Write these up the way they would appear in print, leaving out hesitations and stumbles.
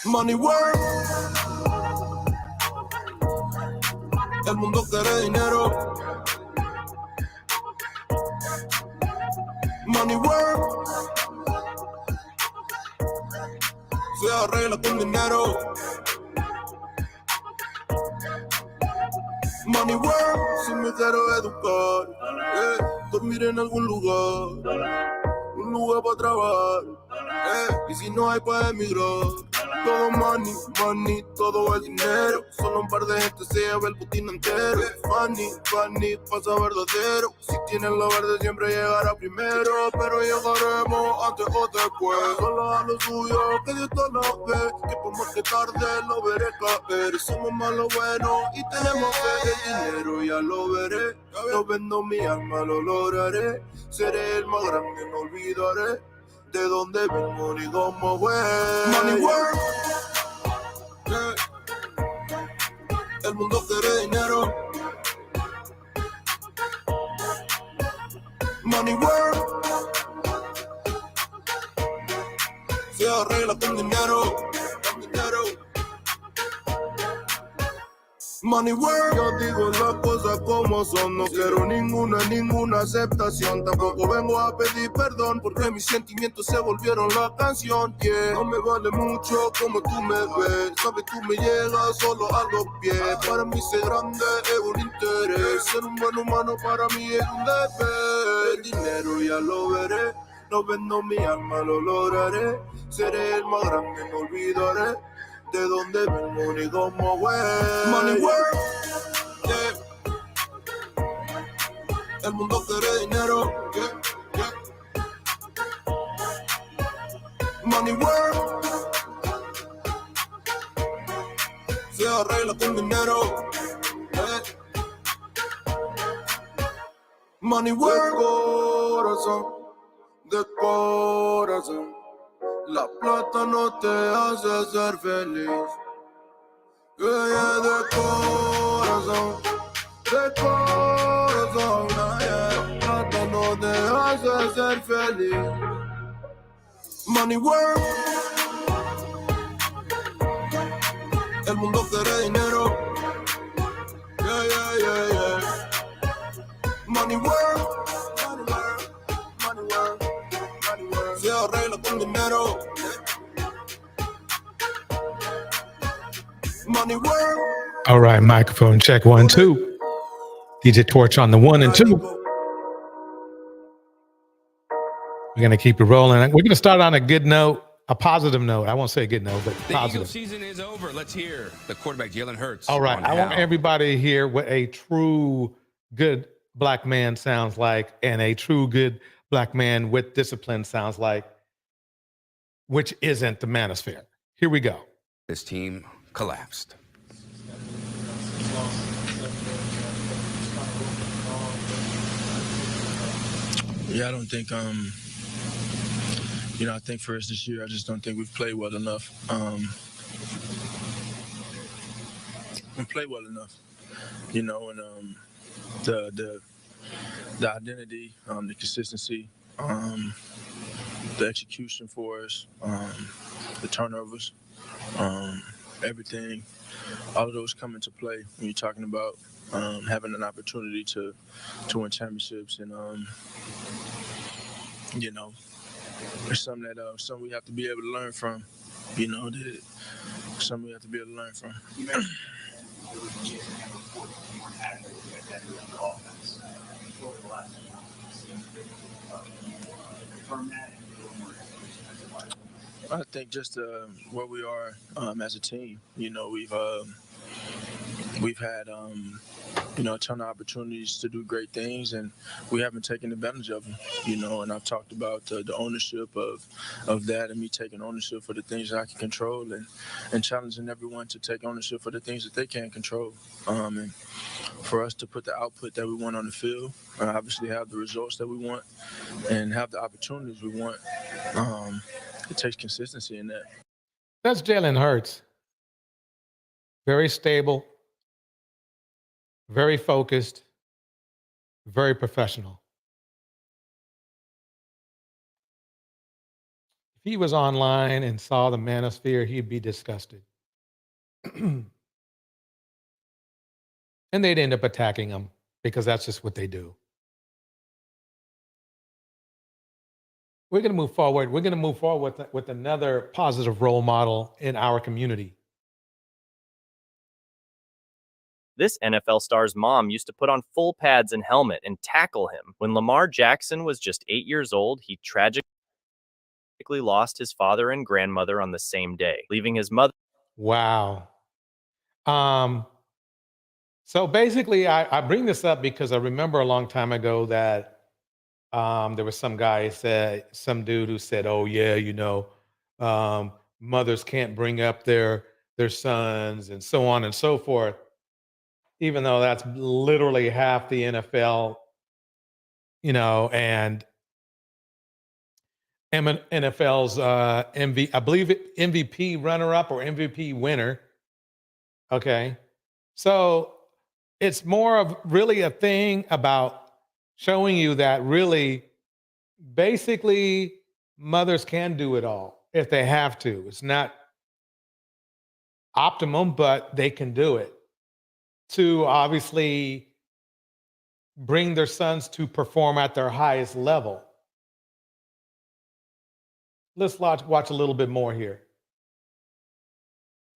Money work. El mundo quiere dinero. Money work. Se arregla con dinero. Money work. Si me quiero educar, dormir en algún lugar, un lugar para trabajar, y si no hay para emigrar. Todo money, money, todo el dinero. Solo un par de gente se lleva el putín entero. Funny, funny, pasa verdadero. Si tienes lo verde siempre llegará primero. Pero llegaremos antes o después. Solo a lo suyo, que Dios te lo ve. Que por más que tarde lo veré caer. Somos más lo bueno y tenemos fe. El dinero ya lo veré. Yo vendo mi alma, lo lograré. Seré el más grande, no olvidaré de dónde vengo ni cómo voy. Money work. El mundo quiere dinero. Money work. Se arregla con dinero. Con dinero. Money work. Yo digo las cosas como son. No quiero ninguna aceptación. Tampoco vengo a pedir perdón porque mis sentimientos se volvieron la canción. Yeah. No me vale mucho como tú me ves. Sabes, tú me llegas solo a los pies. Para mí ser grande es un interés. Ser un buen humano para mí es un deber. El dinero ya lo veré. No vendo mi alma, lo lograré. Seré el más grande, no olvidaré de dónde vengo ni cómo voy. Money work. El mundo quiere dinero. Money work. Se arregla con dinero. Money work. De corazón. La plata no te hace ser feliz. De corazón. De corazón. La plata no te hace ser feliz. Money work. El mundo quiere dinero. Money work. Money work. Money work. Money work. Se arregla con dinero. Money work. All right, microphone check 1, 2. DJ Torch on the 1 and 2. We're going to keep it rolling. We're going to start on a good note, a positive note. I won't say a good note, but positive. The Eagle season is over. Let's hear the quarterback, Jalen Hurts. All right. I want everybody to hear what a true good black man sounds like and a true good black man with discipline sounds like, which isn't the manosphere. Here we go. This team collapsed. Yeah, I don't think, I think for us this year, I just don't think we've played well enough. We played well enough, and the identity, the consistency, the execution for us, the turnovers, everything, all of those come into play when you're talking about having an opportunity to win championships, and it's something that something we have to be able to learn from. Something we have to be able to learn from. I think just where we are as a team. We've had a ton of opportunities to do great things, and we haven't taken advantage of them. And I've talked about the ownership of that, and me taking ownership for the things that I can control, and challenging everyone to take ownership for the things that they can't control. And for us to put the output that we want on the field, obviously have the results that we want, and have the opportunities we want. It takes consistency in that. That's Jalen Hurts. Very stable, very focused, very professional. he was online and saw the manosphere, he'd be disgusted. And they'd end up attacking him because that's just what they do. We're going to move forward. We're going to move forward with another positive role model in our community. This NFL star's mom used to put on full pads and helmet and tackle him. When Lamar Jackson was just 8 years old, he tragically lost his father and grandmother on the same day, leaving his mother. Wow. So basically, I bring this up because I remember a long time ago that there was some guy some dude who said, "Oh yeah, mothers can't bring up their sons," and so on and so forth. Even though that's literally half the NFL, and NFL's I believe MVP runner-up or MVP winner. Okay, so it's more of really a thing about showing you that really, basically, mothers can do it all if they have to. It's not optimum, but they can do it to obviously bring their sons to perform at their highest level. Let's watch a little bit more here.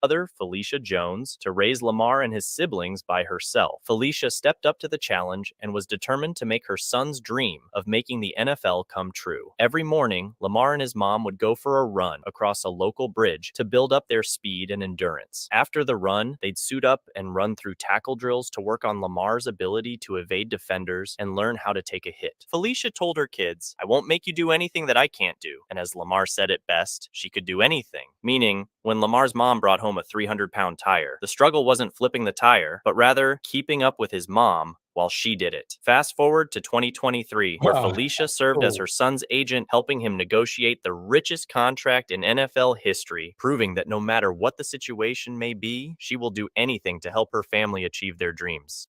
Mother, Felicia Jones, to raise Lamar and his siblings by herself. Felicia stepped up to the challenge and was determined to make her son's dream of making the NFL come true. Every morning, Lamar and his mom would go for a run across a local bridge to build up their speed and endurance. After the run, they'd suit up and run through tackle drills to work on Lamar's ability to evade defenders and learn how to take a hit. Felicia told her kids, "I won't make you do anything that I can't do." And as Lamar said it best, she could do anything. Meaning, when Lamar's mom brought home a 300-pound tire, the struggle wasn't flipping the tire, but rather keeping up with his mom while she did it. Fast forward to 2023, where Felicia served as her son's agent, helping him negotiate the richest contract in NFL history, proving that no matter what the situation may be, she will do anything to help her family achieve their dreams.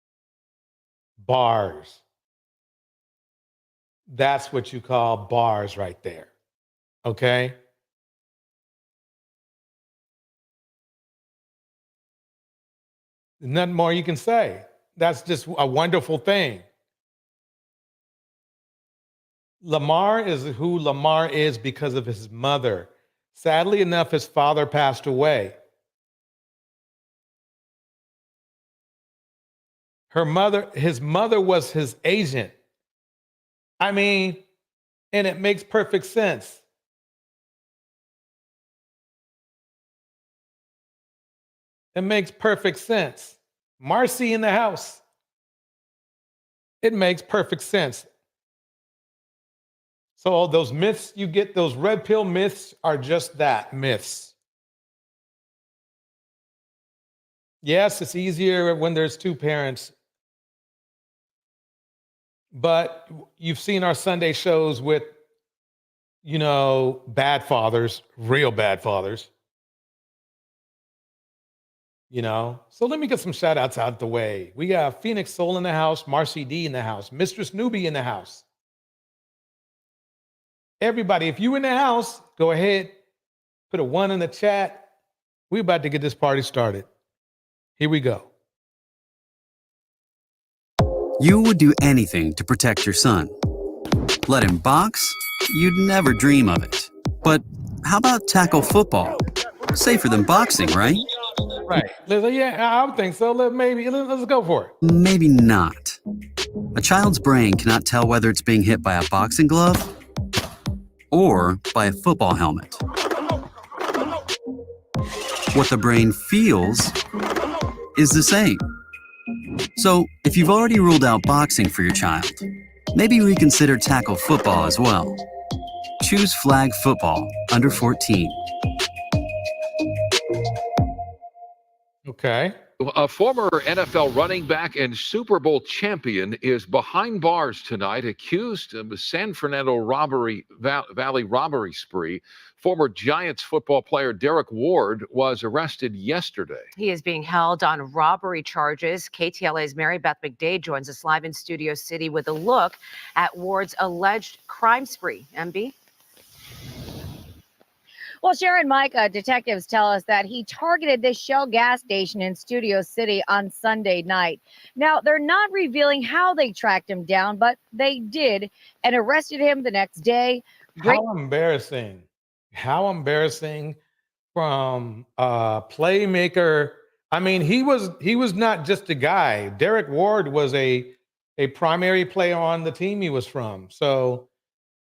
Bars. That's what you call bars right there. Okay? Nothing more you can say. That's just a wonderful thing. Lamar is who Lamar is because of his mother. Sadly enough, his father passed away. His mother was his agent. I mean, and it makes perfect sense. It makes perfect sense. Marcy in the house. It makes perfect sense. So those myths you get, those red pill myths, are just that, myths. Yes, it's easier when there's two parents. But you've seen our Sunday shows with, bad fathers, real bad fathers. So let me get some shout outs out the way. We got Phoenix Soul in the house, Marcy D in the house, Mistress Newbie in the house. Everybody, if you in the house, go ahead, put a 1 in the chat. We're about to get this party started. Here we go. You would do anything to protect your son. Let him box? You'd never dream of it. But how about tackle football? Safer than boxing, right? Right. Yeah, I would think so. Let's go for it. Maybe not. A child's brain cannot tell whether it's being hit by a boxing glove or by a football helmet. What the brain feels is the same. So, if you've already ruled out boxing for your child, maybe reconsider tackle football as well. Choose flag football under 14. Okay. A former NFL running back and Super Bowl champion is behind bars tonight, accused of a San Fernando Valley robbery spree. Former Giants football player Derek Ward was arrested yesterday. He is being held on robbery charges. KTLA's Mary Beth McDade joins us live in Studio City with a look at Ward's alleged crime spree. MB? Well, Sharon Micah, detectives tell us that he targeted this Shell gas station in Studio City on Sunday night. Now, they're not revealing how they tracked him down, but they did and arrested him the next day. How embarrassing. How embarrassing from a playmaker. I mean, he was not just a guy. Derek Ward was a primary player on the team he was from. So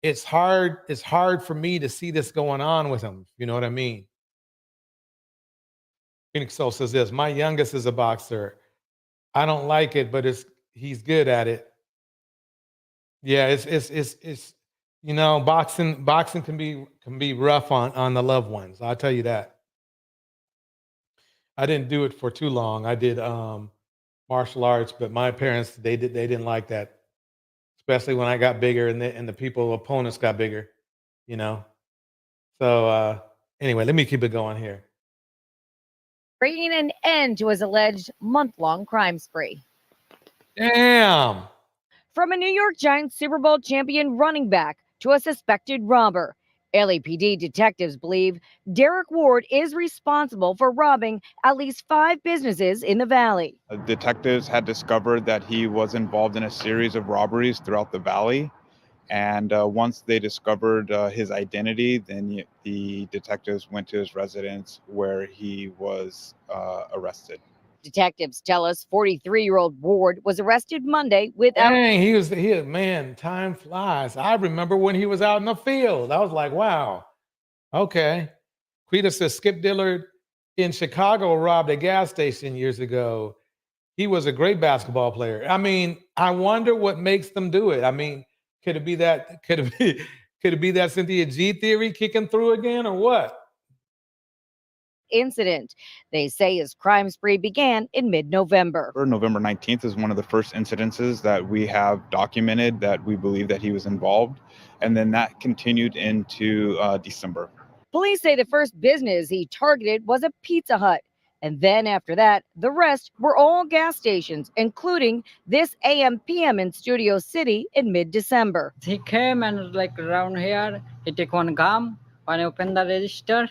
it's hard for me to see this going on with him. You know what I mean? Phoenix Soul says this: my youngest is a boxer. I don't like it, but he's good at it. Yeah, it's you know, boxing can be rough on the loved ones. I'll tell you that. I didn't do it for too long. I did martial arts, but my parents they didn't like that, especially when I got bigger and the opponents got bigger, you know. So anyway, let me keep it going here. Bringing an end to his alleged month-long crime spree. Damn. From a New York Giants Super Bowl champion running back to a suspected robber, LAPD detectives believe Derek Ward is responsible for robbing at least 5 businesses in the Valley. Detectives had discovered that he was involved in a series of robberies throughout the Valley. And once they discovered his identity, then the detectives went to his residence where he was arrested. Detectives tell us 43-year-old Ward was arrested Monday without... Dang, man, time flies. I remember when he was out in the field. I was like, wow, okay. Quita says Skip Dillard in Chicago robbed a gas station years ago. He was a great basketball player. I mean, I wonder what makes them do it. I mean, could it be that Cynthia G theory kicking through again or what? Incident. They say his crime spree began in mid-November. November 19th is one of the first incidences that we have documented that we believe that he was involved. And then that continued into December. Police say the first business he targeted was a Pizza Hut. And then after that, the rest were all gas stations, including this AM/PM in Studio City in mid-December. He came and like around here, he take one gum, when I open the register,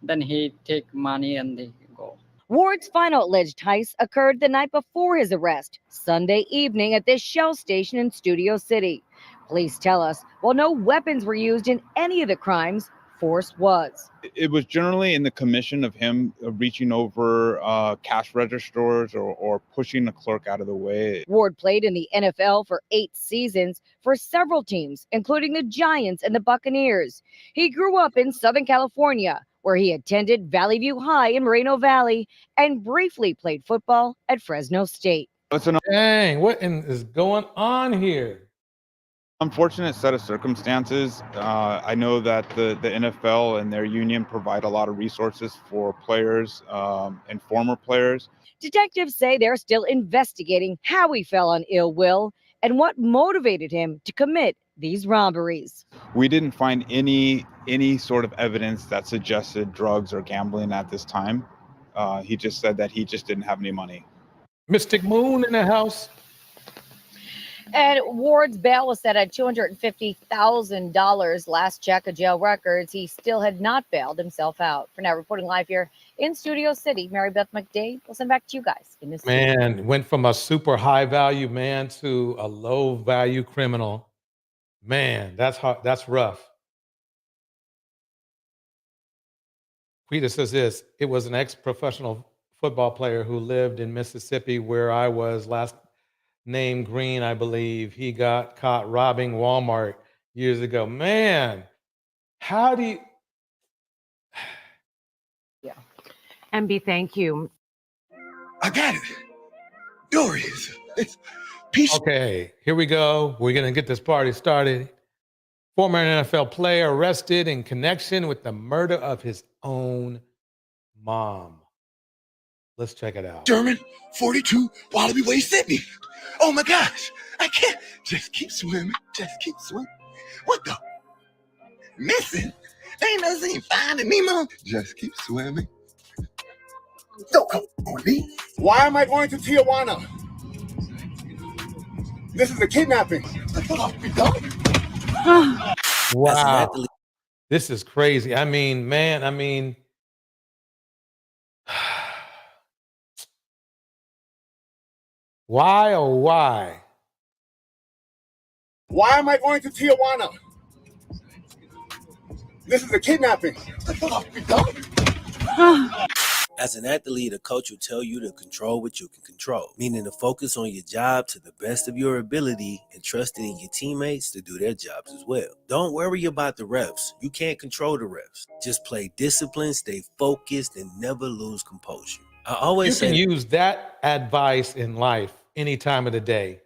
then he take money and they go. Ward's final alleged heist occurred the night before his arrest, Sunday evening at this Shell station in Studio City. Police tell us while no weapons were used in any of the crimes, force was. It was generally in the commission of him reaching over cash registers or pushing the clerk out of the way. Ward played in the NFL for 8 seasons for several teams, including the Giants and the Buccaneers. He grew up in Southern California, where he attended Valley View High in Moreno Valley and briefly played football at Fresno State. Dang, what is going on here? Unfortunate set of circumstances. I know that the NFL and their union provide a lot of resources for players and former players. Detectives say they're still investigating how he fell on ill will and what motivated him to commit these robberies. We didn't find any sort of evidence that suggested drugs or gambling at this time. He just said that he just didn't have any money. Mystic Moon in the house. And Ward's bail was set at $250,000. Last check of jail records, he still had not bailed himself out. For now, reporting live here in Studio City, Mary Beth McDade. We'll send back to you guys. In this Man, went from a super high value man to a low value criminal. Man, that's hard. That's rough. Quita says this: it was an ex-professional football player who lived in Mississippi where I was last. Named Green, I believe. He got caught robbing Walmart years ago. Man, how do you... Yeah. MB, thank you. I got it. Doris. It's peace. Okay, here we go. We're going to get this party started. Former NFL player arrested in connection with the murder of his own mom. Let's check it out. German 42 Wallaby Way, Sydney. Oh my gosh, I can't. Just keep swimming. Just keep swimming. What the? Missing? Ain't no seen Finding Nemo. Just keep swimming. Don't come on me. Why am I going to Tijuana? This is a kidnapping. Wow. This is crazy. I mean, man, I mean, why, oh, why? Why am I going to Tijuana? This is a kidnapping. As an athlete, a coach will tell you to control what you can control, meaning to focus on your job to the best of your ability and trusting in your teammates to do their jobs as well. Don't worry about the refs. You can't control the refs. Just play discipline, stay focused, and never lose composure. I always You can say use that advice in life any time of the day.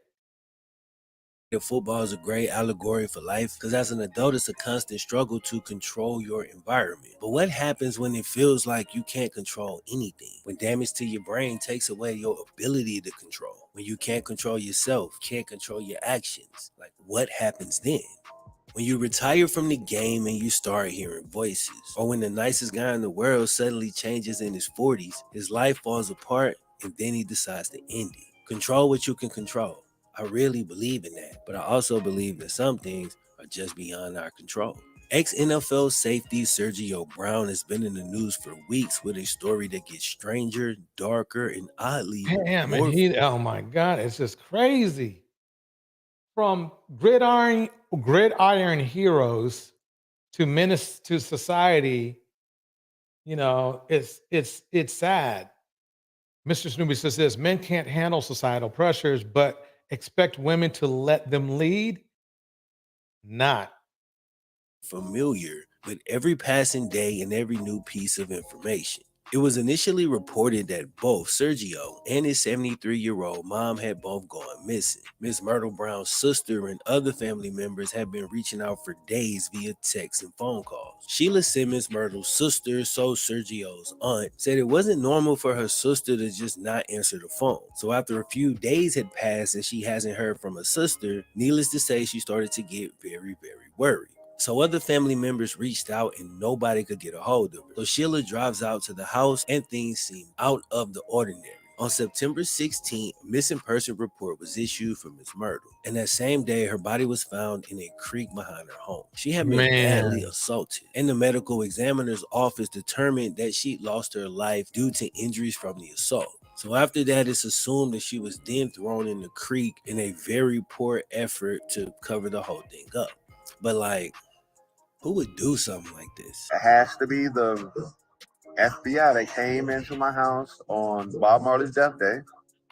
that football is a great allegory for life because as an adult, it's a constant struggle to control your environment. But what happens when it feels like you can't control anything? When damage to your brain takes away your ability to control? When you can't control yourself, can't control your actions? Like, what happens then? When you retire from the game and you start hearing voices, or when the nicest guy in the world suddenly changes in his 40s, his life falls apart, and then he decides to end it. Control what you can control. I really believe in that, but I also believe that some things are just beyond our control. Ex-NFL safety Sergio Brown has been in the news for weeks with a story that gets stranger, darker, and oddly Damn, more. and oh my God, it's just crazy. From gridiron heroes to menace to society, you know, it's sad. Mr. Snoopy says this: men can't handle societal pressures, but expect women to let them lead? Not. Familiar with every passing day and every new piece of information. It was initially reported that both Sergio and his 73-year-old mom had both gone missing. Miss Myrtle Brown's sister and other family members have been reaching out for days via text and phone calls. Sheila Simmons, Myrtle's sister, so Sergio's aunt, said it wasn't normal for her sister to just not answer the phone. So after a few days had passed and she hasn't heard from her sister, needless to say, she started to get very, very worried. So other family members reached out and nobody could get a hold of her. So Sheila drives out to the house and things seem out of the ordinary. On September 16th, a missing person report was issued for Miss Myrtle. And that same day, her body was found in a creek behind her home. She had been badly assaulted. And the medical examiner's office determined that she'd lost her life due to injuries from the assault. So after that, it's assumed that she was then thrown in the creek in a very poor effort to cover the whole thing up. But like, who would do something like this? It has to be the FBI that came into my house on Bob Marley's death day,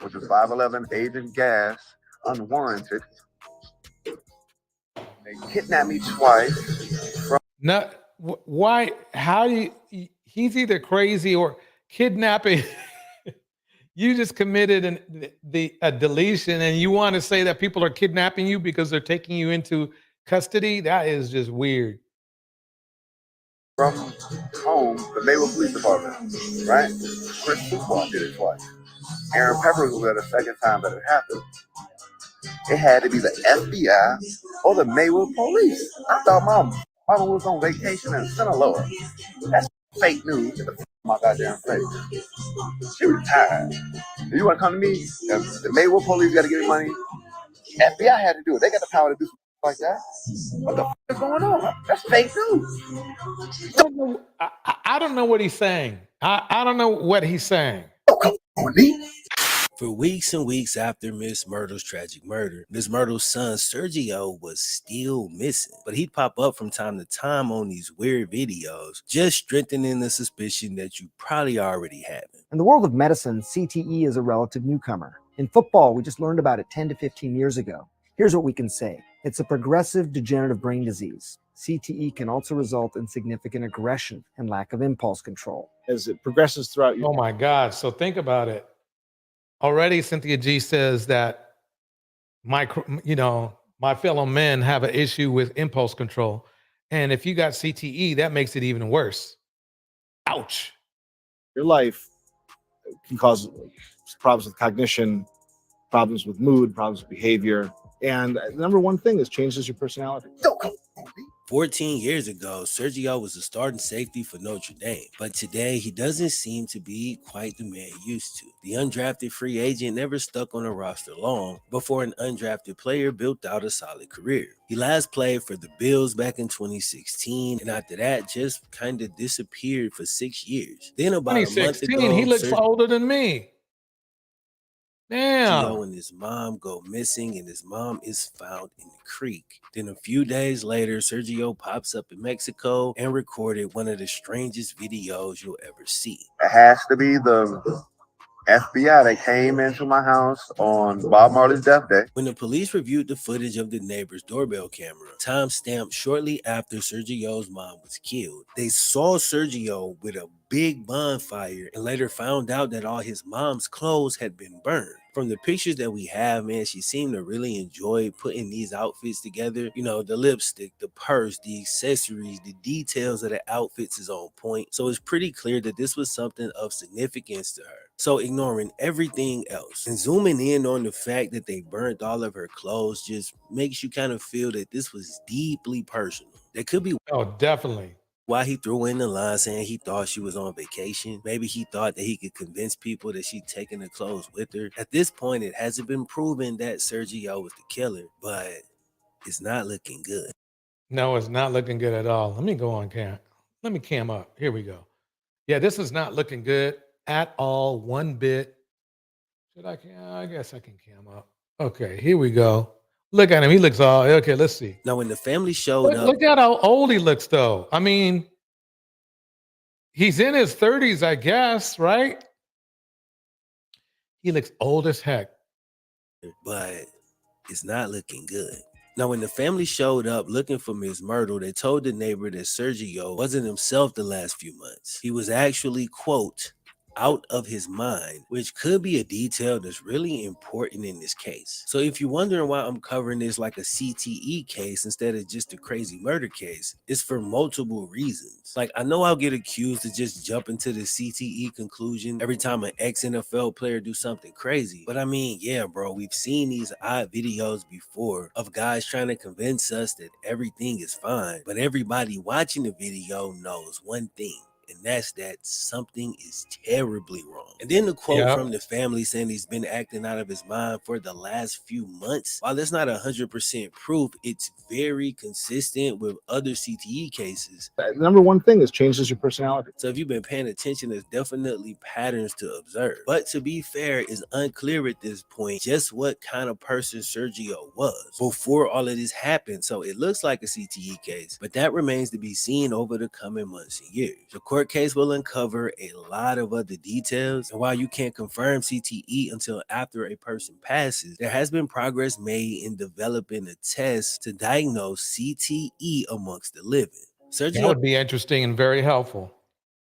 which was 5/11, Agent Gas, unwarranted. They kidnapped me twice. No, why? How do you? He's either crazy or kidnapping. You just committed a deletion, and you want to say that people are kidnapping you because they're taking you into custody? That is just weird. From home, the Maywood Police Department, right? Chris Football did it twice. Aaron Peppers was there the second time that it happened. It had to be the FBI or the Maywood Police. I thought my mama was on vacation in Sinaloa. That's fake news. Get the f my goddamn face. She retired. You want to come to me? The Maywood Police got to give me money. FBI had to do it. They got the power to do something like that. What the f is going on? That's fake news. I don't know what he's saying. I don't know what he's saying. For weeks and weeks after Miss Myrtle's tragic murder, Miss Myrtle's son Sergio was still missing. But he'd pop up from time to time on these weird videos, just strengthening the suspicion that you probably already have. In the world of medicine, CTE is a relative newcomer. In football, we just learned about it 10 to 15 years ago. Here's what we can say. It's a progressive degenerative brain disease. CTE can also result in significant aggression and lack of impulse control. As it progresses throughout your... Oh my God. So think about it. Already Cynthia G says that my fellow men have an issue with impulse control. And if you got CTE, that makes it even worse. Ouch. Your life can cause problems with cognition, problems with mood, problems with behavior. And the number one thing is changes your personality. 14 years ago, Sergio was a starting safety for Notre Dame, but today he doesn't seem to be quite the man he used to. The undrafted free agent never stuck on a roster long before an undrafted player built out a solid career. He last played for the Bills back in 2016, and after that, just kind of disappeared for 6 years. Then about a month 2016, ago, he looks older than me. Damn. Sergio and his mom go missing, and his mom is found in the creek. Then a few days later, Sergio pops up in Mexico and recorded one of the strangest videos you'll ever see. It has to be the FBI that came into my house on Bob Marley's death day. When the police reviewed the footage of the neighbor's doorbell camera, time-stamped shortly after Sergio's mom was killed, they saw Sergio with a big bonfire and later found out that all his mom's clothes had been burned. From the pictures that we have, man, she seemed to really enjoy putting these outfits together. You know, the lipstick, the purse, the accessories, the details of the outfits is on point. So it's pretty clear that this was something of significance to her. So ignoring everything else and zooming in on the fact that they burnt all of her clothes just makes you kind of feel that this was deeply personal. That could be definitely why he threw in the line saying he thought she was on vacation. Maybe he thought that he could convince people that she'd taken the clothes with her. At this point, it hasn't been proven that Sergio was the killer, but it's not looking good. No, it's not looking good at all. Let me go on cam. Let me cam up. Here we go. Yeah, this is not looking good at all, one bit. Should I cam? I guess I can cam up. Okay, here we go. Look at him. He looks all okay. Let's see. Now, when the family showed up, look at how old he looks, though. I mean, he's in his 30s, I guess, right? He looks old as heck. But it's not looking good. Now, when the family showed up looking for Ms. Myrtle, they told the neighbor that Sergio wasn't himself the last few months. He was actually, quote, out of his mind, which could be a detail that's really important in this case. So if you're wondering why I'm covering this like a CTE case instead of just a crazy murder case, it's for multiple reasons. Like, I know I'll get accused of just jumping to the CTE conclusion every time an ex-NFL player do something crazy. But I mean, yeah, bro, we've seen these odd videos before of guys trying to convince us that everything is fine, but everybody watching the video knows one thing. And that's that something is terribly wrong. And then the quote from the family saying he's been acting out of his mind for the last few months. While that's not 100% proof, it's very consistent with other CTE cases. The number one thing is changes your personality. So if you've been paying attention, there's definitely patterns to observe. But to be fair, it's unclear at this point just what kind of person Sergio was before all of this happened. So it looks like a CTE case, but that remains to be seen over the coming months and years. The court case will uncover a lot of other details, and while you can't confirm CTE until after a person passes, there has been progress made in developing a test to diagnose CTE amongst the living. That would be interesting and very helpful.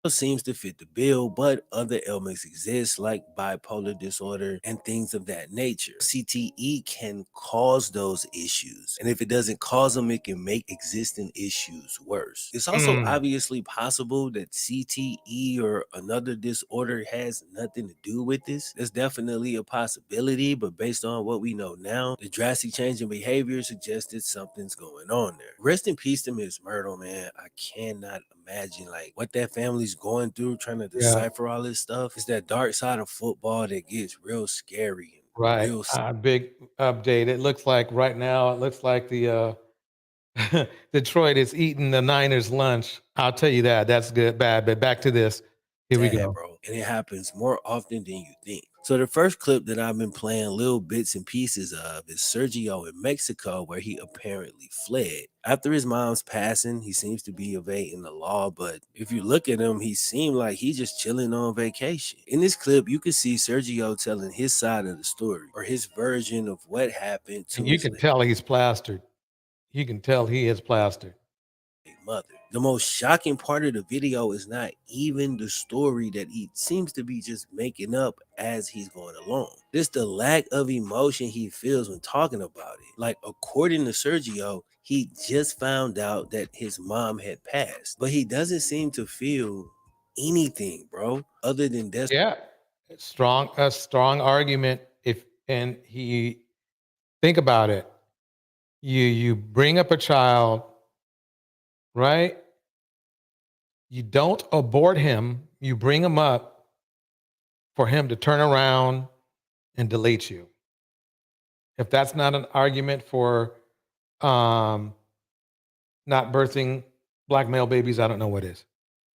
Seems to fit the bill, but other ailments exist like bipolar disorder and things of that nature. CTE can cause those issues, and if it doesn't cause them, it can make existing issues worse. It's also obviously possible that CTE or another disorder has nothing to do with this. That's definitely a possibility, but based on what we know now, the drastic change in behavior suggests that something's going on there. Rest in peace to Ms. Myrtle, man. I cannot imagine like what that family's going through trying to decipher all this stuff. It's that dark side of football that gets real scary and real big update. It looks like right now, it looks like the Detroit is eating the Niners lunch. I'll tell you that. That's good, bad. But back to this. Here we go. Bro. And it happens more often than you think. So the first clip that I've been playing little bits and pieces of is Sergio in Mexico, where he apparently fled. After his mom's passing, he seems to be evading the law, but if you look at him, he seemed like he's just chilling on vacation. In this clip, you can see Sergio telling his side of the story, or his version of what happened to and you can tell he's plastered. You can tell he is plastered. Mother. The most shocking part of the video is not even the story that he seems to be just making up as he's going along. It's the lack of emotion he feels when talking about it. Like, according to Sergio, he just found out that his mom had passed, but he doesn't seem to feel anything, bro, other than death. Yeah, a strong argument. And he think about it. You bring up a child right? You don't abort him. You bring him up for him to turn around and delete you. If that's not an argument for not birthing black male babies, I don't know what is.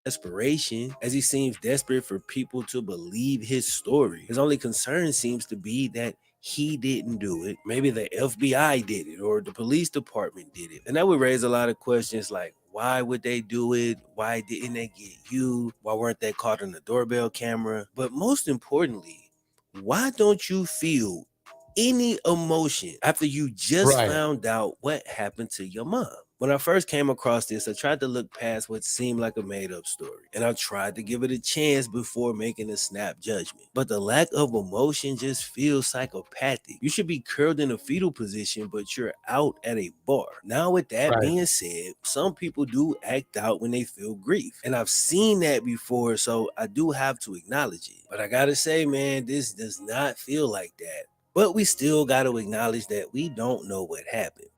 Desperation, as he seems desperate for people to believe his story. His only concern seems to be that he didn't do it. Maybe the FBI did it or the police department did it. And that would raise a lot of questions like, why would they do it? Why didn't they get you? Why weren't they caught on the doorbell camera? But most importantly, why don't you feel any emotion after you just found out what happened to your mom? When I first came across this, I tried to look past what seemed like a made-up story, and I tried to give it a chance before making a snap judgment. But the lack of emotion just feels psychopathic. You should be curled in a fetal position, but you're out at a bar. Now, with that being said, some people do act out when they feel grief, and I've seen that before, so I do have to acknowledge it. But I gotta say, man, this does not feel like that. But we still gotta acknowledge that we don't know what happened.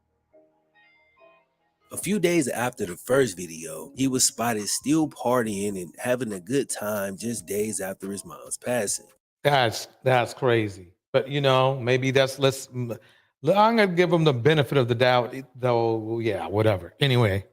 A few days after the first video, he was spotted still partying and having a good time just days after his mom's passing. That's crazy. But you know, maybe I'm gonna give him the benefit of the doubt, though. Yeah, whatever. Anyway.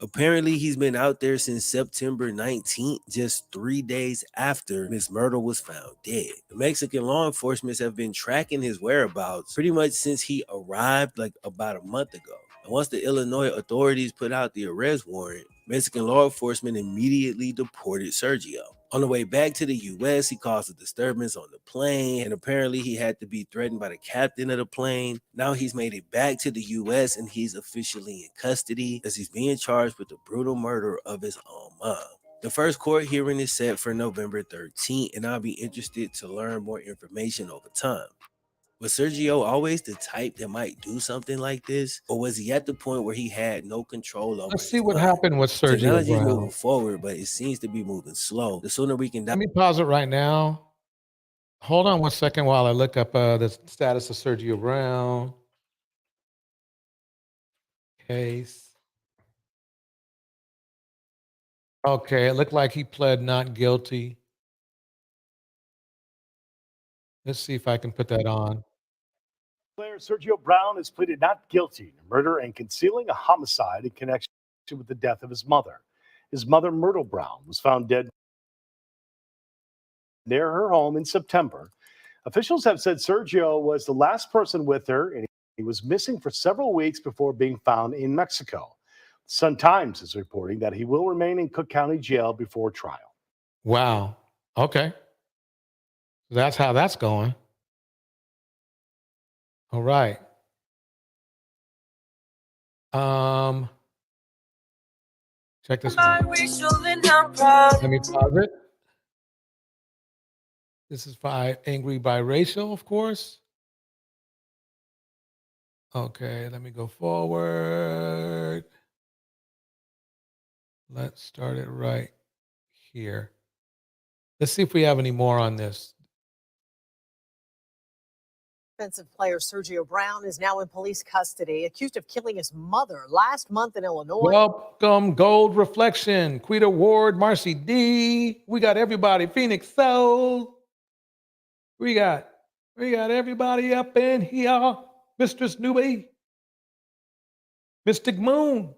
Apparently, he's been out there since September 19th, just 3 days after Miss Myrtle was found dead. The Mexican law enforcement have been tracking his whereabouts pretty much since he arrived like about a month ago. And once the Illinois authorities put out the arrest warrant, Mexican law enforcement immediately deported Sergio. On the way back to the U.S., he caused a disturbance on the plane, and apparently he had to be threatened by the captain of the plane. Now he's made it back to the U.S., and he's officially in custody as he's being charged with the brutal murder of his own mom. The first court hearing is set for November 13th, and I'll be interested to learn more information over time. Was Sergio always the type that might do something like this? Or was he at the point where he had no control over Let's see what happened with Sergio Technology is Brown. moving forward, but it seems to be moving slow. The sooner we can... Let me pause it right now. Hold on 1 second while I look up the status of Sergio Brown. Case. Okay, it looked like he pled not guilty. Let's see if I can put that on. Player Sergio Brown has pleaded not guilty to murder and concealing a homicide in connection with the death of his mother. His mother, Myrtle Brown, was found dead near her home in September. Officials have said Sergio was the last person with her, and he was missing for several weeks before being found in Mexico. Sun-Times is reporting that he will remain in Cook County Jail before trial. Wow. Okay. That's how that's going. All right. Check this out. Let me pause it. This is angry biracial, of course. Okay, let me go forward. Let's start it right here. Let's see if we have any more on this. Offensive player Sergio Brown is now in police custody, accused of killing his mother last month in Illinois. Welcome, Gold Reflection, Quita Ward, Marcy D. We got everybody. Phoenix Soul. We got everybody up in here. Mistress Newbie. Mystic Moon.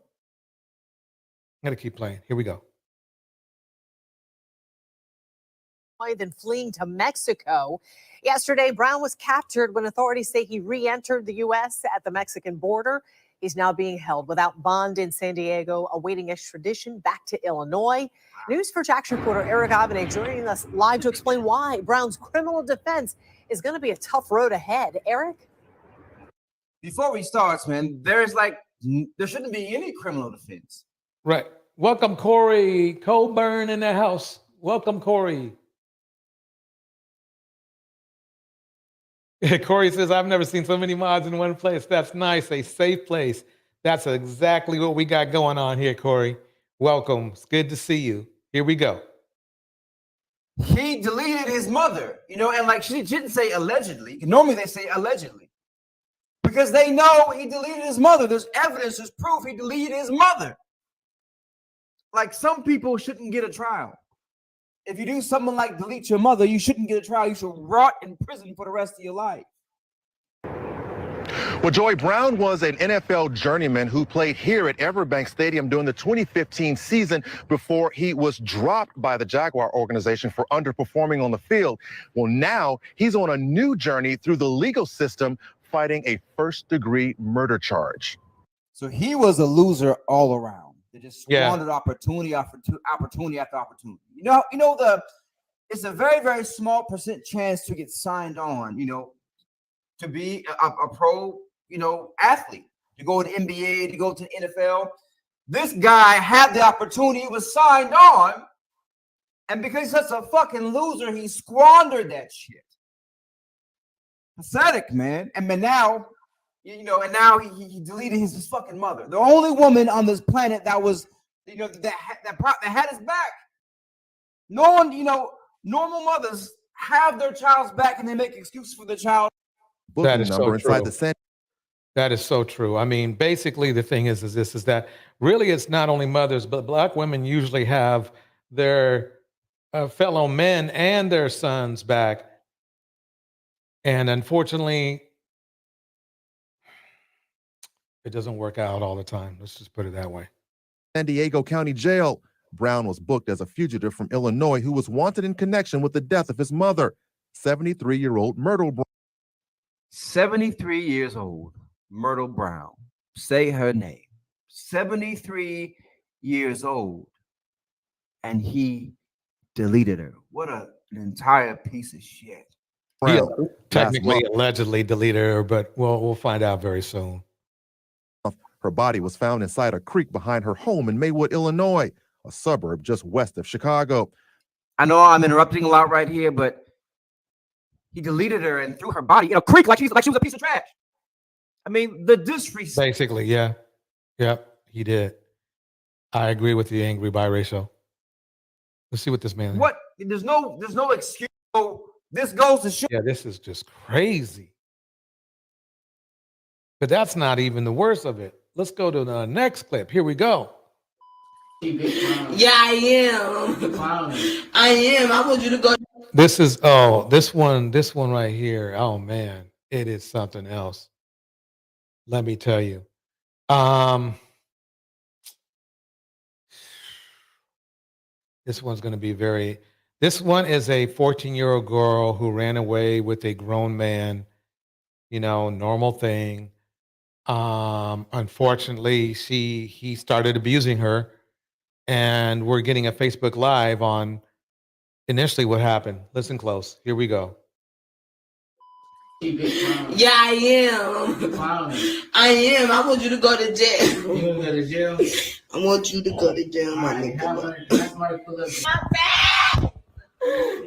I'm gonna keep playing. Here we go. Then fleeing to Mexico. Yesterday, Brown was captured when authorities say he re-entered the U.S. at the Mexican border. He's now being held without bond in San Diego, awaiting extradition back to Illinois. News4 Jax reporter Eric Abene joining us live to explain why Brown's criminal defense is going to be a tough road ahead. Eric? Before we start, man, there shouldn't be any criminal defense. Right. Welcome, Corey Colburn in the house. Welcome, Corey. Corey says, I've never seen so many mods in one place. That's nice. A safe place. That's exactly what we got going on here, Corey. Welcome. It's good to see you. Here we go. He deleted his mother, and like she didn't say allegedly. Normally they say allegedly. Because they know he deleted his mother. There's evidence, there's proof he deleted his mother. like some people shouldn't get a trial. If you do something like delete your mother, you shouldn't get a trial. You should rot in prison for the rest of your life. Well, Joy Brown was an NFL journeyman who played here at Everbank Stadium during the 2015 season before he was dropped by the Jaguar organization for underperforming on the field. Well, now he's on a new journey through the legal system, fighting a first-degree murder charge. So he was a loser all around. They just squandered Yeah. opportunity after opportunity after opportunity. It's a very, very small percent chance to get signed on, to be a pro, athlete, to go to the NBA, to go to the NFL. This guy had the opportunity, was signed on, and because he's such a fucking loser, he squandered that shit. Pathetic, man. And now, and now he deleted his fucking mother. The only woman on this planet that was, that had his back. No one, normal mothers have their child's back and they make excuses for the child. That is so true. That is so true. I mean, basically, the thing is that really it's not only mothers, but Black women usually have their fellow men and their sons back. And unfortunately, it doesn't work out all the time. Let's just put it that way. San Diego County Jail. Brown was booked as a fugitive from Illinois who was wanted in connection with the death of his mother, 73-year-old Myrtle Brown. 73 years old, Myrtle Brown. Say her name. 73 years old. And he deleted her. What an entire piece of shit. He technically, allegedly deleted her, but we'll find out very soon. Her body was found inside a creek behind her home in Maywood, Illinois, a suburb just west of Chicago. I know I'm interrupting a lot right here, but he deleted her and threw her body in a creek like she was a piece of trash. I mean, the disrespect. Basically, yeah. Yep, he did. I agree with the angry biracial. Let's see what this man. What? There's no excuse. This goes to show. Yeah, this is just crazy. But that's not even the worst of it. Let's go to the next clip. Here we go. Yeah, I am. I am. I want you to go. This is this one right here. Oh man, it is something else. Let me tell you. This one's going to be very. This one is a 14-year-old girl who ran away with a grown man. Normal thing. Unfortunately, he started abusing her, and we're getting a Facebook Live on initially what happened. Listen close. Here we go. Yeah, I am. I am. I want you to go to jail. You want to go to jail? I want you to go to jail, my nigga. My back!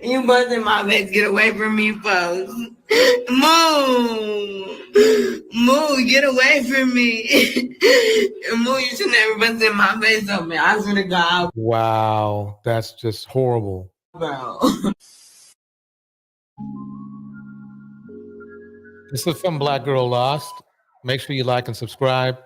You busting my back. Get away from me, folks. Move. Move. Get away from me. Move. You should never bust in my face on me. I swear to God. Wow. That's just horrible. Bro. This is from Black Girl Lost. Make sure you like and subscribe.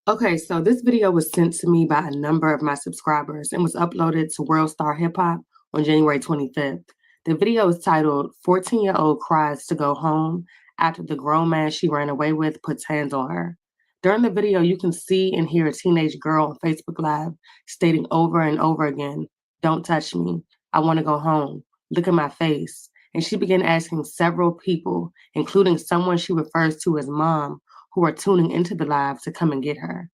Okay, so this video was sent to me by a number of my subscribers and was uploaded to World Star Hip Hop on January 25th. The video is titled 14-Year-Old Cries to Go Home After the Grown Man She Ran Away With Puts Hands on Her. During the video, you can see and hear a teenage girl on Facebook Live stating over and over again, "Don't touch me. I want to go home. Look at my face." And she began asking several people, including someone she refers to as mom, who are tuning into the live to come and get her.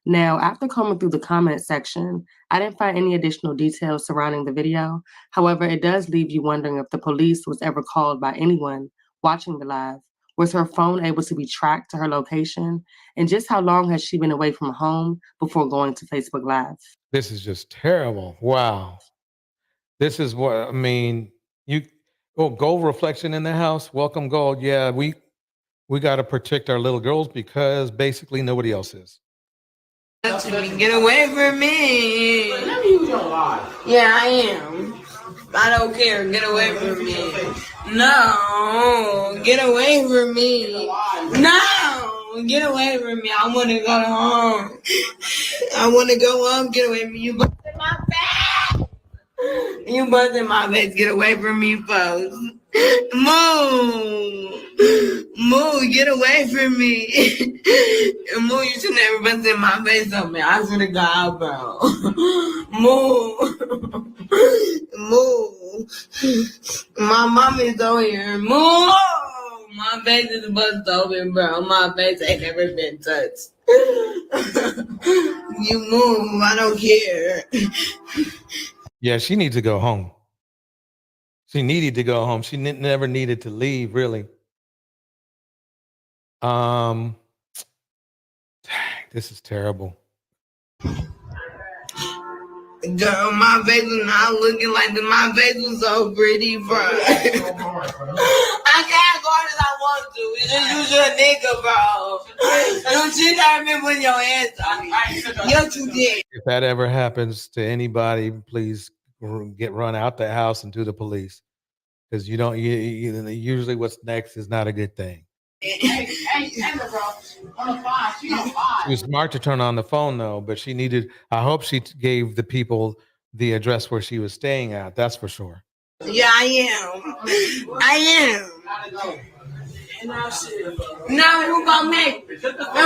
Now, after combing through the comment section, I didn't find any additional details surrounding the video. However, it does leave you wondering if the police was ever called by anyone watching the live. Was her phone able to be tracked to her location? And just how long has she been away from home before going to Facebook Live? This is just terrible. Wow. This is what, I mean, gold reflection in the house. Welcome, gold. Yeah, we got to protect our little girls because basically nobody else is. Get away from me. Yeah, I am. I don't care. Get away from me. No. Get away from me. No. Get away from me. I want to go home. I want to go home. Get away from me. You busted my face. You busted my face. Get away from me, folks. Moo. Moo, get away from me. Moo, you should never busted my face on me. I swear to God, bro. Moo. Moo. My mommy's over here. Moo. My face is bust open, bro. My face ain't never been touched. You move. I don't care. Yeah, she needs to go home. She needed to go home. She never needed to leave, really. Dang, this is terrible. Girl, my face was not looking like this. My face was so pretty, bro. I can't go as I want to. It's just you a nigga, bro. Don't you never been putting your hands on me. Yes, you did. If that ever happens to anybody, please get run out the house and to the police, because you don't. Usually, what's next is not a good thing. Hey, bro. On the 5. She on 5. She was smart to turn on the phone, though, but she needed. I hope she gave the people the address where she was staying at. That's for sure. Yeah, I am. Now who gonna make? And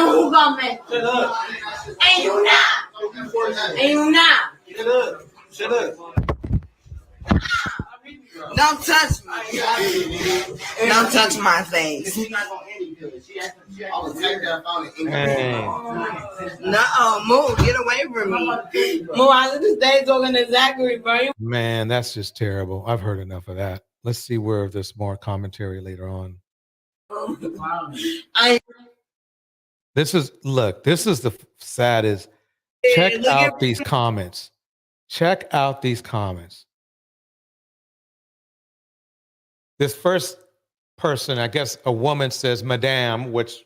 who gonna make? And you not. And you not. Shut up. Don't touch me. Don't touch my face. No, move. Get away from me. Move out of the stage talking to Zachary, bro. Man, that's just terrible. I've heard enough of that. Let's see where there's more commentary later on. This is the saddest. Check out these comments. Check out these comments. This first person, I guess a woman, says, Madame, which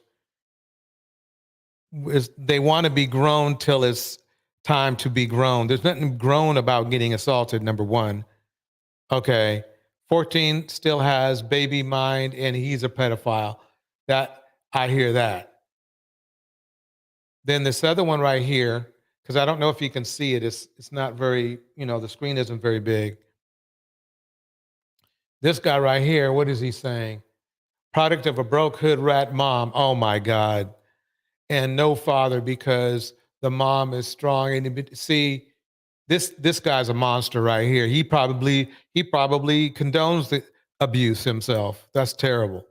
is they want to be grown till it's time to be grown. There's nothing grown about getting assaulted, number one. Okay. 14 still has baby mind and he's a pedophile. That I hear that. Then this other one right here, because I don't know if you can see it. It's not very, the screen isn't very big. This guy right here, what is he saying? Product of a broke hood rat mom. Oh my God. And no father because the mom is strong. And see, this guy's a monster right here. He probably condones the abuse himself. That's terrible.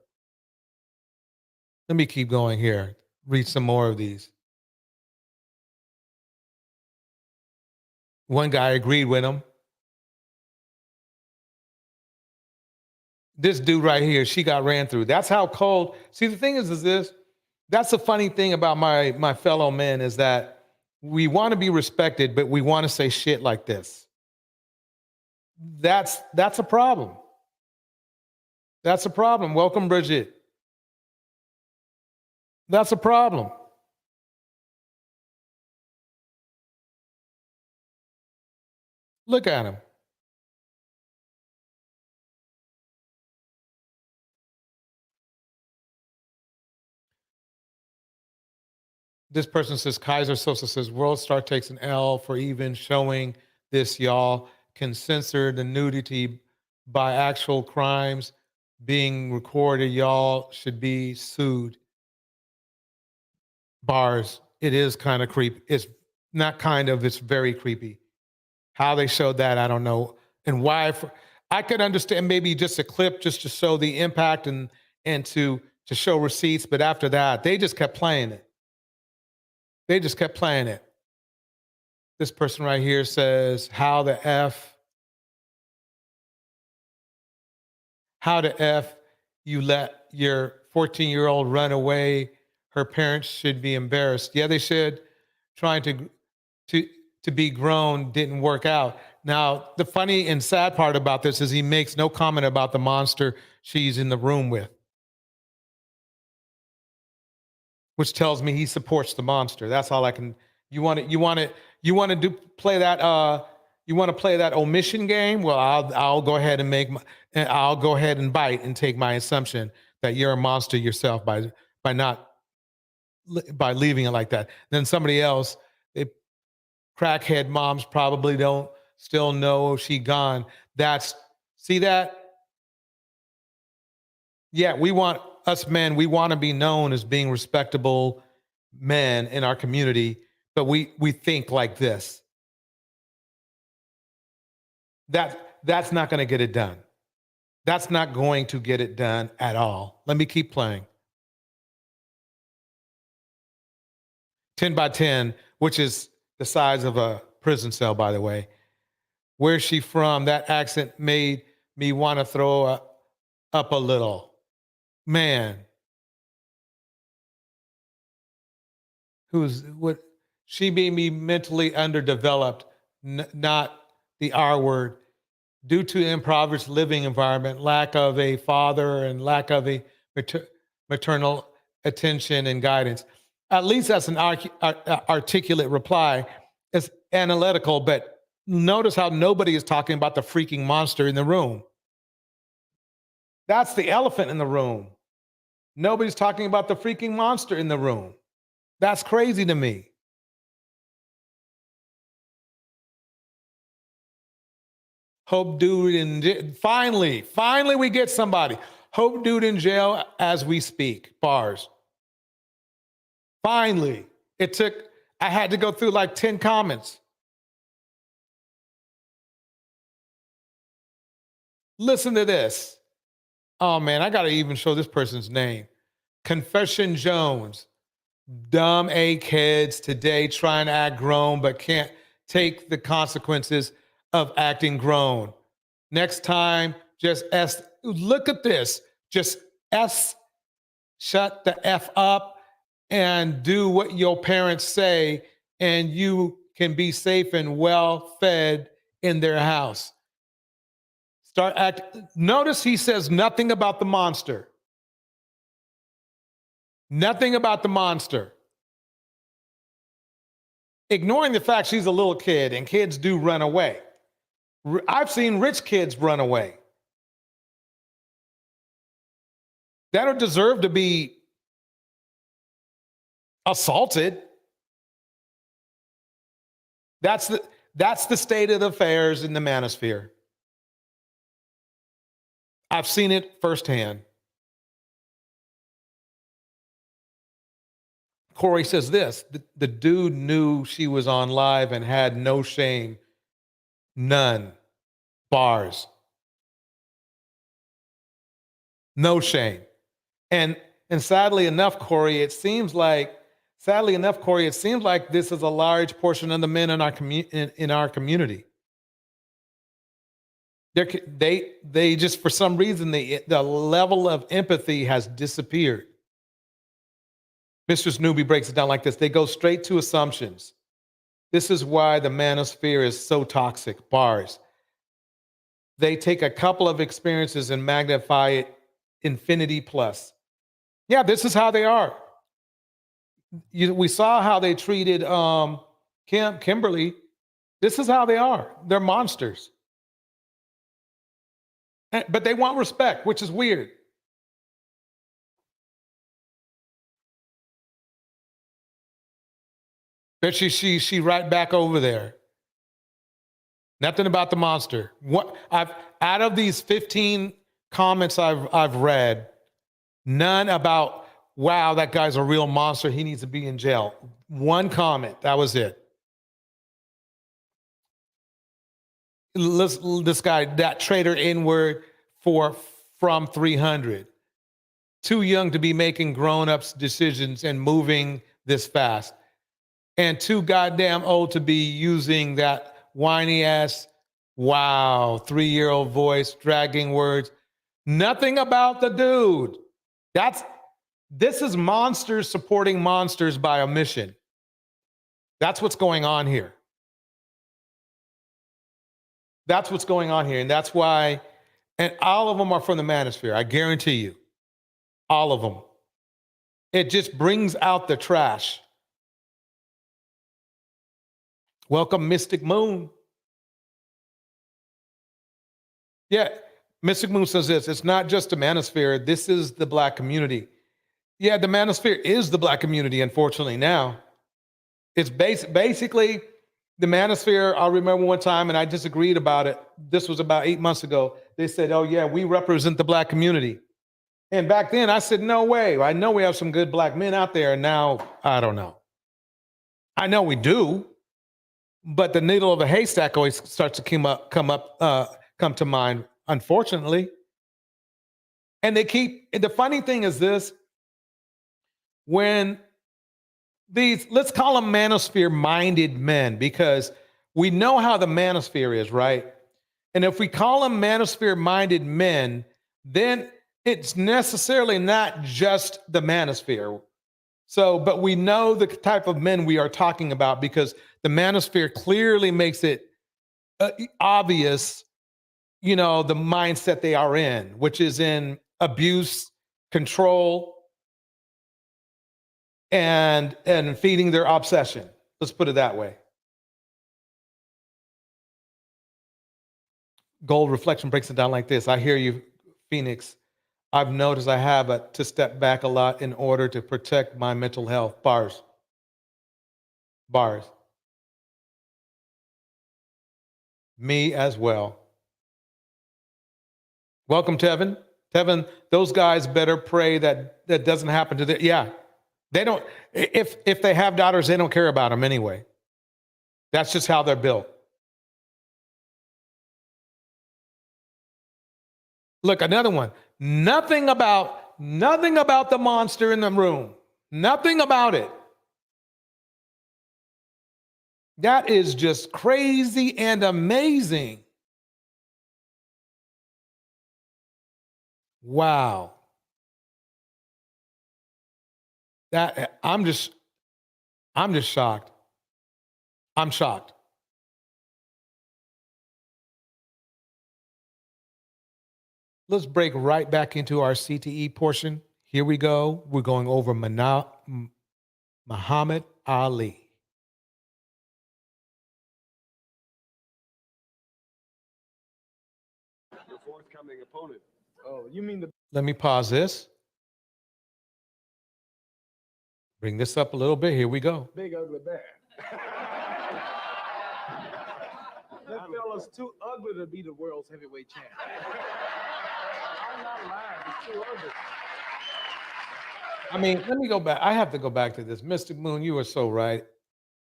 Let me keep going here. Read some more of these. One guy agreed with him. This dude right here, she got ran through. That's how cold. See, the thing is this. That's the funny thing about my fellow men is that we want to be respected, but we want to say shit like this. That's a problem. That's a problem. Welcome, Bridget. That's a problem. Look at him. This person says, Kaiser Sosa says, World Star takes an L for even showing this, y'all. Can censor the nudity by actual crimes being recorded. Y'all should be sued. Bars. It is kind of creepy. It's not kind of, it's very creepy. How they showed that, I don't know. And why. I could understand maybe just a clip just to show the impact and to show receipts. But after that, they just kept playing it. They just kept playing it. This person right here says, how the F you let your 14-year-old run away? Her parents should be embarrassed. Yeah, they should. Trying to be grown didn't work out. Now, the funny and sad part about this is he makes no comment about the monster she's in the room with, which tells me he supports the monster. That's all I can. You want to play that omission game? Well, I'll go ahead and bite and take my assumption that you're a monster yourself by not by leaving it like that. Then somebody else, they crackhead moms probably don't still know she gone. See that? Yeah, us men, we want to be known as being respectable men in our community, but we think like this. That's not going to get it done. That's not going to get it done at all. Let me keep playing. 10 by 10, which is the size of a prison cell, by the way. Where's she from? That accent made me want to throw up a little. Man. She made me mentally underdeveloped, not the R word, due to impoverished living environment, lack of a father and lack of a maternal attention and guidance. At least that's an articulate reply. It's analytical, but notice how nobody is talking about the freaking monster in the room. That's the elephant in the room. Nobody's talking about the freaking monster in the room. That's crazy to me. Hope dude in finally we get somebody. Hope dude in jail as we speak. Bars. Finally. I had to go through like 10 comments. Listen to this. Oh man, I gotta even show this person's name. Confession Jones. Dumb A kids today trying to act grown but can't take the consequences of acting grown. Next time, just look at this. Just shut the F up and do what your parents say, and you can be safe and well fed in their house. Notice he says nothing about the monster. Nothing about the monster. Ignoring the fact she's a little kid and kids do run away. I've seen rich kids run away. They don't deserve to be assaulted. That's the state of affairs in the manosphere. I've seen it firsthand. Corey says this, the dude knew she was on live and had no shame. None. Bars. No shame. And sadly enough, Corey, it seems like this is a large portion of the men in our community. They just, for some reason, the level of empathy has disappeared. Mr. Snoopy breaks it down like this. They go straight to assumptions. This is why the manosphere is so toxic. Bars. They take a couple of experiences and magnify it infinity plus. Yeah, this is how they are. We saw how they treated Kimberly. This is how they are. They're monsters. But they want respect, which is weird. But she right back over there. Nothing about the monster. Out of these 15 comments I've read, none about, wow, that guy's a real monster. He needs to be in jail. One comment, that was it. This guy, that traitor inward from 300. Too young to be making grown-ups decisions and moving this fast. And too goddamn old to be using that whiny ass, wow, 3-year-old voice, dragging words. Nothing about the dude. This is monsters supporting monsters by omission. That's what's going on here. That's what's going on here. And that's why, and all of them are from the manosphere. I guarantee you. All of them. It just brings out the trash. Welcome, Mystic Moon. Yeah, Mystic Moon says this. It's not just the manosphere. This is the Black community. Yeah, the manosphere is the black community, unfortunately, now. It's basically the manosphere. I remember one time, and I disagreed about it. This was about 8 months ago. They said, oh, yeah, we represent the black community. And back then, I said, no way. I know we have some good black men out there. And now, I don't know. I know we do, but the needle of a haystack always starts to come to mind, unfortunately. And the funny thing is this, when these, let's call them manosphere-minded men, because we know how the manosphere is, right? And if we call them manosphere-minded men, then it's necessarily not just the manosphere. So, but we know the type of men we are talking about because the manosphere clearly makes it obvious, the mindset they are in, which is in abuse, control, and feeding their obsession. Let's put it that way. Gold Reflection breaks it down like this. I hear you, Phoenix. I've noticed I have to step back a lot in order to protect my mental health. Bars. Me as well. Welcome, Tevin. Tevin, those guys better pray that doesn't happen to them. Yeah. They don't, if they have daughters, they don't care about them anyway. That's just how they're built. Look, another one. Nothing about the monster in the room. Nothing about it. That is just crazy and amazing. Wow. I'm just shocked. I'm shocked. Let's break right back into our CTE portion. Here we go. We're going over Muhammad Ali. Your forthcoming opponent. Oh, you mean the Let me pause this. Bring this up a little bit. Here we go. big ugly bear? That fella's too ugly to be the world's heavyweight champion. I'm not lying. He's too ugly. I mean, let me go back. I have to go back to this. Mystic Moon, you are so right.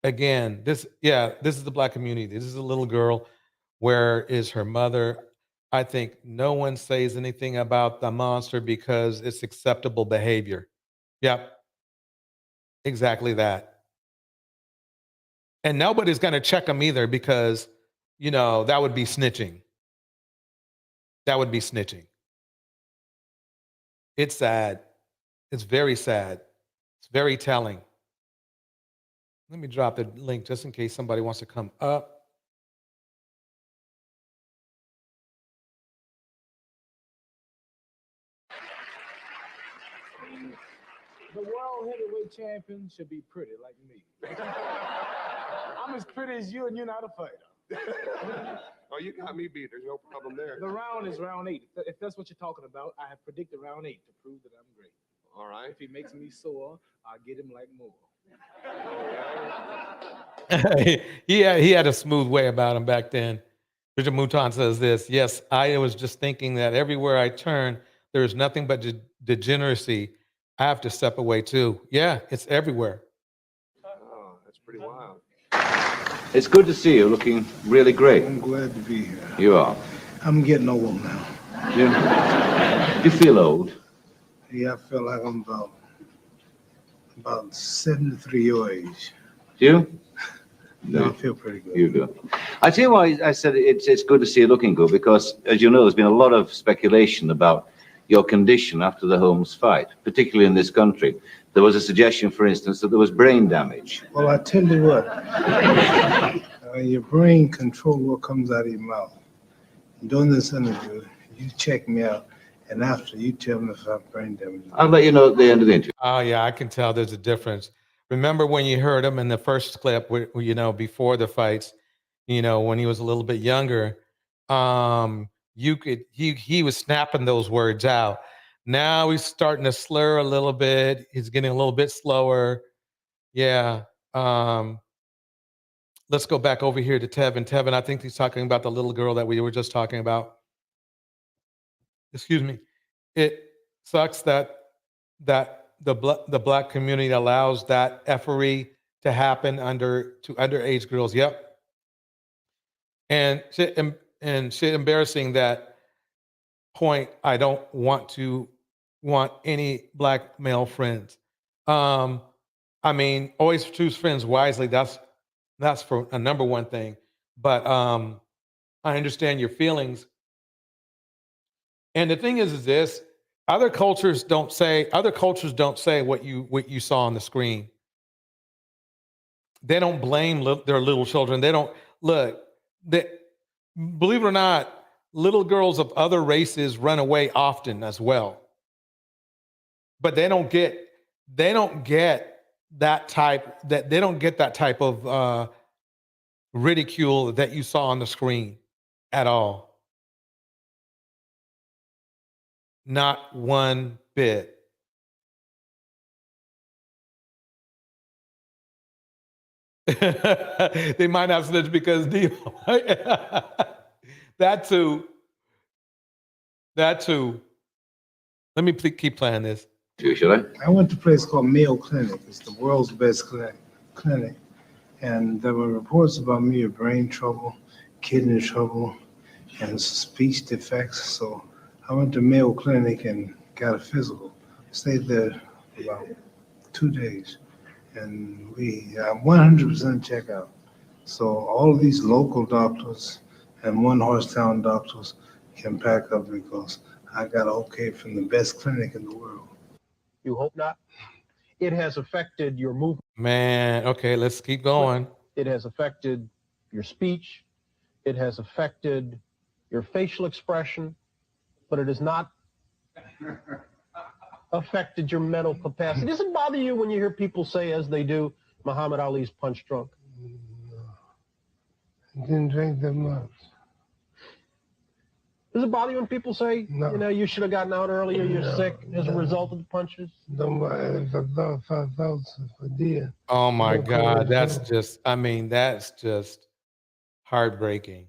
Again, this is the black community. This is a little girl. Where is her mother? I think no one says anything about the monster because it's acceptable behavior. Yep. Exactly that. And nobody's going to check them either because, that would be snitching. That would be snitching. It's sad. It's very sad. It's very telling. Let me drop the link just in case somebody wants to come up. The world heavyweight champion should be pretty like me. I'm as pretty as you, and you're not a fighter. Oh, you got me beat. There's no problem there. The round is round 8. If that's what you're talking about, I have predicted round 8 to prove that I'm great. All right. If he makes me sore, I'll get him like more. He had a smooth way about him back then. Richard Mouton says this. Yes, I was just thinking that everywhere I turn, there is nothing but degeneracy. I have to step away too. Yeah, it's everywhere. Oh, that's pretty wild. It's good to see you looking really great. I'm glad to be here. You are. I'm getting old now. Do you feel old? Yeah, I feel like I'm about 73 your age. Do you? No, I feel pretty good. You do. I tell you why I said it's good to see you looking good, because, as you know, there's been a lot of speculation about your condition after the Holmes fight, particularly in this country. There was a suggestion, for instance, that there was brain damage. Well, I tell you what, your brain controls what comes out of your mouth. During this interview, you check me out, and after you tell me if I have brain damage. I'll let you know at the end of the interview. Oh, yeah, I can tell there's a difference. Remember when you heard him in the first clip, before the fights, when he was a little bit younger, he was snapping those words out. Now he's starting to slur a little bit. He's getting a little bit slower. Yeah. Let's go back over here to Tevin. Tevin, I think he's talking about the little girl that we were just talking about. Excuse me. It sucks that the black community allows that effery to happen to underage girls. Yep. And shit embarrassing that point. I don't want any black male friends. I mean, always choose friends wisely. That's for a number one thing. But I understand your feelings. And the thing is this: other cultures don't say what you saw on the screen. They don't blame their little children. They don't look. Believe it or not, little girls of other races run away often as well. But they don't get that type of ridicule that you saw on the screen at all. Not one bit. They might have snitched because that too. Let me keep playing this. Should I? I went to a place called Mayo Clinic. It's the world's best clinic. And there were reports about me of brain trouble, kidney trouble, and speech defects. So I went to Mayo Clinic and got a physical. Stayed there about 2 days. And we 100% checkout. So all of these local doctors and one-horse town doctors can pack up because I got okay from the best clinic in the world. You hope not. It has affected your movement. Man, okay, let's keep going. It has affected your speech. It has affected your facial expression, but it has not affected your mental capacity. Does it bother you when you hear people say, as they do, Muhammad Ali's punch drunk? I didn't drink that much. Does it bother you when people say, No. you know, you should have gotten out earlier, you're sick as a result of the punches? If I thought if I did. Oh my No God, courage, that's no. just, I mean, that's just heartbreaking.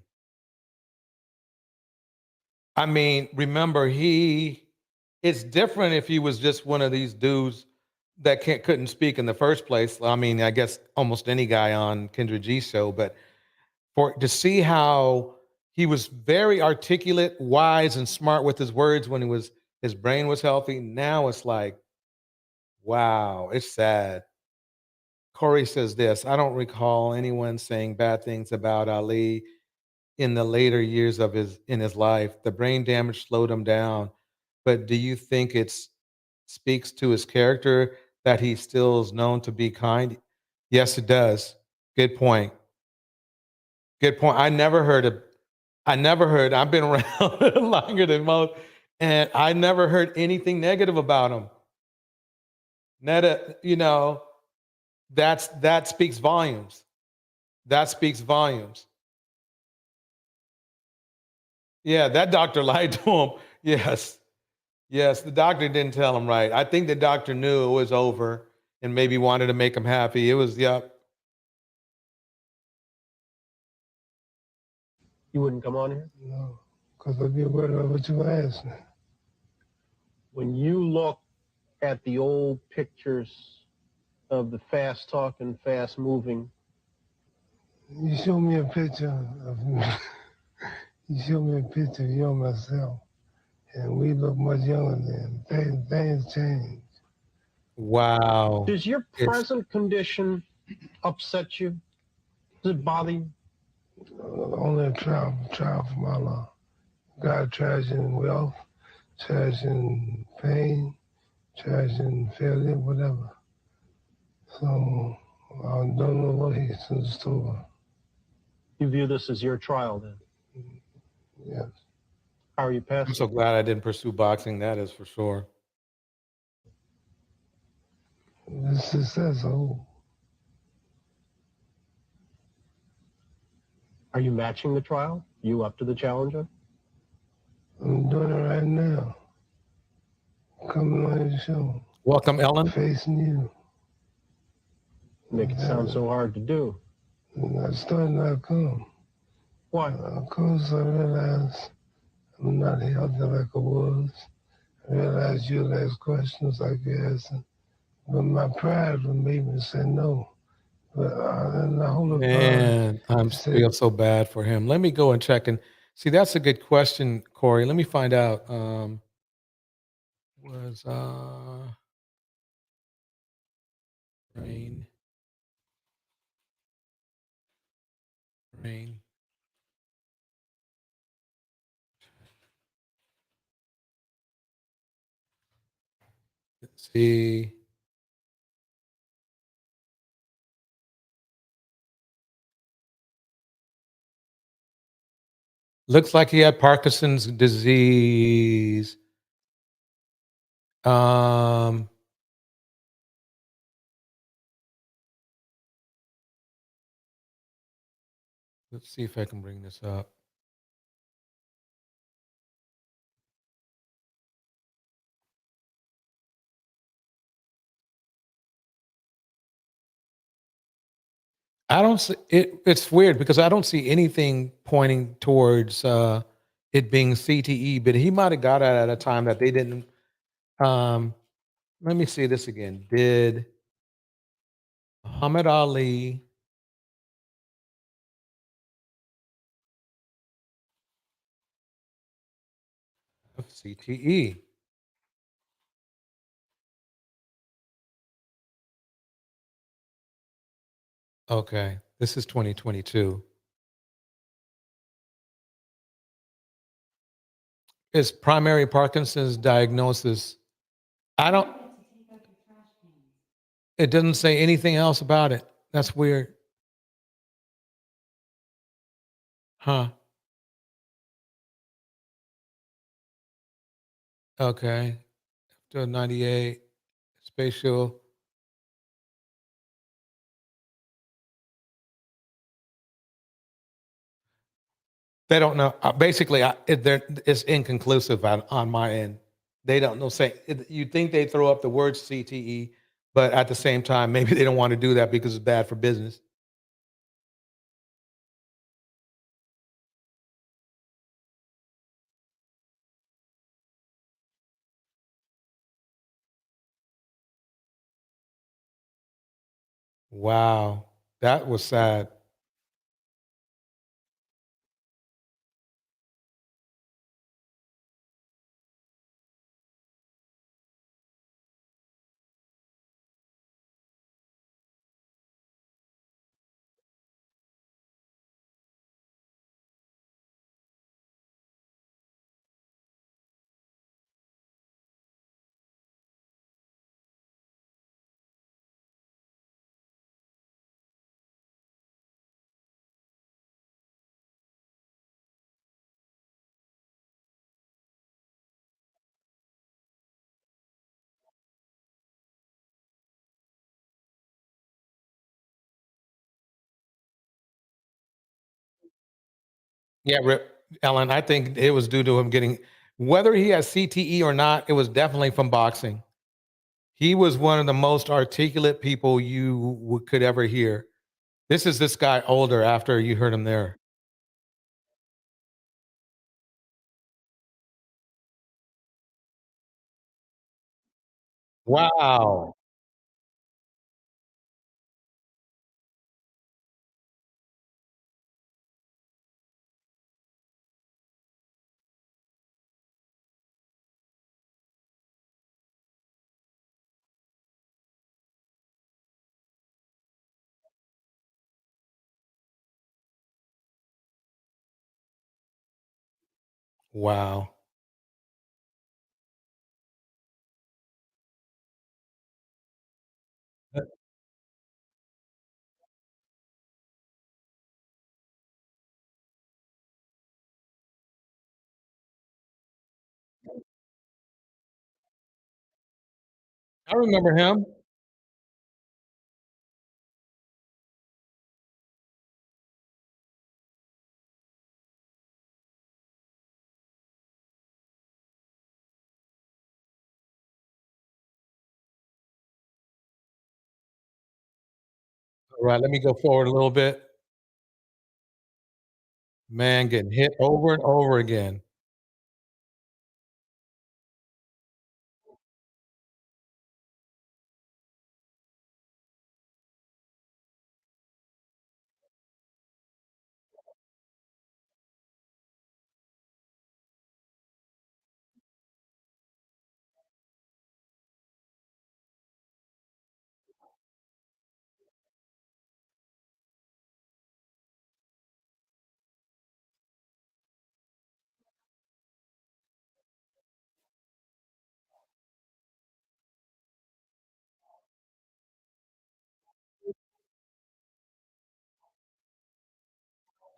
I mean, remember, it's different if he was just one of these dudes that couldn't speak in the first place. I mean, I guess almost any guy on Kendra G's show, but to see how he was very articulate, wise, and smart with his words when his brain was healthy. Now it's like, wow, it's sad. Corey says this: I don't recall anyone saying bad things about Ali in the later years of his life. The brain damage slowed him down. But do you think it speaks to his character that he still is known to be kind? Yes, it does. Good point. Good point. I've been around longer than most, and I never heard anything negative about him. You know, that speaks volumes. That speaks volumes. Yeah, that doctor lied to him. Yes. Yes, the doctor didn't tell him right. I think the doctor knew it was over and maybe wanted to make him happy. It was, yep. You wouldn't come on here? No, because I'd be worried about what you asked me. When you look at the old pictures of the fast talking, fast moving, You show me a picture of me. You show me a picture of you and myself, and we look much younger then. Things change. Wow. does your present condition upset you? Does it bother you? Only a trial from Allah. God tries in wealth, tries in pain, tries in failure, whatever. So I don't know what he's in store. You view this as your trial then? Yes. How are you passing? I'm so glad I didn't pursue boxing. That is for sure. The success, oh. Are you matching the trial? You up to the challenge? I'm doing it right now. coming on your show, Welcome, Ellen. facing you. Make it sound so hard to do. And I started not come. Why? Because I realized I'm not healthy like I was. I realized you'll ask questions like you're asking. But my pride would make me say no. But and the whole of Man, I said, feel so bad for him. Let me go and check and see. That's a good question, Corey. Let me find out. Was rain? Rain. Let's see. Looks like he had Parkinson's disease. Um, let's see if I can bring this up. I don't see it. It's weird because I don't see anything pointing towards it being CTE, but he might have got it at a time that they didn't. Let me see this again. Did Muhammad Ali have CTE? Okay, this is 2022. It's primary Parkinson's diagnosis. I don't. It doesn't say anything else about it. That's weird. Huh. Okay. After 98, spatial. They don't know. Basically, it's inconclusive on my end. They don't know. Say you'd think they throw up the word CTE, but at the same time, maybe they don't want to do that because it's bad for business. Wow, that was sad. Yeah, Ellen, I think it was due to him getting, whether he has CTE or not, it was definitely from boxing. He was one of the most articulate people you could ever hear. This is this guy older after you heard him there. Wow. Wow. I remember him. All right, let me go forward a little bit. Man getting hit over and over again.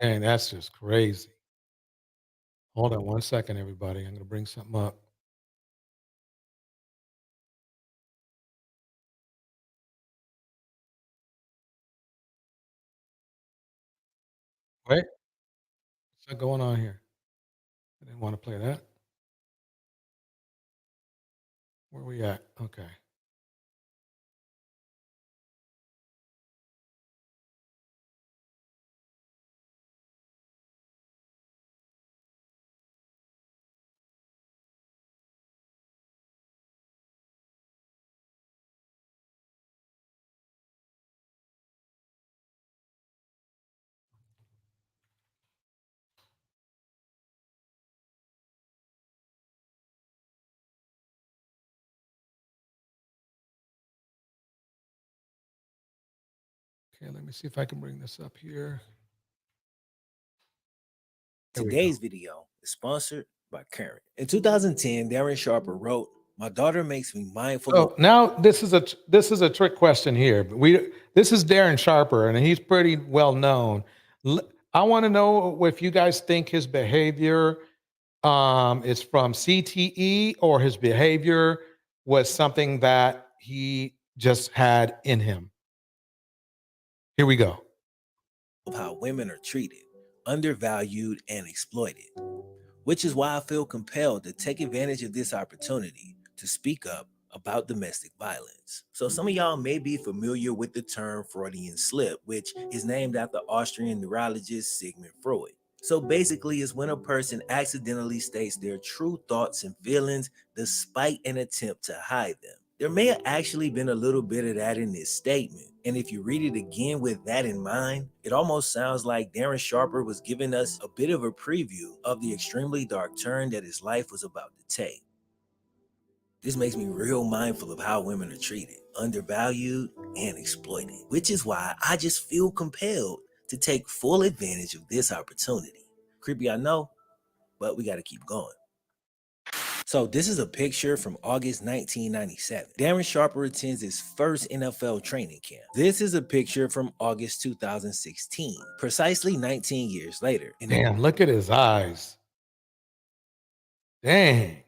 Man, that's just crazy. Hold on one second, everybody. I'm gonna bring something up. Wait, what's going on here? I didn't want to play that. Where we at? Okay. Okay, let me see if I can bring this up here. Today's video is sponsored by Current. In 2010, Darren Sharper wrote, "My daughter makes me mindful So of." now this is a trick question here. This is Darren Sharper, and he's pretty well known. I want to know if you guys think his behavior is from CTE or his behavior was something that he just had in him. Here we go. Of how women are treated, undervalued, and exploited, which is why I feel compelled to take advantage of this opportunity to speak up about domestic violence. So some of y'all may be familiar with the term Freudian slip, which is named after Austrian neurologist Sigmund Freud. So basically, it's when a person accidentally states their true thoughts and feelings despite an attempt to hide them. There may have actually been a little bit of that in this statement. And if you read it again with that in mind, it almost sounds like Darren Sharper was giving us a bit of a preview of the extremely dark turn that his life was about to take. This makes me real mindful of how women are treated, undervalued, and exploited, which is why I just feel compelled to take full advantage of this opportunity. Creepy, I know, but we got to keep going. So this is a picture from August 1997. Darren Sharper attends his first NFL training camp. This is a picture from August 2016, precisely 19 years later. Damn, look at his eyes. Dang.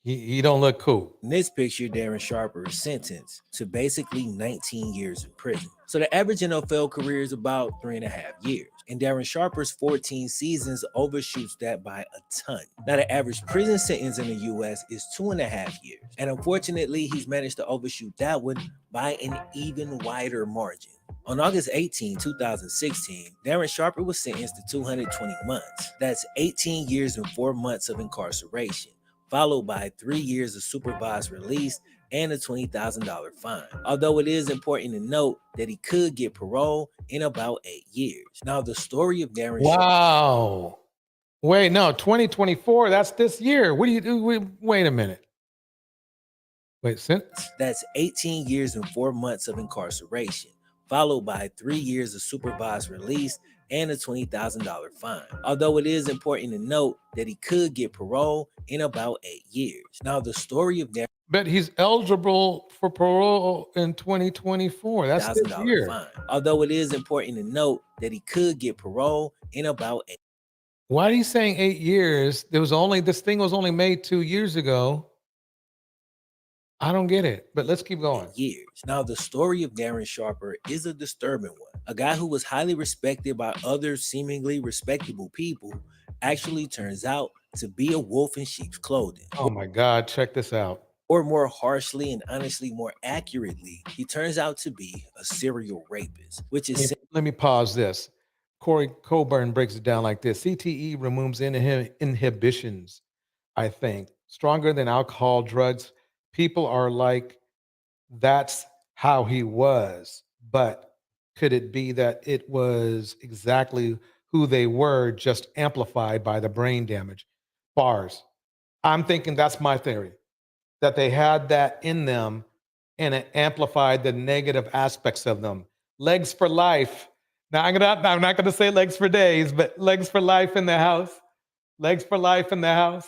He don't look cool. In this picture, Darren Sharper is sentenced to basically 19 years in prison. So the average NFL career is about 3.5 years. And Darren Sharper's 14 seasons overshoots that by a ton. Now the average prison sentence in the US is 2.5 years. And unfortunately, he's managed to overshoot that one by an even wider margin. On August 18, 2016, Darren Sharper was sentenced to 220 months. That's 18 years and 4 months of incarceration, followed by 3 years of supervised release and a $20,000 fine. Although it is important to note that he could get parole in about 8 years. Now, the story of Darren Wow. Wait, no, 2024, that's this year. What do you do? Wait a minute. Wait, that's 18 years and 4 months of incarceration, followed by 3 years of supervised release and a $20,000 fine. Although it is important to note that he could get parole in about 8 years. Now, the story of Darren. But he's eligible for parole in 2024. That's this year. Fine. Although it is important to note that he could get parole in about 8. Why are you saying 8 years? This thing was only made 2 years ago. I don't get it, but let's keep going. Years. Now, the story of Darren Sharper is a disturbing one. A guy who was highly respected by other seemingly respectable people actually turns out to be a wolf in sheep's clothing. Oh my God, check this out. Or more harshly and honestly more accurately, he turns out to be a serial rapist, which is Let me pause this. Corey Coburn breaks it down like this. CTE removes inhibitions, I think, stronger than alcohol, drugs. People are like, that's how he was. But could it be that it was exactly who they were, just amplified by the brain damage? Bars. I'm thinking that's my theory, that they had that in them and it amplified the negative aspects of them. Legs for life. Now, I'm not gonna say legs for days, but legs for life in the house. Legs for life in the house.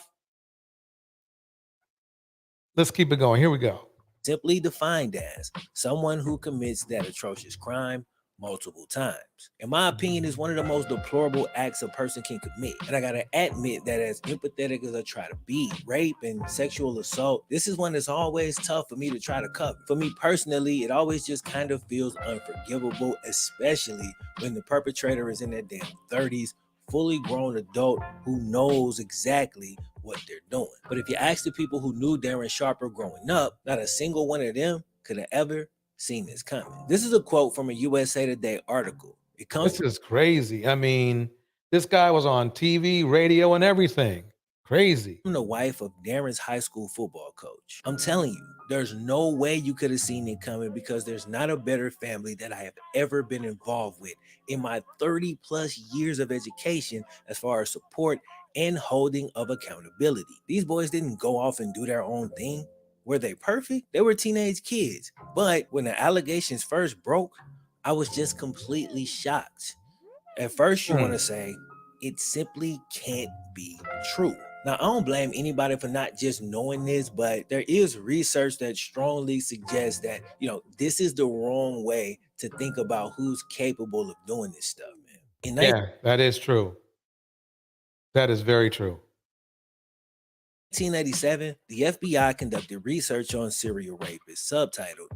Let's keep it going. Here we go. simply defined as someone who commits that atrocious crime multiple times. In my opinion, is one of the most deplorable acts a person can commit. And I gotta admit that as empathetic as I try to be, rape and sexual assault, this is one that's always tough for me to try to cover. For me personally, it always just kind of feels unforgivable, especially when the perpetrator is in their damn 30s, fully grown adult who knows exactly what they're doing. But if you ask the people who knew Darren Sharper growing up, not a single one of them could have ever seen this coming. This is a quote from a USA Today article. It comes This is crazy. I mean, this guy was on TV, radio, and everything. Crazy. from the wife of Darren's high school football coach. I'm telling you, there's no way you could have seen it coming because there's not a better family that I have ever been involved with in my 30 plus years of education as far as support and holding of accountability. These boys didn't go off and do their own thing. Were they perfect? They were teenage kids. But when the allegations first broke, I was just completely shocked. At first, you want to say, it simply can't be true. Now, I don't blame anybody for not just knowing this, but there is research that strongly suggests that, this is the wrong way to think about who's capable of doing this stuff, man. Yeah, that is true. That is very true. 1987, the FBI conducted research on serial rapists, subtitled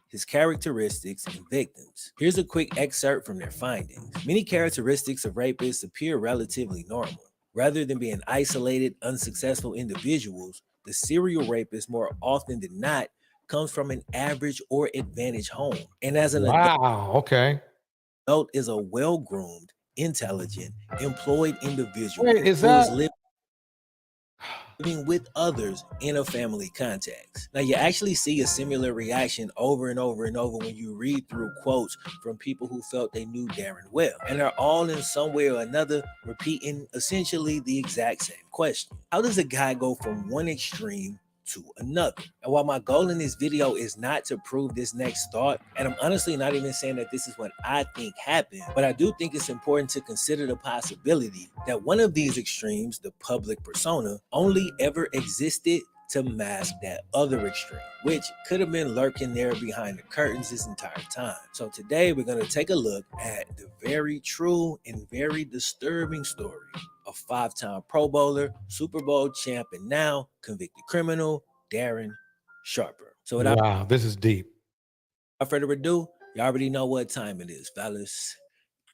His Characteristics and Victims. Here's a quick excerpt from their findings. Many characteristics of rapists appear relatively normal. Rather than being isolated, unsuccessful individuals, the serial rapist more often than not comes from an average or advantaged home. And as an adult is a well-groomed, intelligent, employed individual Wait, is who is that- living with others in a family context. Now, you actually see a similar reaction over and over and over when you read through quotes from people who felt they knew Darren well. And they're all in some way or another repeating essentially the exact same question. How does a guy go from one extreme to another? And while my goal in this video is not to prove this next thought, and I'm honestly not even saying that this is what I think happened, but I do think it's important to consider the possibility that one of these extremes, the public persona, only ever existed to mask that other extreme, which could have been lurking there behind the curtains this entire time. So today we're going to take a look at the very true and very disturbing story of 5-time Pro Bowler, Super Bowl champ, and now convicted criminal, Darren Sharper. So wow, this is deep. Without further ado, you already know what time it is, fellas.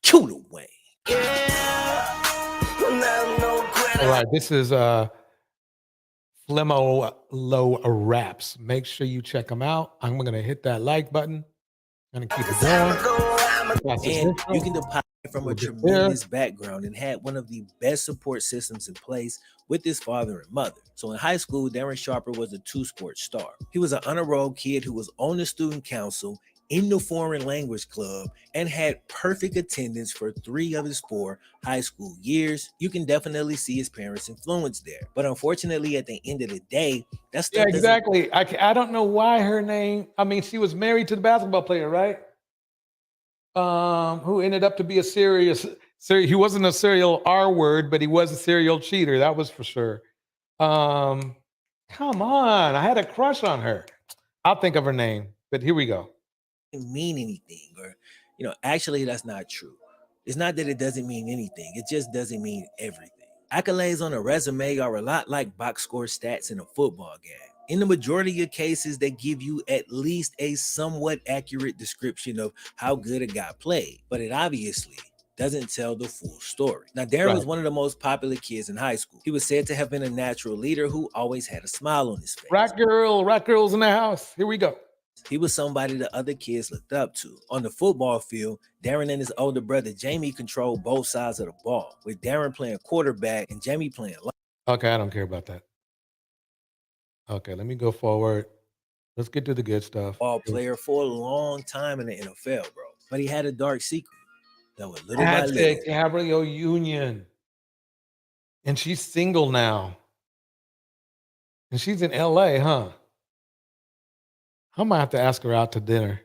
Cue the way. All right, this is Flemo Low Raps. Make sure you check them out. I'm going to hit that like button. I'm going to keep it going. And you can deposit from a tremendous background and had one of the best support systems in place with his father and mother. So in high school, Darren Sharper was a two-sport star. He was an honor roll kid who was on the student council, in the foreign language club, and had perfect attendance for 3 of his 4 high school years. You can definitely see his parents' influence there. But unfortunately, at the end of the day, that's exactly. I don't know why her name. I mean, she was married to the basketball player, right? Who ended up to be a he wasn't a serial R word, but he was a serial cheater. That was for sure. Come on. I had a crush on her. I'll think of her name, but here we go. Mean anything, or actually that's not true. It's not that it doesn't mean anything, it just doesn't mean everything. Accolades on a resume are a lot like box score stats in a football game. In the majority of cases, they give you at least a somewhat accurate description of how good a guy played, but it obviously doesn't tell the full story. Now, Darren was one of the most popular kids in high school. He was said to have been a natural leader who always had a smile on his face. Rock girls in the house. Here we go. He was somebody the other kids looked up to. On the football field, Darren and his older brother Jamie controlled both sides of the ball, with Darren playing quarterback and Jamie playing linebacker. Okay, I don't care about that. Okay, let me go forward. Let's get to the good stuff. Ball player for a long time in the NFL, bro. But he had a dark secret that was little by little. Gabrielle Union. And she's single now. And she's in LA, huh? I might have to ask her out to dinner.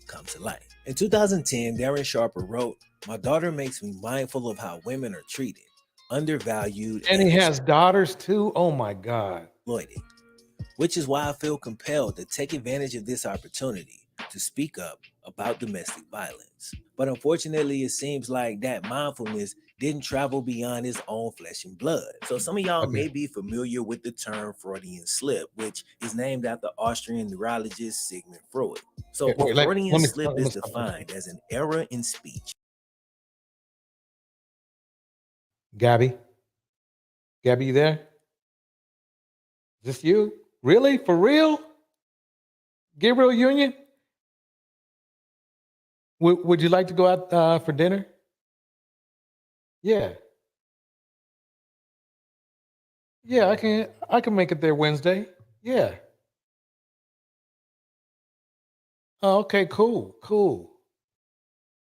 Come to life. In 2010, Darren Sharper wrote, "My daughter makes me mindful of how women are treated, undervalued, and he has daughters too? Oh my God. Exploited. Which is why I feel compelled to take advantage of this opportunity to speak up about domestic violence. But unfortunately, it seems like that mindfulness didn't travel beyond his own flesh and blood. So some of y'all may be familiar with the term Freudian slip, which is named after Austrian neurologist Sigmund Freud. So Freudian slip is defined as an error in speech. Gabby, you there? Is this you? Really? For real? Gabriel Union? Would you like to go out for dinner? Yeah. Yeah, I can make it there Wednesday. Yeah. Oh, okay, cool.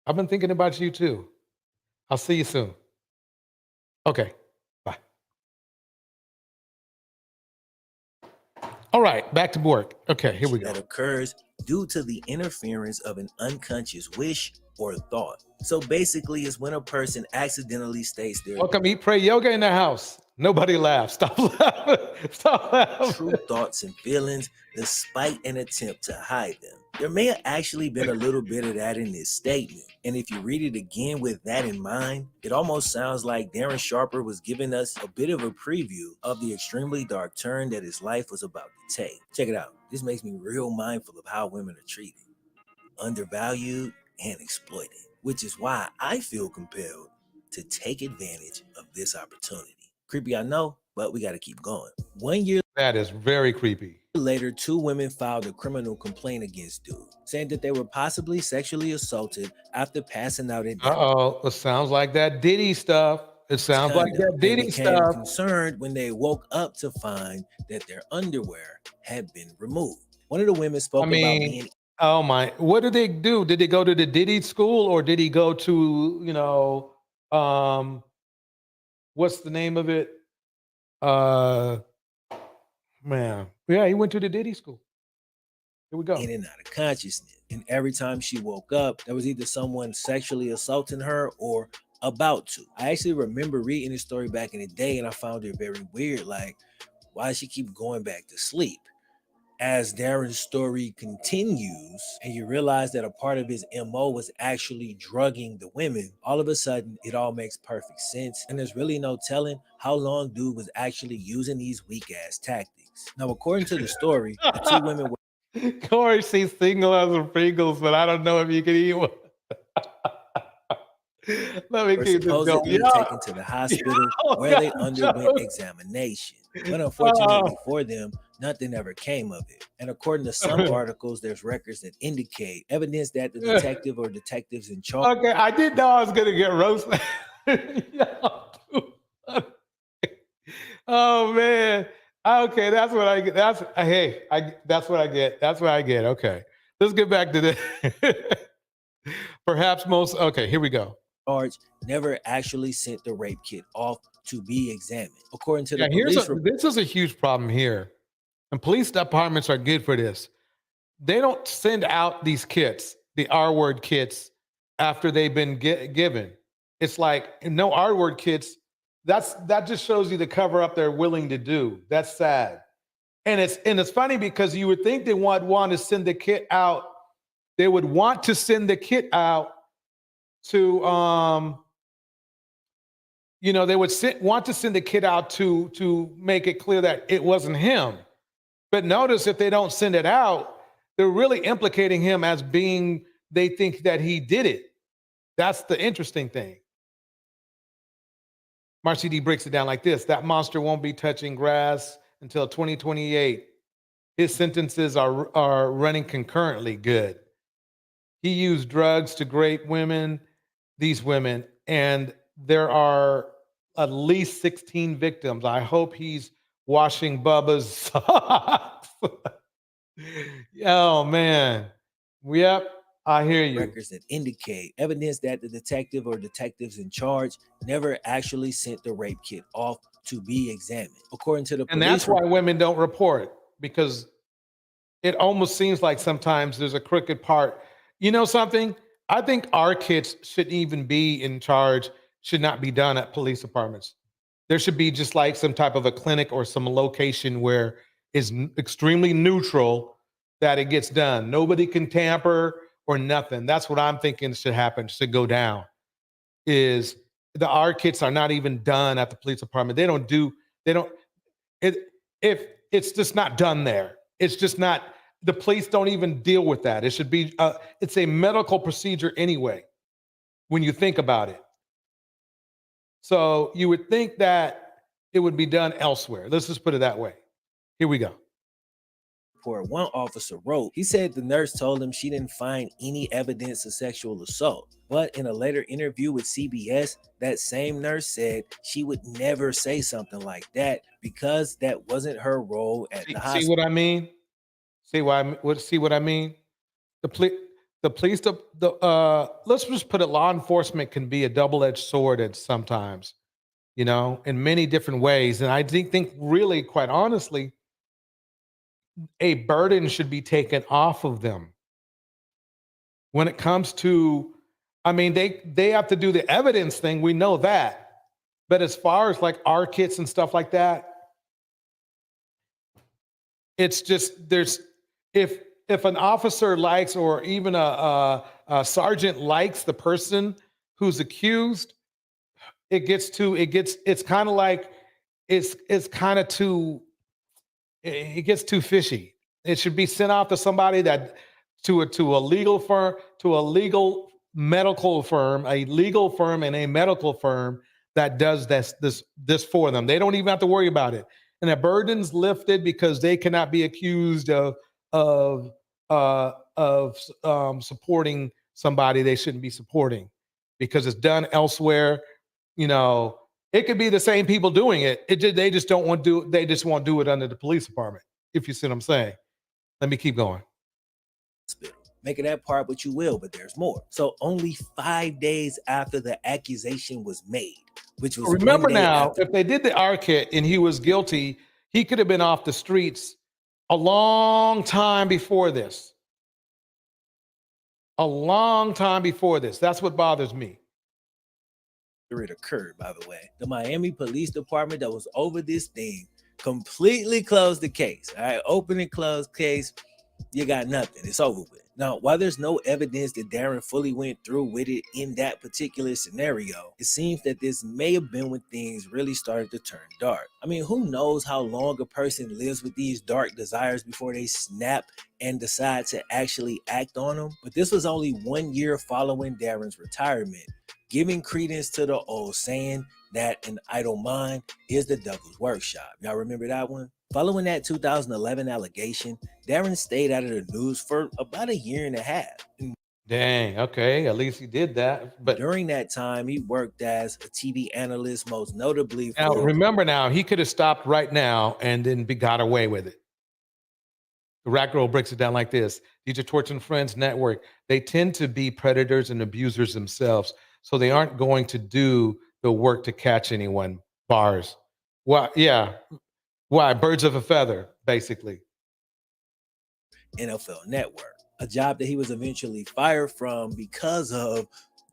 I've been thinking about you too. I'll see you soon. Okay, bye. All right, back to work. Okay, here we go. That occurs due to the interference of an unconscious wish or thought. So basically, it's when a person accidentally states their Welcome, Eat, Pray, Yoga in the house. Nobody laughs. Stop laughing. Stop laughing. True thoughts and feelings despite an attempt to hide them. There may have actually been a little bit of that in this statement. And if you read it again with that in mind, it almost sounds like Darren Sharper was giving us a bit of a preview of the extremely dark turn that his life was about to take. Check it out. This makes me real mindful of how women are treated, undervalued, and exploited, which is why I feel compelled to take advantage of this opportunity. Creepy, I know, but we got to keep going. 1 year That is very creepy. later, 2 women filed a criminal complaint against dude, saying that they were possibly sexually assaulted after passing out at dinner. Uh-oh, it sounds like that Diddy stuff. It sounds like that They Diddy became stuff. concerned when they woke up to find that their underwear had been removed. One of the women spoke about being oh my, what did they do? Did they go to the Diddy school or did he go to, what's the name of it? Man. Yeah, he went to the Diddy school. Here we go. in and out of consciousness. And every time she woke up, there was either someone sexually assaulting her or about to. I actually remember reading this story back in the day and I found it very weird. Like, why does she keep going back to sleep? As Darren's story continues and you realize that a part of his MO was actually drugging the women, all of a sudden it all makes perfect sense. And there's really no telling how long dude was actually using these weak ass tactics. Now, according to the story, the 2 women were Corey sees single as a Pringles, but I don't know if you can eat one. Let me keep this going. supposedly taken to the hospital where they underwent examination. But unfortunately for them, nothing ever came of it. And according to some articles, there's records that indicate evidence that the detective or detectives in charge. Okay, I didn't know I was gonna get roasted. Oh man. Okay, that's what I get. That's what I get. That's what I get. Okay. Let's get back to this. Perhaps most here we go. Charge never actually sent the rape kit off to be examined. According to the police this is a huge problem here. And police departments are good for this. They don't send out these kits, the R-word kits, after they've been given. It's like no R-word kits. That just shows you the cover up they're willing to do. That's sad. And it's funny because you would think they would want to send the kit out. They would want to send the kit out to they would want to send the kid out to make it clear that it wasn't him. But notice if they don't send it out, they're really implicating him as being, they think that he did it. That's the interesting thing. Marcy D breaks it down like this. That monster won't be touching grass until 2028. His sentences are running concurrently. Good. He used drugs to rape women, these women, and there are at least 16 victims. I hope he's washing Bubba's socks. Oh, man. Yep, I hear you. Records that indicate evidence that the detective or detectives in charge never actually sent the rape kit off to be examined. According to the And police, that's why women don't report, because it almost seems like sometimes there's a crooked part. You know something? I think our kids shouldn't even be in charge, should not be done at police departments. There should be just like some type of a clinic or some location where it's extremely neutral that it gets done. Nobody can tamper or nothing. That's what I'm thinking should happen, should go down, is our kids are not even done at the police department. If it's just not done there. It's just not, the police don't even deal with that. It should be, it's a medical procedure anyway, when you think about it. So you would think that it would be done elsewhere. Let's just put it that way. Here we go. One officer wrote, he said the nurse told him she didn't find any evidence of sexual assault. But in a later interview with CBS, that same nurse said she would never say something like that because that wasn't her role at the hospital. See what I mean? See what I mean? The police, let's just put it, law enforcement can be a double-edged sword at sometimes, you know, in many different ways. And I think really, quite honestly, a burden should be taken off of them. When it comes to, I mean, they have to do the evidence thing, we know that. But as far as like our kits and stuff like that, it's just, if an officer likes, or even a sergeant likes the person who's accused, it's kind of like, it's kind of too, it gets too fishy. It should be sent off to somebody to a legal firm, to a legal medical firm, a legal firm and a medical firm that does this for them. They don't even have to worry about it. And the burden's lifted because they cannot be accused of supporting somebody they shouldn't be supporting, because it's done elsewhere. You know, it could be the same people doing it. They just don't want to do. They just won't do it under the police department. If you see what I'm saying. Let me keep going. Make of that part what you will, but there's more. So only 5 days after the accusation was made, which was remember now, if they did the R kit and he was guilty, he could have been off the streets a long time before this. A long time before this. That's what bothers me. It occurred, by the way. The Miami Police Department that was over this thing completely closed the case. All right, open and closed case. You got nothing. It's over with. Now, while there's no evidence that Darren fully went through with it in that particular scenario, it seems that this may have been when things really started to turn dark. I mean, who knows how long a person lives with these dark desires before they snap and decide to actually act on them? But this was only 1 year following Darren's retirement, giving credence to the old saying that an idle mind is the devil's workshop. Y'all remember that one? Following that 2011 allegation, Darren stayed out of the news for about 1.5 years. Dang, okay, at least he did that. But during that time, he worked as a TV analyst, most notably for... Now, remember now, he could have stopped right now and then got away with it. The Rat Girl breaks it down like this. These are Torch and Friends Network. They tend to be predators and abusers themselves, so they aren't going to do the work to catch anyone. Bars. Well, yeah. Why? Birds of a feather, basically. NFL Network, a job that he was eventually fired from because of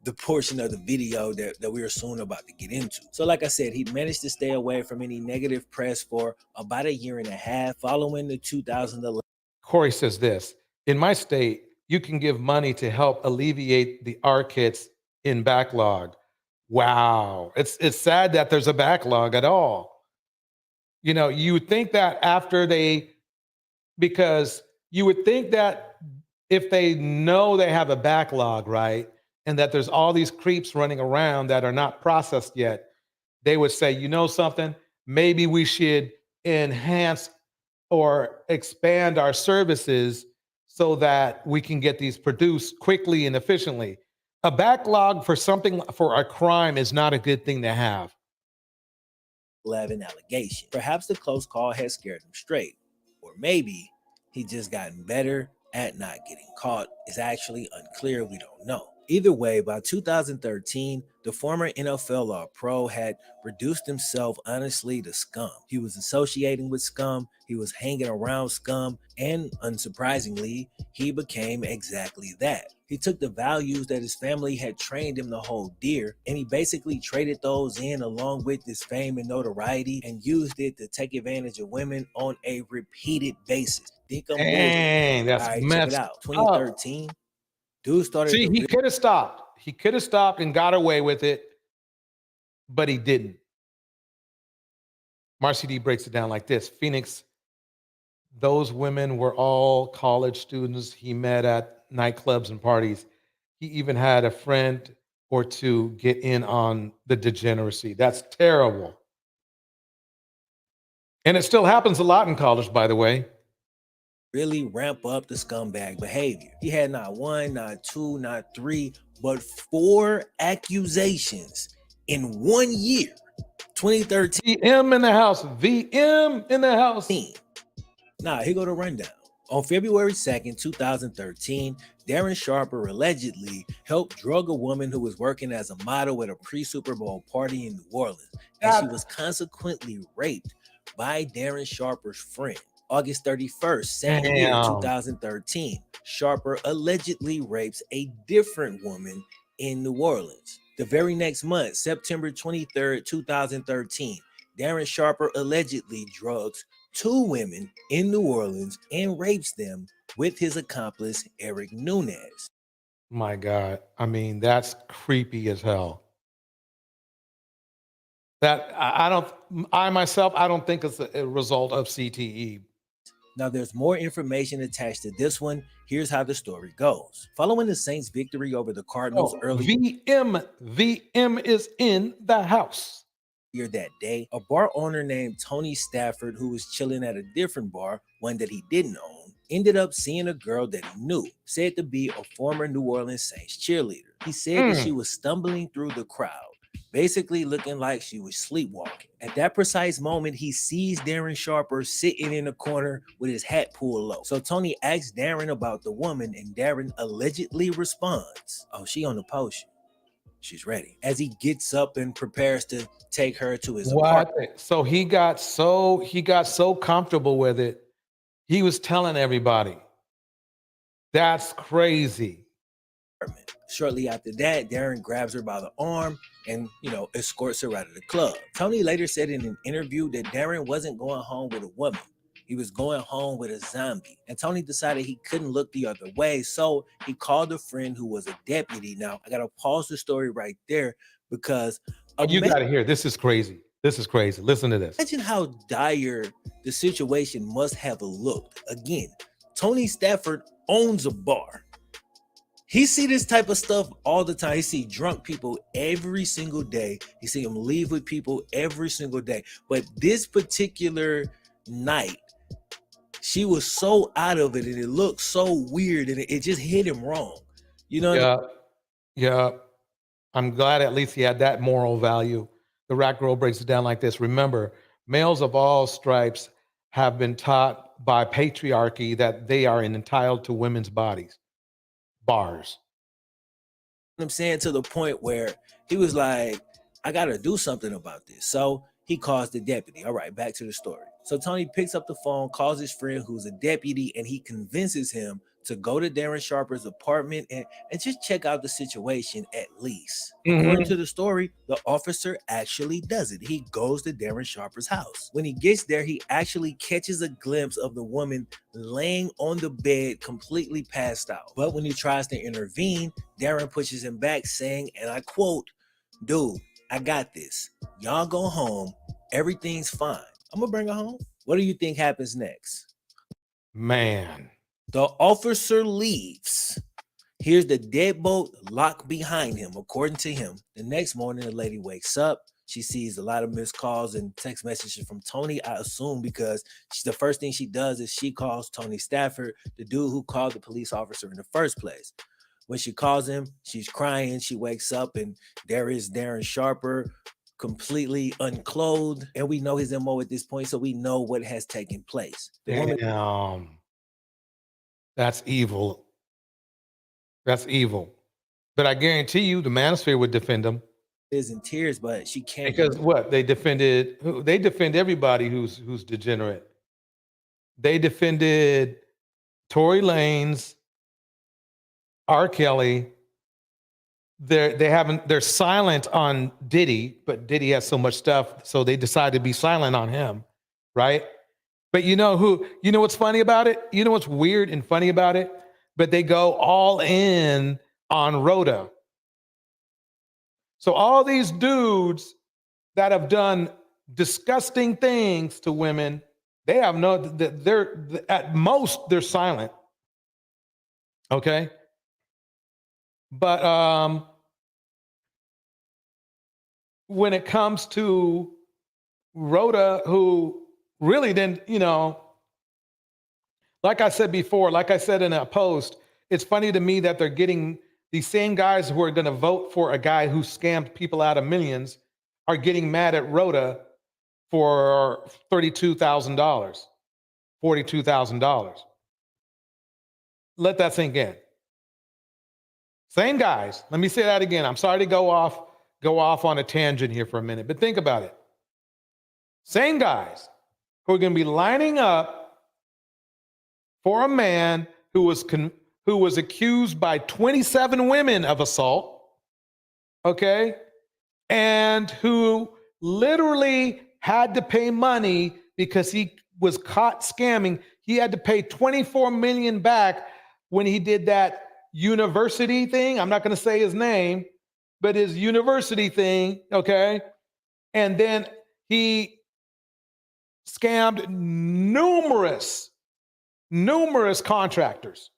the portion of the video that we are soon about to get into. So like I said, he managed to stay away from any negative press for about 1.5 years following the 2011. Corey says this, in my state, you can give money to help alleviate the R kits in backlog. Wow. It's sad that there's a backlog at all. You know, you would think that because you would think that if they know they have a backlog, right, and that there's all these creeps running around that are not processed yet, they would say, you know something, maybe we should enhance or expand our services so that we can get these produced quickly and efficiently. A backlog for something, for a crime, is not a good thing to have. 11 allegation. Perhaps the close call has scared him straight, or maybe he just gotten better at not getting caught. It's actually unclear. We don't know. Either way, by 2013, the former NFL pro had reduced himself honestly to scum. He was associating with scum, he was hanging around scum, and unsurprisingly, he became exactly that. He took the values that his family had trained him to hold dear, and he basically traded those in along with his fame and notoriety and used it to take advantage of women on a repeated basis. Think I'm Dang, that's All right, check it messed out. up. 2013, dude started See, to he could have stopped. He could have stopped and got away with it, but he didn't. Marcy D breaks it down like this. Phoenix, those women were all college students he met at nightclubs and parties. He even had a friend or two get in on the degeneracy. That's terrible. And it still happens a lot in college, by the way. really ramp up the scumbag behavior. He had not one, not two, not three, but 4 accusations in 1 year. 2013. VM in the house. VM in the house. Nah, here go the rundown. On February 2nd, 2013, Darren Sharper allegedly helped drug a woman who was working as a model at a pre-Super Bowl party in New Orleans, and she was consequently raped by Darren Sharper's friend. August 31st, same year, 2013, Sharper allegedly rapes a different woman in New Orleans. The very next month, September 23rd, 2013, Darren Sharper allegedly drugs 2 women in New Orleans and rapes them with his accomplice, Eric Nunez. My God. I mean, that's creepy as hell. That I myself, I don't think it's a result of CTE. Now, there's more information attached to this one. Here's how the story goes. Following the Saints' victory over the Cardinals VM is in the house. That day, a bar owner named Tony Stafford, who was chilling at a different bar, one that he didn't own, ended up seeing a girl that he knew, said to be a former New Orleans Saints cheerleader. He said that she was stumbling through the crowd, basically looking like she was sleepwalking. At that precise moment, he sees Darren Sharper sitting in a corner with his hat pulled low. So Tony asks Darren about the woman, and Darren allegedly responds, "Oh, she on the potion. She's ready." As he gets up and prepares to take her to his apartment. So he got so comfortable with it, he was telling everybody. That's crazy. Shortly after that, Darren grabs her by the arm and, escorts her out of the club. Tony later said in an interview that Darren wasn't going home with a woman. He was going home with a zombie. And Tony decided he couldn't look the other way, so he called a friend who was a deputy. Now, I got to pause the story right there because... You got to hear, this is crazy. This is crazy. Listen to this. Imagine how dire the situation must have looked. Again, Tony Stafford owns a bar. He see this type of stuff all the time. He see drunk people every single day. He see them leave with people every single day. But this particular night, she was so out of it and it looked so weird and it just hit him wrong. You know? Yeah. I'm glad at least he had that moral value. The Rat Girl breaks it down like this. Remember, males of all stripes have been taught by patriarchy that they are entitled to women's bodies. Bars. I'm saying, to the point where he was like, I got to do something about this. So he calls the deputy. All right, back to the story. So Tony picks up the phone, calls his friend who's a deputy, and he convinces him to go to Darren Sharper's apartment and just check out the situation at least. According to the story, the officer actually does it. He goes to Darren Sharper's house. When he gets there, he actually catches a glimpse of the woman laying on the bed, completely passed out. But when he tries to intervene, Darren pushes him back, saying, and I quote, "Dude, I got this. Y'all go home. Everything's fine. I'm gonna bring her home." What do you think happens next? Man. The officer leaves. Here's the deadbolt locked behind him, according to him. The next morning, the lady wakes up. She sees a lot of missed calls and text messages from Tony, I assume, because the first thing she does is she calls Tony Stafford, the dude who called the police officer in the first place. When she calls him, she's crying. She wakes up and there is Darren Sharper, completely unclothed. And we know his MO at this point, so we know what has taken place. Damn. That's evil. That's evil. But I guarantee you the manosphere would defend him. Is in tears, but she can't. Because what? They defend everybody who's degenerate. They defended Tory Lanez, R. Kelly. They're silent on Diddy, but Diddy has so much stuff, so they decided to be silent on him, right? But you know what's funny about it? You know what's weird and funny about it? But they go all in on Rhoda. So all these dudes that have done disgusting things to women, they have they're at most they're silent. Okay? But when it comes to Rhoda, who really didn't, like I said before, like I said in a post, it's funny to me that they're getting these same guys who are going to vote for a guy who scammed people out of millions are getting mad at Rhoda for $32,000, $42,000. Let that sink in. Same guys. Let me say that again. I'm sorry to go off on a tangent here for a minute, but think about it. Same guys who are going to be lining up for a man who was accused by 27 women of assault, okay, and who literally had to pay money because he was caught scamming. He had to pay $24 million back when he did that university thing. I'm not going to say his name, but his university thing, okay? And then he scammed numerous contractors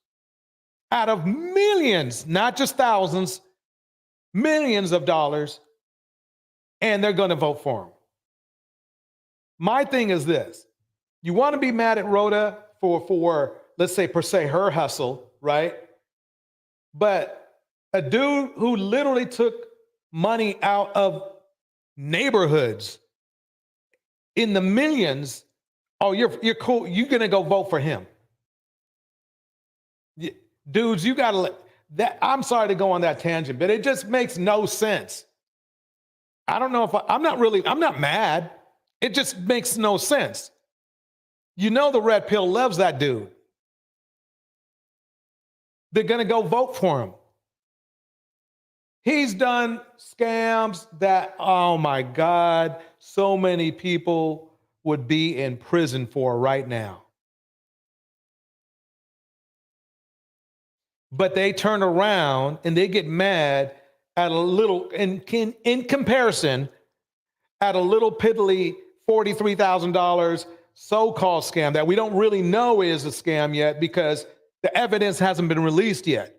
out of millions, not just thousands, millions of dollars, and they're going to vote for him. My thing is this. You want to be mad at Rhoda for let's say, per se, her hustle, right? But a dude who literally took money out of neighborhoods in the millions, oh, you're cool. You're going to go vote for him. Dudes, you got to let that. I'm sorry to go on that tangent, but it just makes no sense. I don't know if I'm not mad. It just makes no sense. You know, the red pill loves that dude. They're going to go vote for him. He's done scams that, oh my God, so many people would be in prison for right now. But they turn around and they get mad at a little, in comparison, at a little piddly $43,000 so-called scam that we don't really know is a scam yet because the evidence hasn't been released yet,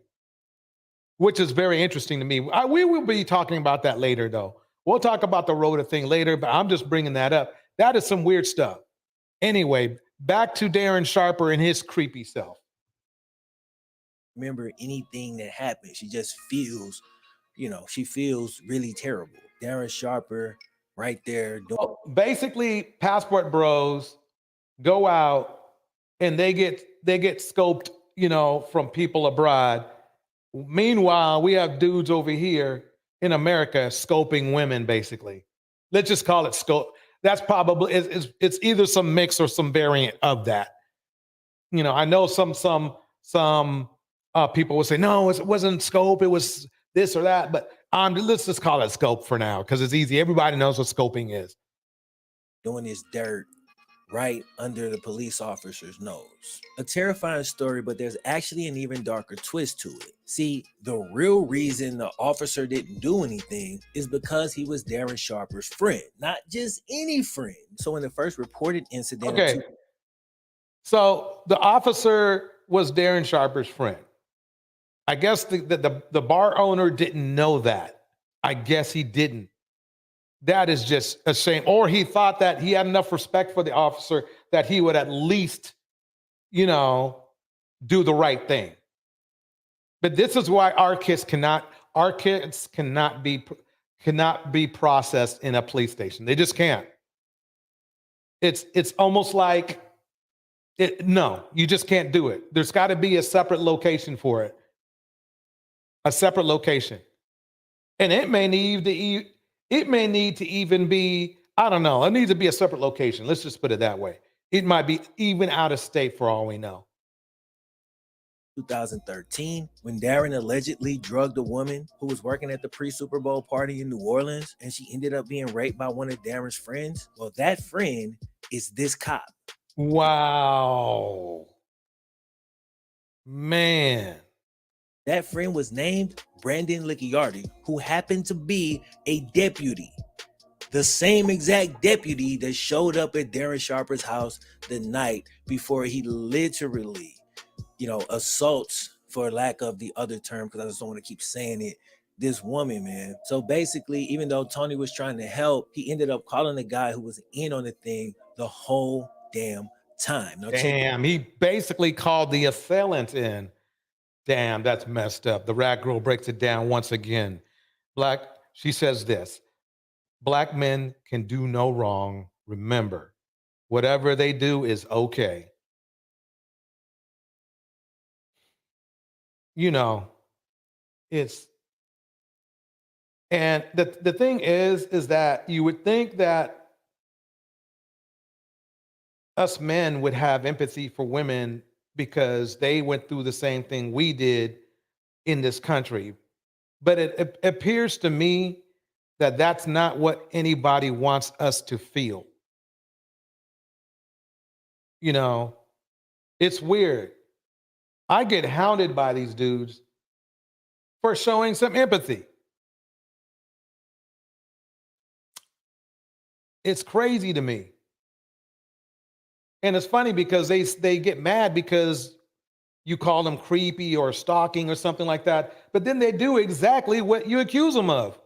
which is very interesting to me. We will be talking about that later, though. We'll talk about the Rhoda thing later, but I'm just bringing that up. That is some weird stuff. Anyway, back to Darren Sharper and his creepy self. Remember anything that happened. She just feels, she feels really terrible. Darren Sharper right there. Basically, passport bros go out and they get scoped, from people abroad. Meanwhile, we have dudes over here in America scoping women, basically. Let's just call it scope. That's probably, it's either some mix or some variant of that. I know some people will say, no, it wasn't scope, it was this or that, but let's just call it scope for now because it's easy. Everybody knows what scoping is. Doing this dirt right under the police officer's nose. A terrifying story, but there's actually an even darker twist to it. See, the real reason the officer didn't do anything is because he was Darren Sharper's friend, not just any friend. So in the first reported incident... Okay, so the officer was Darren Sharper's friend. I guess the bar owner didn't know that. I guess he didn't. That is just a shame. Or he thought that he had enough respect for the officer that he would at least, do the right thing. But this is why our kids cannot be processed in a police station. They just can't. It's almost like no, you just can't do it. There's got to be a separate location for it. A separate location. And it may need to even be, I don't know, it needs to be a separate location. Let's just put it that way. It might be even out of state for all we know. 2013, when Darren allegedly drugged a woman who was working at the pre-Super Bowl party in New Orleans, and she ended up being raped by one of Darren's friends. Well, that friend is this cop. Wow. Man. That friend was named Brandon Licciardi, who happened to be a deputy. The same exact deputy that showed up at Darren Sharper's house the night before he literally, assaults, for lack of the other term, because I just don't want to keep saying it, this woman, man. So basically, even though Tony was trying to help, he ended up calling the guy who was in on the thing the whole damn time. Now, damn, he basically called the assailant in. Damn, that's messed up. The rat girl breaks it down once again. She says this: Black men can do no wrong. Remember, whatever they do is okay. And the thing is that you would think that us men would have empathy for women because they went through the same thing we did in this country. But it appears to me that that's not what anybody wants us to feel. It's weird. I get hounded by these dudes for showing some empathy. It's crazy to me. And it's funny because they get mad because you call them creepy or stalking or something like that, but then they do exactly what you accuse them of.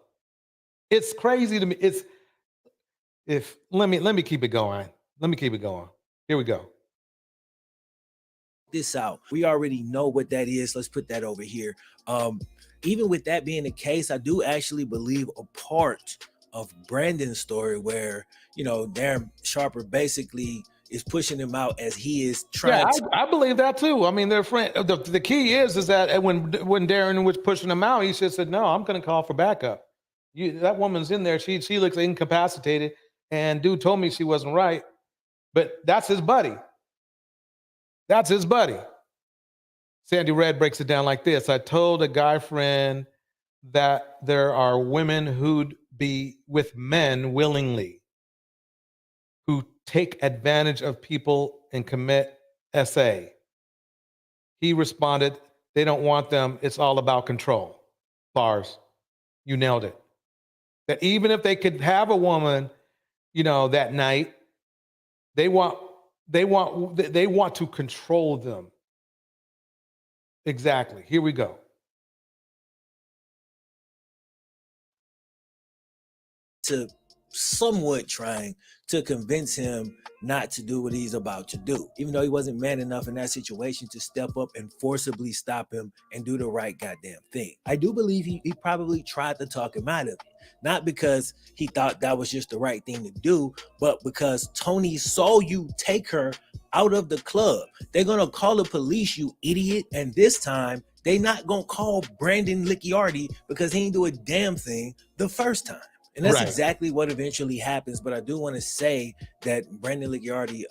It's crazy to me. Let me keep it going. Here we go. This out. We already know what that is. Let's put that over here. Even with that being the case, I do actually believe a part of Brandon's story where, Darren Sharper basically is pushing him out as he is trying to. I believe that too. I mean, their friend. The key is that when Darren was pushing him out, he just said, "No, I'm going to call for backup. That woman's in there. She looks incapacitated, and dude told me she wasn't right, but that's his buddy. That's his buddy." Sandy Red breaks it down like this: I told a guy friend that there are women who'd be with men willingly, who take advantage of people and commit SA. He responded, they don't want them. It's all about control. Bars. You nailed it. That even if they could have a woman, that night, they want to control them. Exactly. Here we go. To somewhat trying to convince him not to do what he's about to do, even though he wasn't man enough in that situation to step up and forcibly stop him and do the right goddamn thing. I do believe he probably tried to talk him out of it, not because he thought that was just the right thing to do, but because Tony saw you take her out of the club. They're gonna call the police, you idiot, and this time they not gonna call Brandon Licciardi because he ain't do a damn thing the first time. And that's exactly what eventually happens. But I do want to say that Brandon Licciardi,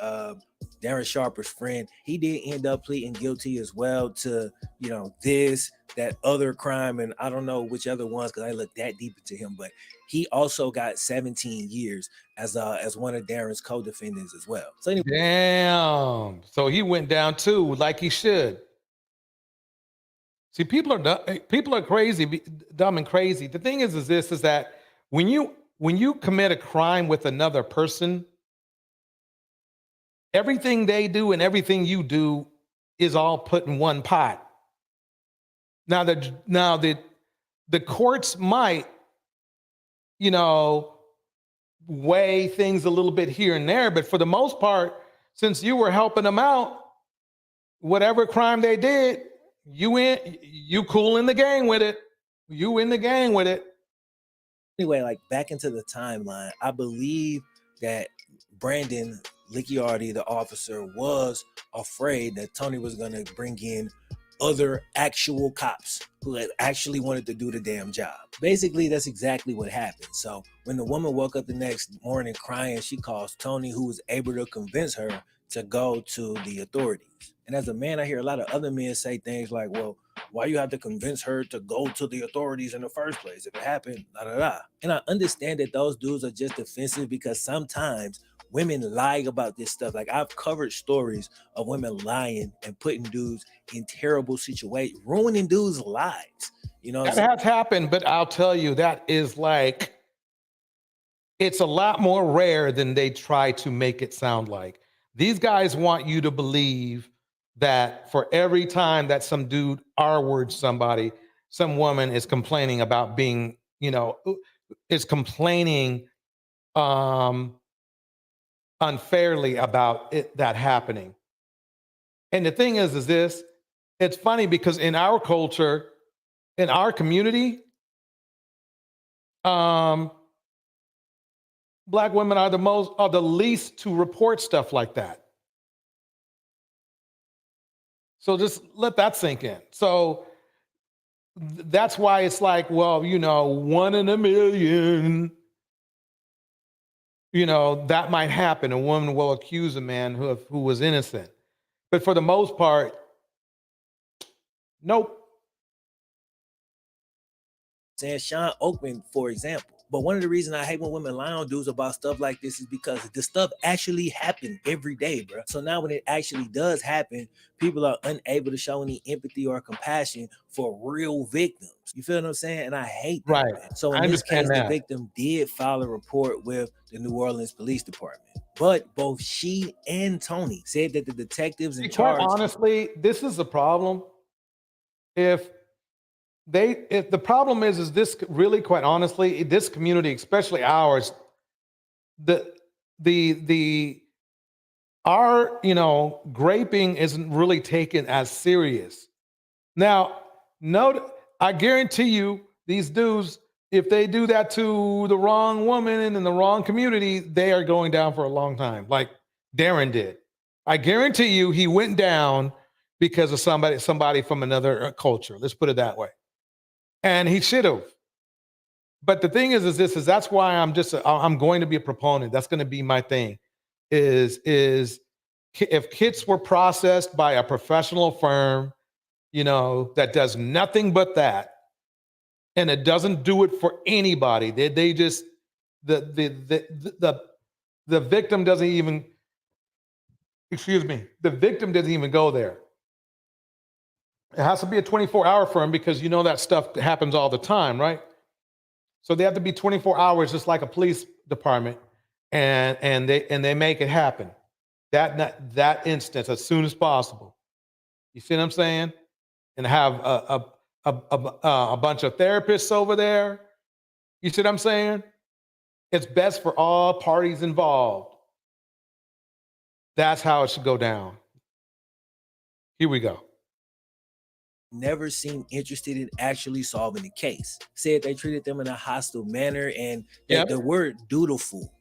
Darren Sharper's friend, he did end up pleading guilty as well to, that other crime. And I don't know which other ones because I looked that deep into him. But he also got 17 years as one of Darren's co-defendants as well. So anyway. Damn. So he went down too, like he should. See, people are crazy, dumb and crazy. The thing is that when you commit a crime with another person, everything they do and everything you do is all put in one pot. Now the courts might, you know, weigh things a little bit here and there, but for the most part, since you were helping them out, whatever crime they did, you cool in the gang with it. You in the gang with it. Anyway, like back into the timeline, I believe that Brandon Licciardi, the officer, was afraid that Tony was going to bring in other actual cops who had actually wanted to do the damn job. Basically, that's exactly what happened. So when the woman woke up the next morning crying, she calls Tony, who was able to convince her to go to the authorities. And as a man, I hear a lot of other men say things like, well, why you have to convince her to go to the authorities in the first place? If it happened, da da da. And I understand that those dudes are just defensive because sometimes women lie about this stuff. Like I've covered stories of women lying and putting dudes in terrible situations, ruining dudes' lives. You know, that has happened, but I'll tell you, that is like, it's a lot more rare than they try to make it sound like. These guys want you to believe that for every time that some dude R-words somebody, some woman is complaining about being, you know, is complaining unfairly about it, that happening. And the thing is this, it's funny because in our culture, in our community, Black women are the least to report stuff like that. So just let that sink in. So that's why it's like, well, you know, 1 in a million, you know, that might happen. A woman will accuse a man who was innocent. But for the most part, nope. Saying Sean Oakman, for example. But one of the reasons I hate when women lie on dudes about stuff like this is because the stuff actually happened every day, bro. So now when it actually does happen, people are unable to show any empathy or compassion for real victims. You feel what I'm saying? And I hate that. Right. Man. So in this case, the victim did file a report with the New Orleans Police Department. But both she and Tony said that the detectives in charge. Quite honestly, this is the problem. If the problem is this really, quite honestly, this community, especially ours, our, you know, graping isn't really taken as serious. Now, I guarantee you, these dudes, if they do that to the wrong woman and in the wrong community, they are going down for a long time, like Darren did. I guarantee you, he went down because of somebody from another culture. Let's put it that way. And he should have. But the thing is that's why I'm going to be a proponent. That's going to be my thing. Is if kids were processed by a professional firm, you know, that does nothing but that, and it doesn't do it for anybody. They just the victim doesn't even. Excuse me. The victim doesn't even go there. It has to be a 24-hour firm because you know that stuff happens all the time, right? So they have to be 24 hours, just like a police department, and they make it happen. That instance as soon as possible. You see what I'm saying? And have a bunch of therapists over there. You see what I'm saying? It's best for all parties involved. That's how it should go down. Here we go. Never seemed interested in actually solving the case. Said they treated them in a hostile manner, and that the word dutiful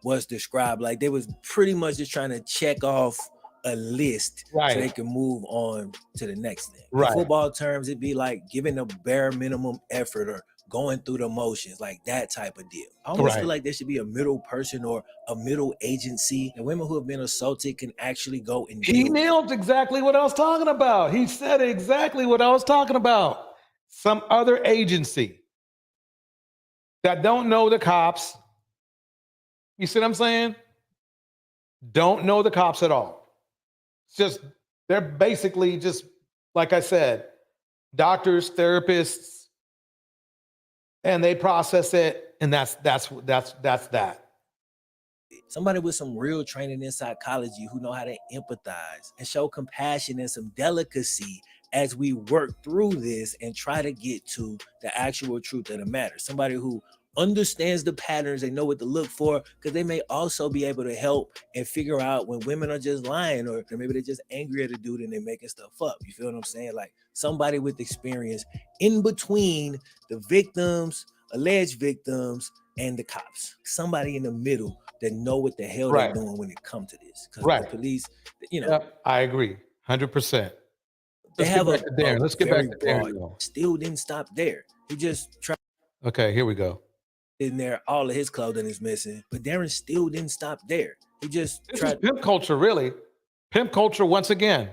was described like they was pretty much just trying to check off a list so they can move on to the next thing. In football terms, it'd be like giving a bare minimum effort or going through the motions, like that type of deal. I almost feel like there should be a middle person or a middle agency, and women who have been assaulted can actually go and He nailed exactly what I was talking about. He said exactly what I was talking about. Some other agency that don't know the cops. You see what I'm saying? Don't know the cops at all. It's just, they're basically just, like I said, doctors, therapists, and they process it, and that's that. it. Somebody with some real training in psychology who know how to empathize and show compassion and some delicacy as we work through this and try to get to the actual truth of the matter. Somebody who understands the patterns, they know what to look for, because they may also be able to help and figure out when women are just lying, or maybe they're just angry at a dude and they're making stuff up. You feel what I'm saying? Like somebody with experience in between the victims, alleged victims, and the cops. Somebody in the middle that know what the hell they're doing when it comes to this. Because the police, you know. Yep, I agree, 100%. They Let's have get back to Darren. Let's get back to Darren. Still didn't stop there. He just tried. Okay, here we go. In there, all of his clothing is missing, but Darren still didn't stop there. He just This tried is pimp culture, really. Pimp culture once again.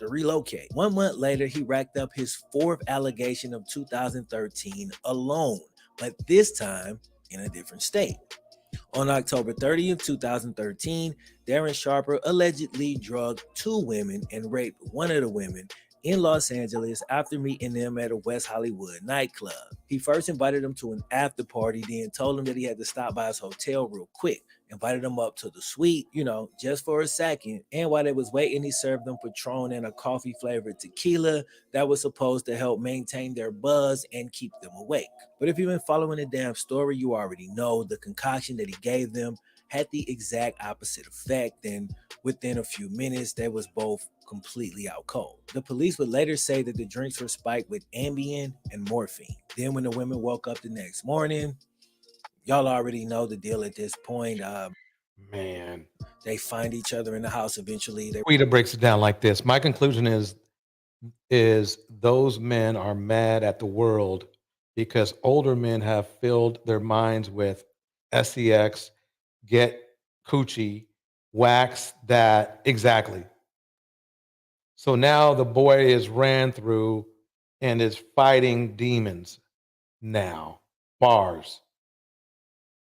to relocate. 1 month later, he racked up his fourth allegation of 2013 alone, but this time in a different state. On October 30th, 2013, Darren Sharper allegedly drugged 2 women and raped one of the women in Los Angeles after meeting them at a West Hollywood nightclub. He first invited them to an after party, then told them that he had to stop by his hotel real quick. Invited them up to the suite, just for a second. And while they was waiting, he served them Patron and a coffee-flavored tequila that was supposed to help maintain their buzz and keep them awake. But if you've been following the damn story, you already know the concoction that he gave them had the exact opposite effect, and within a few minutes, they was both completely out cold. The police would later say that the drinks were spiked with Ambien and morphine. Then when the women woke up the next morning, y'all already know the deal at this point. Man. They find each other in the house eventually. Rita breaks it down like this. My conclusion is those men are mad at the world because older men have filled their minds with sex, get coochie, wax that. Exactly. So now the boy is ran through and is fighting demons now. Bars.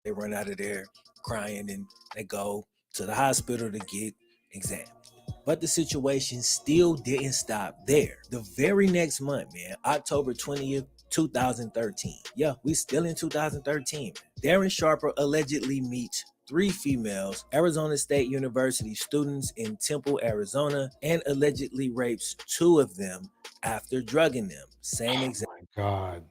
They run out of there crying and they go to the hospital to get examined. But the situation still didn't stop there. The very next month, man, October 20th, 2013. Yeah, we still in 2013. Darren Sharper allegedly meets 3 females, Arizona State University students in Temple, Arizona, and allegedly rapes 2 of them after drugging them. Same exact. Oh my God.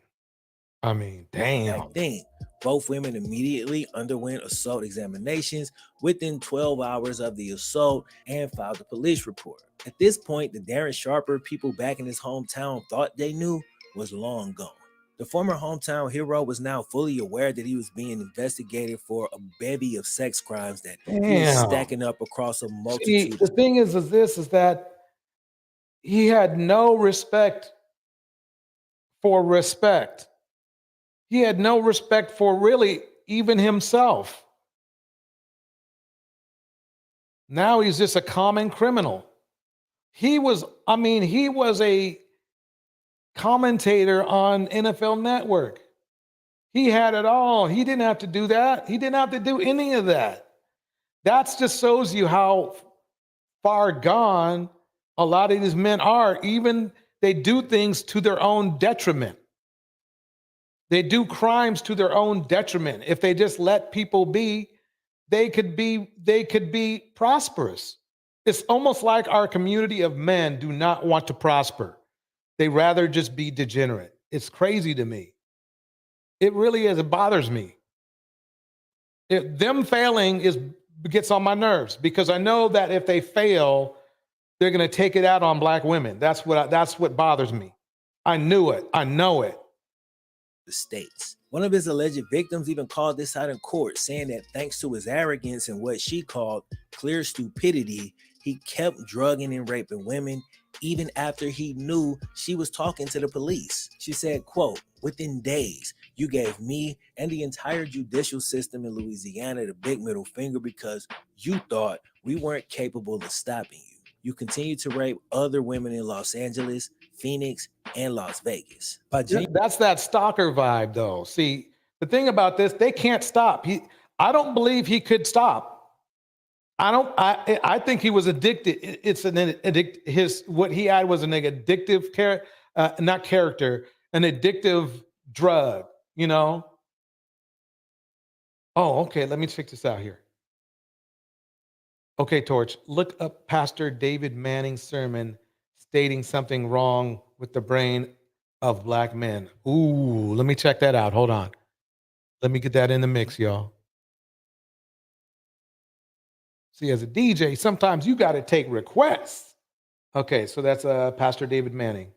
I mean, damn. Thing. Both women immediately underwent assault examinations within 12 hours of the assault and filed a police report. At this point, the Darren Sharper people back in his hometown thought they knew was long gone. The former hometown hero was now fully aware that he was being investigated for a bevy of sex crimes that he was stacking up across a multitude. See, the thing is that he had no respect for respect. He had no respect for really even himself. Now he's just a common criminal. He was a commentator on NFL Network. He had it all. He didn't have to do that. He didn't have to do any of that. That just shows you how far gone a lot of these men are. Even they do things to their own detriment. They do crimes to their own detriment. If they just let people be, they could be prosperous. It's almost like our community of men do not want to prosper. They rather just be degenerate. It's crazy to me. It really is. It bothers me. Them failing gets on my nerves because I know that if they fail, they're going to take it out on black women. That's what bothers me. I knew it. I know it. The states. One of his alleged victims even called this out in court, saying that thanks to his arrogance and what she called clear stupidity, he kept drugging and raping women even after he knew she was talking to the police. She said, quote, "Within days, you gave me and the entire judicial system in Louisiana the big middle finger because you thought we weren't capable of stopping you. You continue to rape other women in Los Angeles, Phoenix, and Las Vegas." That's that stalker vibe, though. See, the thing about this, they can't stop. I don't believe he could stop. I think he was addicted. It's what he had was an addictive an addictive drug, Oh, okay. Let me check this out here. Okay, Torch, look up Pastor David Manning's sermon stating something wrong with the brain of black men. Ooh, let me check that out. Hold on. Let me get that in the mix, y'all. See, as a DJ, sometimes you got to take requests. Okay, so that's Pastor David Manning.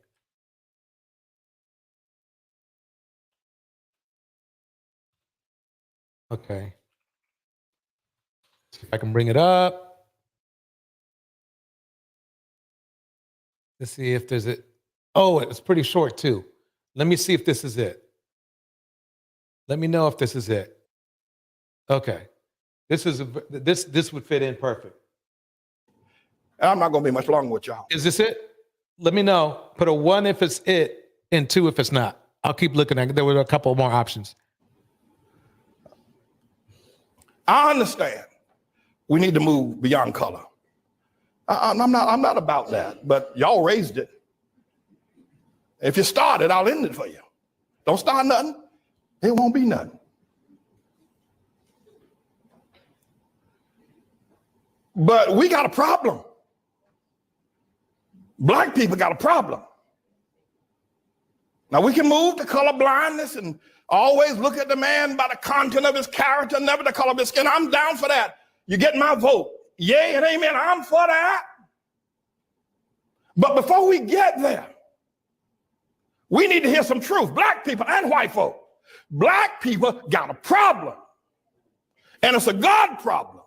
Okay. See if I can bring it up. Let's see if there's it. Oh, it's pretty short too. Let me see if this is it. Let me know if this is it. Okay. This would fit in perfect. I'm not going to be much longer with y'all. Is this it? Let me know. Put a 1 if it's it and 2 if it's not. I'll keep looking at it. There were a couple more options. I understand we need to move beyond color. I'm not about that, but y'all raised it. If you start it, I'll end it for you. Don't start nothing. It won't be nothing. But we got a problem. Black people got a problem. Now we can move to color blindness and always look at the man by the content of his character, never the color of his skin. I'm down for that. You get my vote. Yay and amen. I'm for that. But before we get there, we need to hear some truth. Black people and white folk. Black people got a problem. And it's a God problem.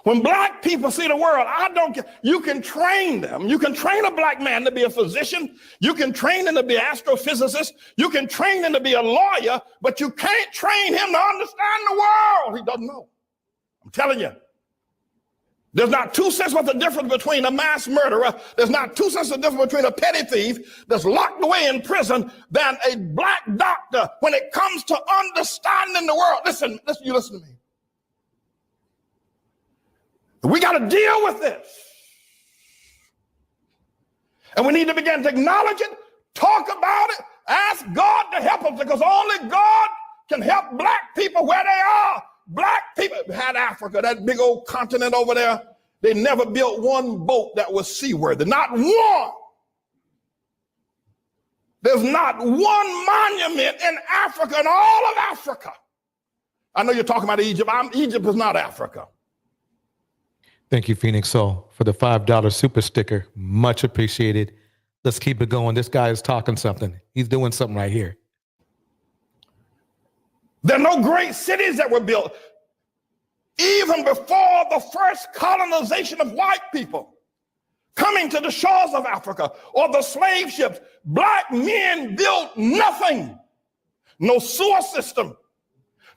When black people see the world, I don't care. You can train them. You can train a black man to be a physician. You can train him to be an astrophysicist. You can train him to be a lawyer, but you can't train him to understand the world. He doesn't know. I'm telling you. There's not 2 cents worth of difference between a mass murderer. There's not 2 cents of difference between a petty thief that's locked away in prison than a black doctor when it comes to understanding the world. Listen, you listen to me. We got to deal with this. And we need to begin to acknowledge it, talk about it, ask God to help us, because only God can help black people where they are. Black people had Africa, that big old continent over there. They never built one boat that was seaworthy, not one. There's not one monument in Africa, in all of Africa. I know you're talking about Egypt. Egypt is not Africa. Thank you, Phoenix Soul, for the $5 super sticker. Much appreciated. Let's keep it going. This guy is talking something. He's doing something right here. There are no great cities that were built. Even before the first colonization of white people coming to the shores of Africa or the slave ships, black men built nothing. No sewer system,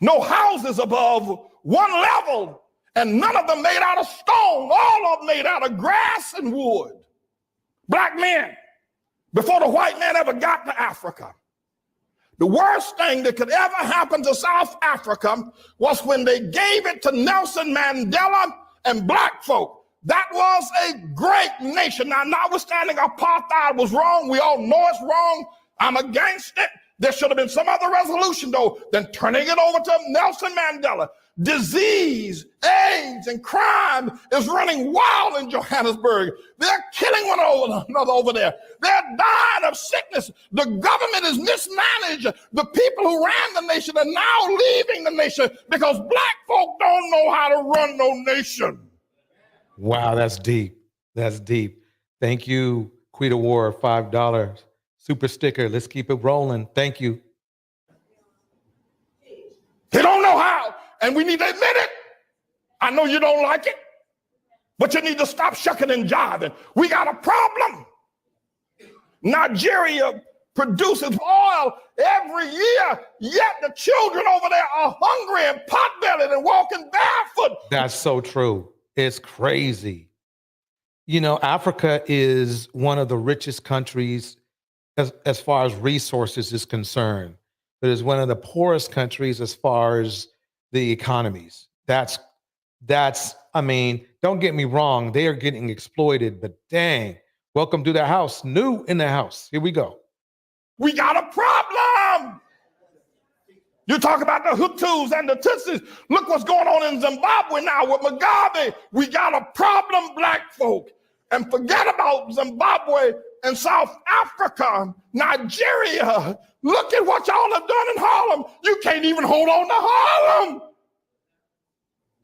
no houses above one level, and none of them made out of stone. All of them made out of grass and wood. Black men, before the white man ever got to Africa. The worst thing that could ever happen to South Africa was when they gave it to Nelson Mandela and black folk. That was a great nation. Now, notwithstanding apartheid was wrong, we all know it's wrong. I'm against it. There should have been some other resolution, though, than turning it over to Nelson Mandela. Disease, AIDS, and crime is running wild in Johannesburg. They're killing one another over there. They're dying of sickness. The government is mismanaged. The people who ran the nation are now leaving the nation because black folk don't know how to run no nation. Wow, that's deep. That's deep. Thank you, Quita War, $5 super sticker. Let's keep it rolling. Thank you. They don't know how, and we need to admit it. I know you don't like it, but you need to stop shucking and jiving. We got a problem. Nigeria produces oil every year, yet the children over there are hungry and pot-bellied and walking barefoot. That's so true. It's crazy. You know, Africa is one of the richest countries as far as resources is concerned, but is one of the poorest countries as far as the economies. That's, I mean, don't get me wrong, they are getting exploited, but dang, welcome to the house, new in the house. Here we go. We got a problem. You talk about the Hutus and the Tutsis. Look what's going on in Zimbabwe now with Mugabe. We got a problem, black folk. And forget about Zimbabwe and South Africa, Nigeria. Look at what y'all have done in Harlem. You can't even hold on to Harlem.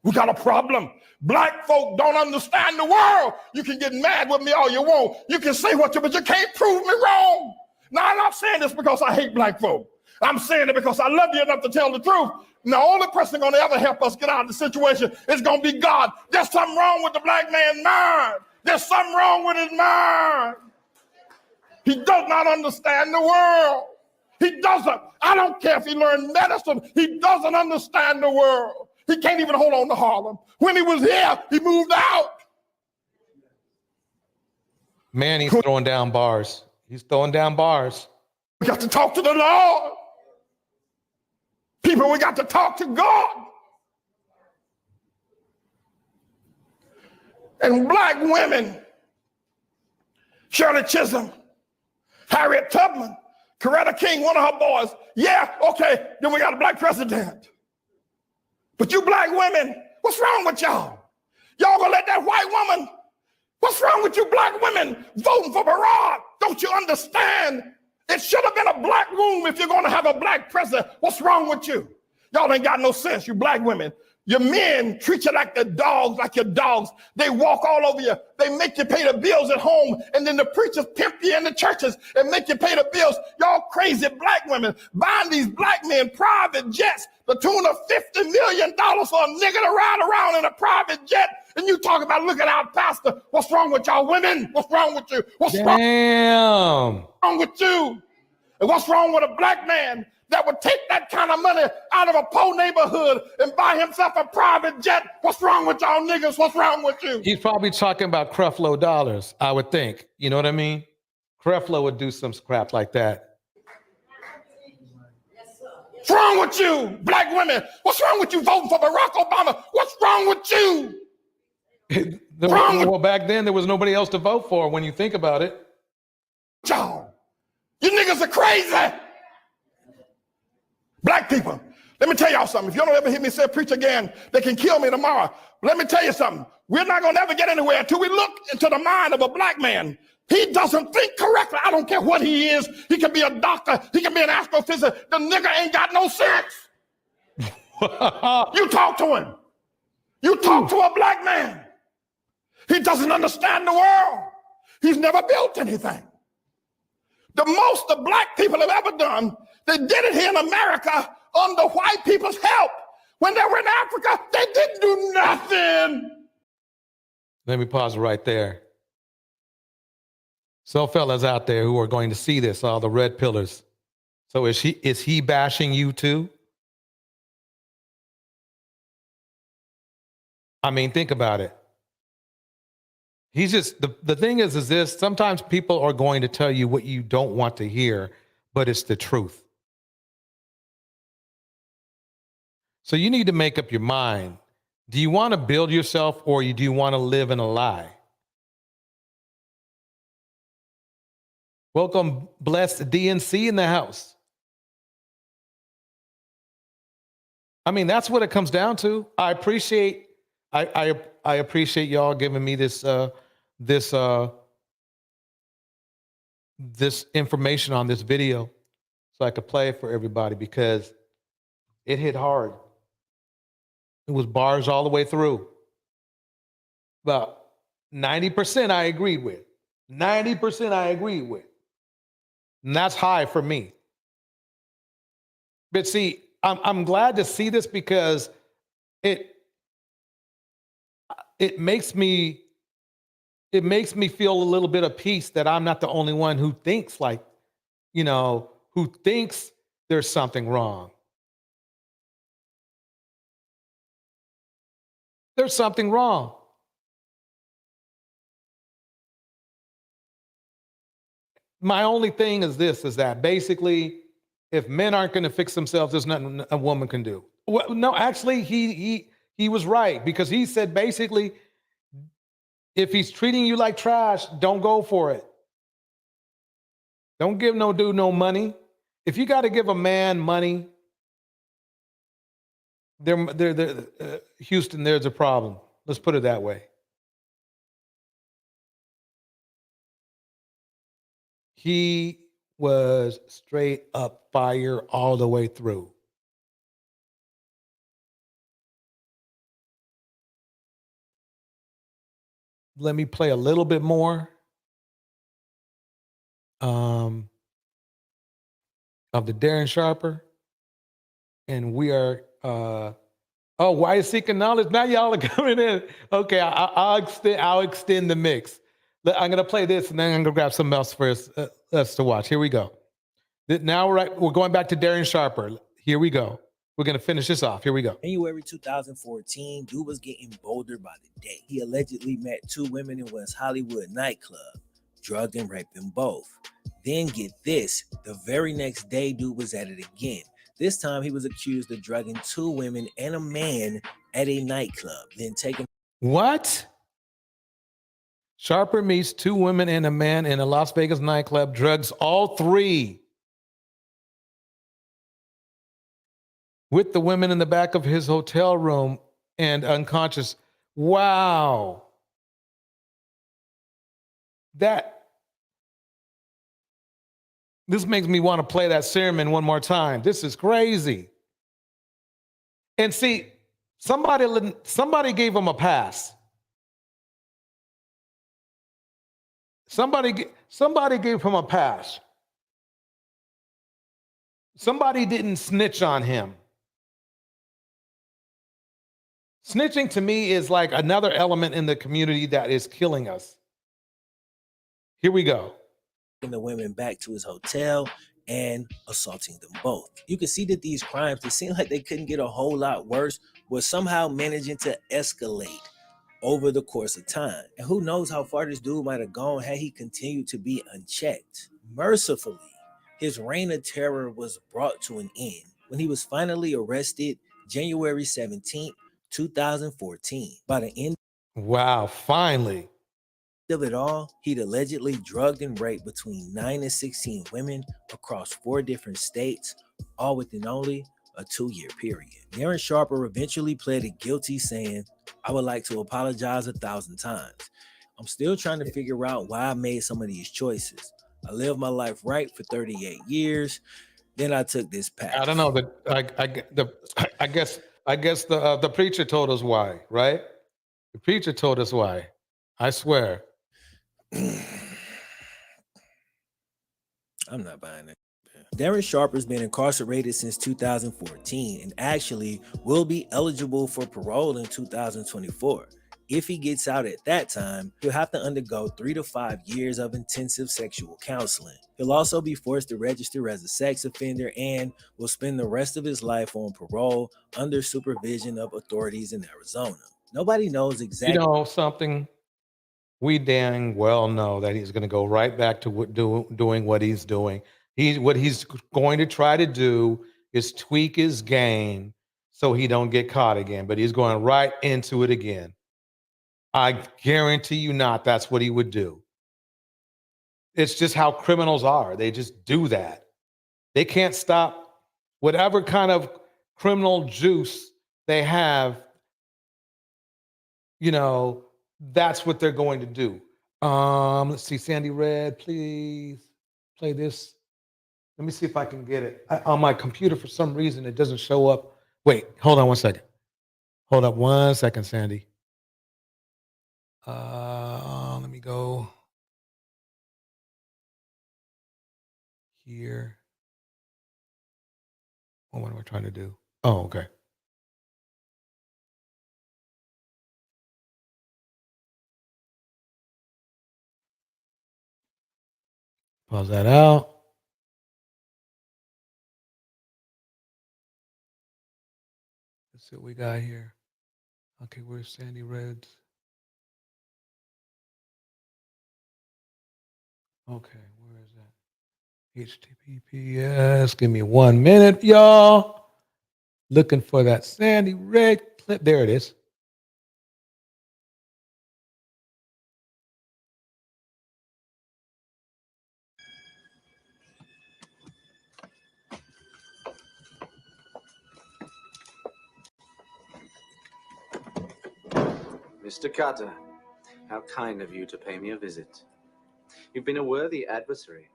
We got a problem. Black folk don't understand the world. You can get mad with me all you want. You can say what you, but you can't prove me wrong. Now, I'm not saying this because I hate black folk. I'm saying it because I love you enough to tell the truth. And the only person going to ever help us get out of the situation is going to be God. There's something wrong with the black man's mind. There's something wrong with his mind. He does not understand the world. He doesn't. I don't care if he learned medicine. He doesn't understand the world. He can't even hold on to Harlem. When he was here, he moved out. Man, he's throwing down bars. He's throwing down bars. We got to talk to the Lord. People, we got to talk to God. And black women, Shirley Chisholm, Harriet Tubman, Coretta King, one of her boys. Yeah, okay, then we got a black president. But you black women, what's wrong with y'all? Y'all gonna let that white woman, what's wrong with you black women voting for Barack? Don't you understand? It should have been a black room if you're gonna have a black president. What's wrong with you? Y'all ain't got no sense, you black women. Your men treat you like the dogs, like your dogs. They walk all over you. They make you pay the bills at home. And then the preachers pimp you in the churches and make you pay the bills. Y'all crazy black women buying these black men private jets, the tune of $50 million for a nigga to ride around in a private jet. And you talk about, look at our pastor. What's wrong with y'all women? What's wrong with you? What's wrong with you? And what's wrong with a black man that would take that kind of money out of a poor neighborhood and buy himself a private jet? What's wrong with y'all niggas? What's wrong with you? He's probably talking about Creflo dollars, I would think. You know what I mean? Creflo would do some crap like that. What's wrong with you, black women? What's wrong with you voting for Barack Obama? What's wrong with you? Well, back then, there was nobody else to vote for when you think about it. Y'all, you niggas are crazy. Black people, let me tell y'all something. If you don't ever hear me say preach again, they can kill me tomorrow. Let me tell you something. We're not going to ever get anywhere until we look into the mind of a black man. He doesn't think correctly. I don't care what he is. He can be a doctor. He can be an astrophysicist. The nigga ain't got no sense. You talk to him. You talk to a black man. He doesn't understand the world. He's never built anything. The most the black people have ever done, they did it here in America under white people's help. When they were in Africa, they didn't do nothing. Let me pause right there. So fellas out there who are going to see this, all the red pillars. So is he bashing you too? I mean, think about it. He's just, the thing is this, sometimes people are going to tell you what you don't want to hear, but it's the truth. So you need to make up your mind. Do you want to build yourself or do you want to live in a lie? Welcome, blessed DNC in the house. I mean, that's what it comes down to. I appreciate y'all giving me this information on this video so I could play it for everybody because it hit hard. It was bars all the way through. About 90% I agreed with. 90% I agreed with. And that's high for me. But see, I'm glad to see this because it makes me feel a little bit of peace that I'm not the only one who thinks who thinks there's something wrong. There's something wrong. My only thing is that basically, if men aren't going to fix themselves, there's nothing a woman can do. Well, no, actually, he was right because he said basically, if he's treating you like trash, don't go for it. Don't give no dude no money. If you got to give a man money, Houston, there's a problem. Let's put it that way. He was straight up fire all the way through. Let me play a little bit more of the Darren Sharper. And we are, why is seeking knowledge? Now y'all are coming in. Okay, I'll extend the mix. I'm going to play this and then I'm going to grab something else for us to watch. Here we go. Now we're going back to Darren Sharper. Here we go. We're going to finish this off. Here we go. January 2014, dude was getting bolder by the day. He allegedly met 2 women in West Hollywood nightclub, drugged and raped them both. Then get this, the very next day, dude was at it again. This time he was accused of drugging 2 women and a man at a nightclub, then taking... What? Sharper meets 2 women and a man in a Las Vegas nightclub, drugs all 3. With the women in the back of his hotel room and unconscious. Wow. This makes me want to play that sermon one more time. This is crazy. And see, somebody gave him a pass. Somebody gave him a pass. Somebody didn't snitch on him. Snitching to me is like another element in the community that is killing us. Here we go. The women back to his hotel and assaulting them both. You can see that these crimes, they seem like they couldn't get a whole lot worse, were somehow managing to escalate over the course of time. And who knows how far this dude might have gone had he continued to be unchecked. Mercifully, his reign of terror was brought to an end when he was finally arrested January 17th, 2014. By the end finally. of it all, he'd allegedly drugged and raped between 9 and 16 women across 4 different states, all within only a 2-year period. Darren Sharper eventually pleaded guilty, saying, "I would like to apologize 1,000 times. I'm still trying to figure out why I made some of these choices. I lived my life right for 38 years. Then I took this path." I don't know, but I guess the preacher told us why, right? The preacher told us why. I swear. I'm not buying it. Darren Sharper's been incarcerated since 2014 and actually will be eligible for parole in 2024. If he gets out at that time, he'll have to undergo 3 to 5 years of intensive sexual counseling. He'll also be forced to register as a sex offender and will spend the rest of his life on parole under supervision of authorities in Arizona. Nobody knows exactly. You know something? We dang well know that he's going to go right back to doing what he's doing. What he's going to try to do is tweak his game so he don't get caught again. But he's going right into it again. I guarantee you not. That's what he would do. It's just how criminals are. They just do that. They can't stop whatever kind of criminal juice they have. You know, that's what they're going to do. Let's see, Sandy Red, please play this. Let me see if I can get it. On my computer, for some reason, it doesn't show up. Wait, hold on one second. Hold up 1 second, Sandy. Let me go here. Oh, what am I trying to do? Oh, okay. Pause that out. Let's see what we got here. Okay, where's Sandy Reds? Okay, where is that? HTTPS. Give me 1 minute, y'all. Looking for that Sandy Red clip. There it is. Mr. Carter, how kind of you to pay me a visit. You've been a worthy adversary.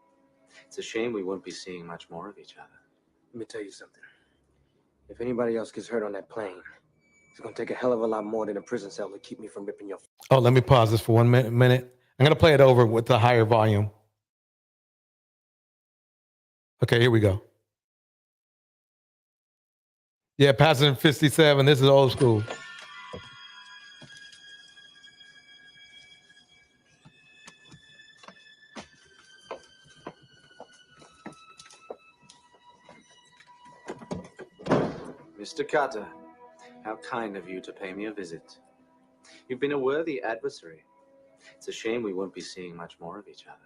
It's a shame we won't be seeing much more of each other. Let me tell you something. If anybody else gets hurt on that plane, it's gonna take a hell of a lot more than a prison cell to keep me from ripping your. Oh, let me pause this for 1 minute. I'm going to play it over with the higher volume. Okay, here we go. Yeah, Passenger 57. This is old school. Mr. Carter, how kind of you to pay me a visit. You've been a worthy adversary. It's a shame we won't be seeing much more of each other.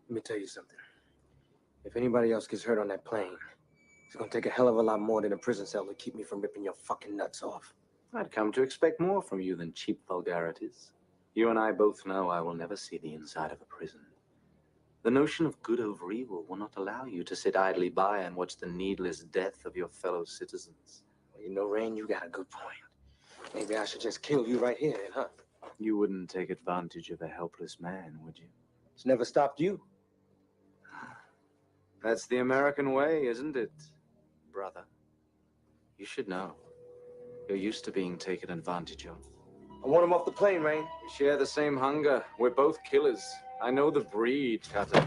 Let me tell you something. If anybody else gets hurt on that plane, it's gonna take a hell of a lot more than a prison cell to keep me from ripping your fucking nuts off. I'd come to expect more from you than cheap vulgarities. You and I both know I will never see the inside of a prison. The notion of good over evil will not allow you to sit idly by and watch the needless death of your fellow citizens. Well, you know, Rain, you got a good point. Maybe I should just kill you right here, then, huh? You wouldn't take advantage of a helpless man, would you? It's never stopped you. That's the American way, isn't it, brother? You should know. You're used to being taken advantage of. I want him off the plane, Rain. We share the same hunger. We're both killers. I know the breed, Carter.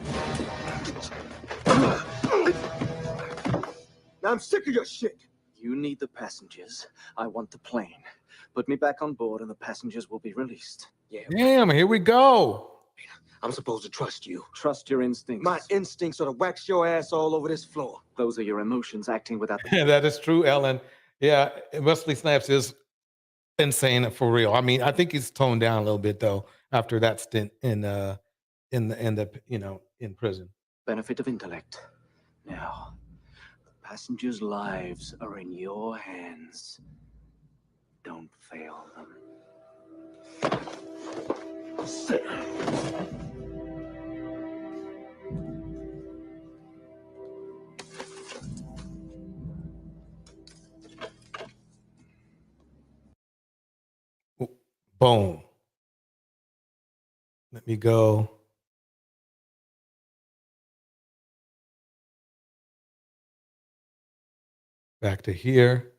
Now I'm sick of your shit. You need the passengers. I want the plane. Put me back on board and the passengers will be released. Yeah. Damn, here we go. I'm supposed to trust you. Trust your instincts. My instincts are to wax your ass all over this floor. Those are your emotions acting without the... That is true, Ellen. Yeah, Wesley Snipes is insane for real. I mean, I think he's toned down a little bit though after that stint in prison. Benefit of intellect. Now, the passengers' lives are in your hands. Don't fail them. Boom. Let me go. Back to here.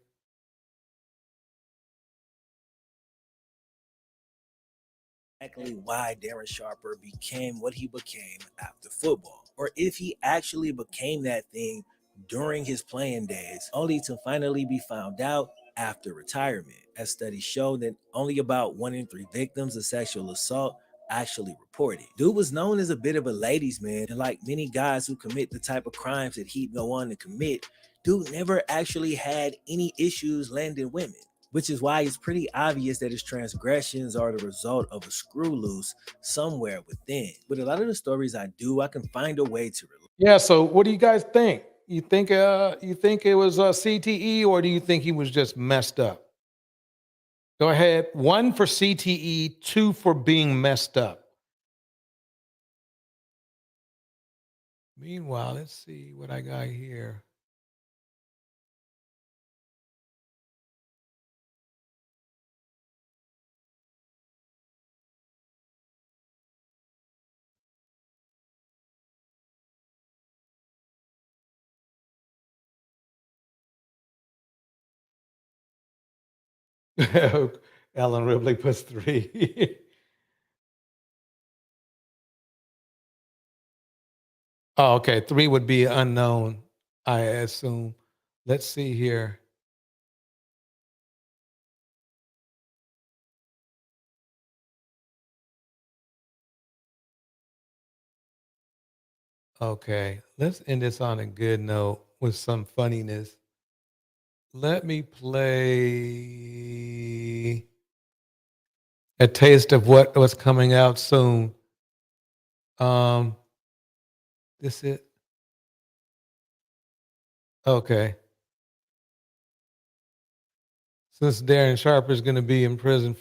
Exactly why Darren Sharper became what he became after football, or if he actually became that thing during his playing days, only to finally be found out after retirement, as studies show that only about 1 in 3 victims of sexual assault actually reported. Dude was known as a bit of a ladies' man, and like many guys who commit the type of crimes that he'd go on to commit, dude never actually had any issues landing women, which is why it's pretty obvious that his transgressions are the result of a screw loose somewhere within. With a lot of the stories I can find a way to relate. Yeah, so what do you guys think? You think it was CTE, or do you think he was just messed up? Go ahead. 1 for CTE, 2 for being messed up. Meanwhile, let's see what I got here. Ellen Ripley puts 3. Oh, okay. 3 would be unknown, I assume. Let's see here. Okay, let's end this on a good note with some funniness. Let me play a taste of what's coming out soon. This it? Okay. Since Darren Sharper is going to be in prison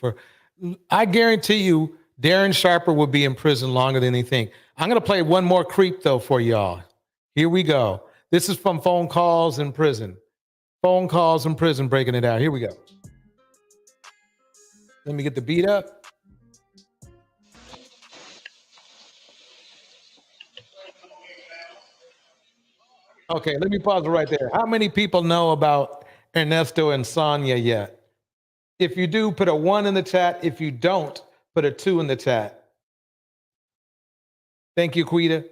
I guarantee you, Darren Sharper will be in prison longer than he think. I'm going to play one more creep though for y'all. Here we go. This is from Phone Calls in Prison. Phone Calls in Prison, breaking it out. Here we go. Let me get the beat up. Okay, let me pause right there. How many people know about Ernesto and Sonia yet? If you do, put a 1 in the chat. If you don't, put a 2 in the chat. Thank you, Quita.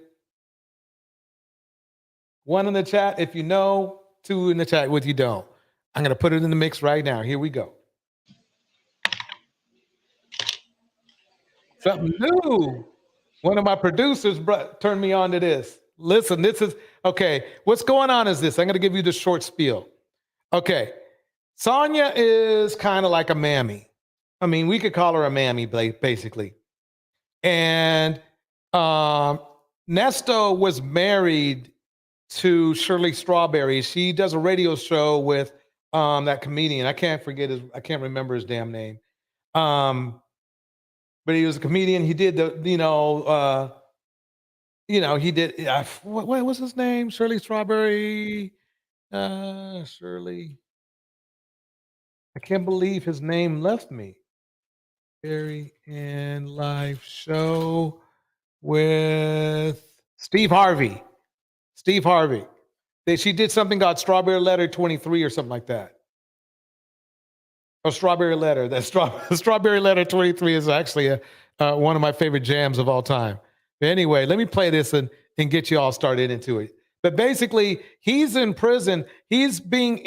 1 in the chat if you know, 2 in the chat if you don't. I'm going to put it in the mix right now. Here we go. Something new. One of my producers turned me on to this. Listen, this is, okay, what's going on is this. I'm going to give you the short spiel. Okay, Sonia is kind of like a mammy. I mean, we could call her a mammy, basically. And Nesto was married to Shirley Strawberry. She does a radio show with that comedian. I can't remember his damn name. But he was a comedian. He did the, he did, what was his name? Shirley Strawberry. Shirley. I can't believe his name left me. Very in live show with Steve Harvey. Steve Harvey. She did something called Strawberry Letter 23 or something like that. Oh, Strawberry Letter. That Strawberry Letter 23 is actually one of my favorite jams of all time. But anyway, let me play this and get you all started into it. But basically, he's in prison. He's being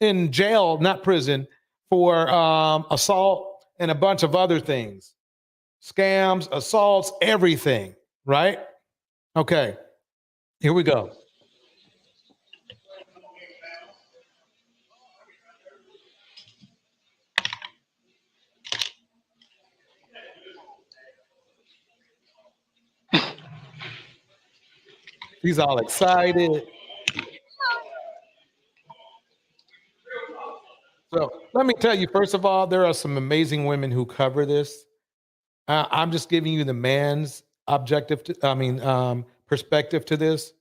in jail, not prison, for assault and a bunch of other things. Scams, assaults, everything, right? Okay, here we go. He's all excited. So let me tell you, first of all, there are some amazing women who cover this. I'm just giving you the man's perspective to this.